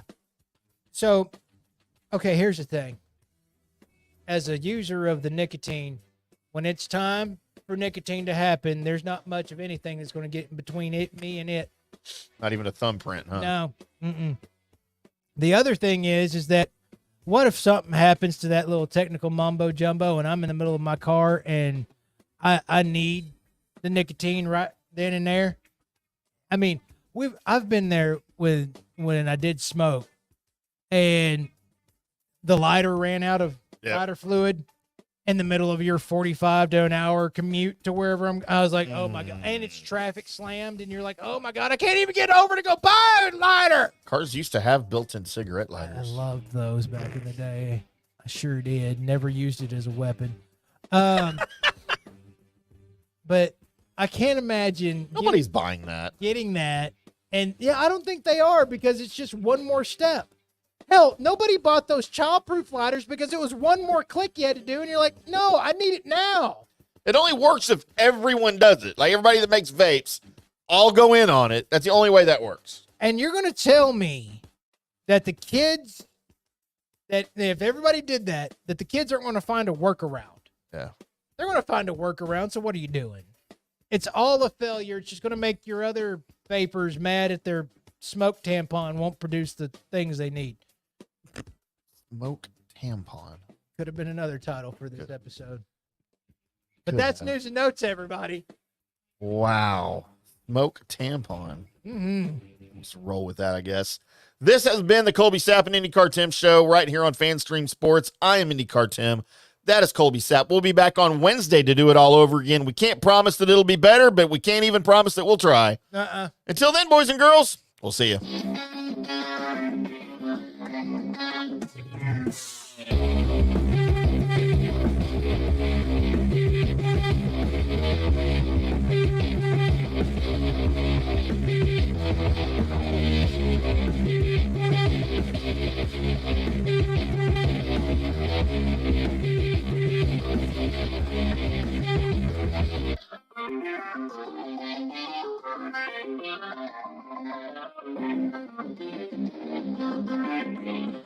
Speaker 6: So, okay, here's the thing. As a user of the nicotine, when it's time for nicotine to happen, there's not much of anything that's going to get in between me and it.
Speaker 7: Not even a thumbprint, huh?
Speaker 6: No. Mm-mm. The other thing is that what if something happens to that little technical mumbo jumbo and I'm in the middle of my car and I need the nicotine right then and there? I mean, I've been there when I did smoke and the lighter ran out of lighter fluid in the middle of your 45 to an hour commute to wherever I was like, oh my God. And it's traffic slammed and you're like, oh my God, I can't even get over to go buy a lighter.
Speaker 7: Cars used to have built-in cigarette
Speaker 6: I
Speaker 7: lighters.
Speaker 6: loved those back in the day. I sure did. Never used it as a weapon. But I can't imagine
Speaker 7: Nobody's buying that.
Speaker 6: getting that. And yeah, I don't think they are, because it's just one more step. Hell, nobody bought those childproof lighters because it was one more click you had to do, and you're like, no, I need it now.
Speaker 7: It only works if everyone does it. Like everybody that makes vapes, all go in on it. That's the only way that works.
Speaker 6: And you're going to tell me that the kids, that if everybody did that, that the kids aren't going to find a workaround.
Speaker 7: Yeah.
Speaker 6: They're going to find a workaround, so what are you doing? It's all a failure. It's just going to make your other vapors mad at their smoke tampon won't produce the things they need.
Speaker 7: Smoke tampon.
Speaker 6: Could have been another title for this episode. But that's news and notes, everybody.
Speaker 7: Wow. Smoke tampon.
Speaker 6: Mm-hmm.
Speaker 7: Let's roll with that, I guess. This has been the Colby Sapp and IndyCarTim Show right here on FanStream Sports. I am IndyCarTim. That is Colby Sapp. We'll be back on Wednesday to do it all over again. We can't promise that it'll be better, but we can't even promise that we'll try. Until then, boys and girls, we'll see you.
Speaker 4: Thank you.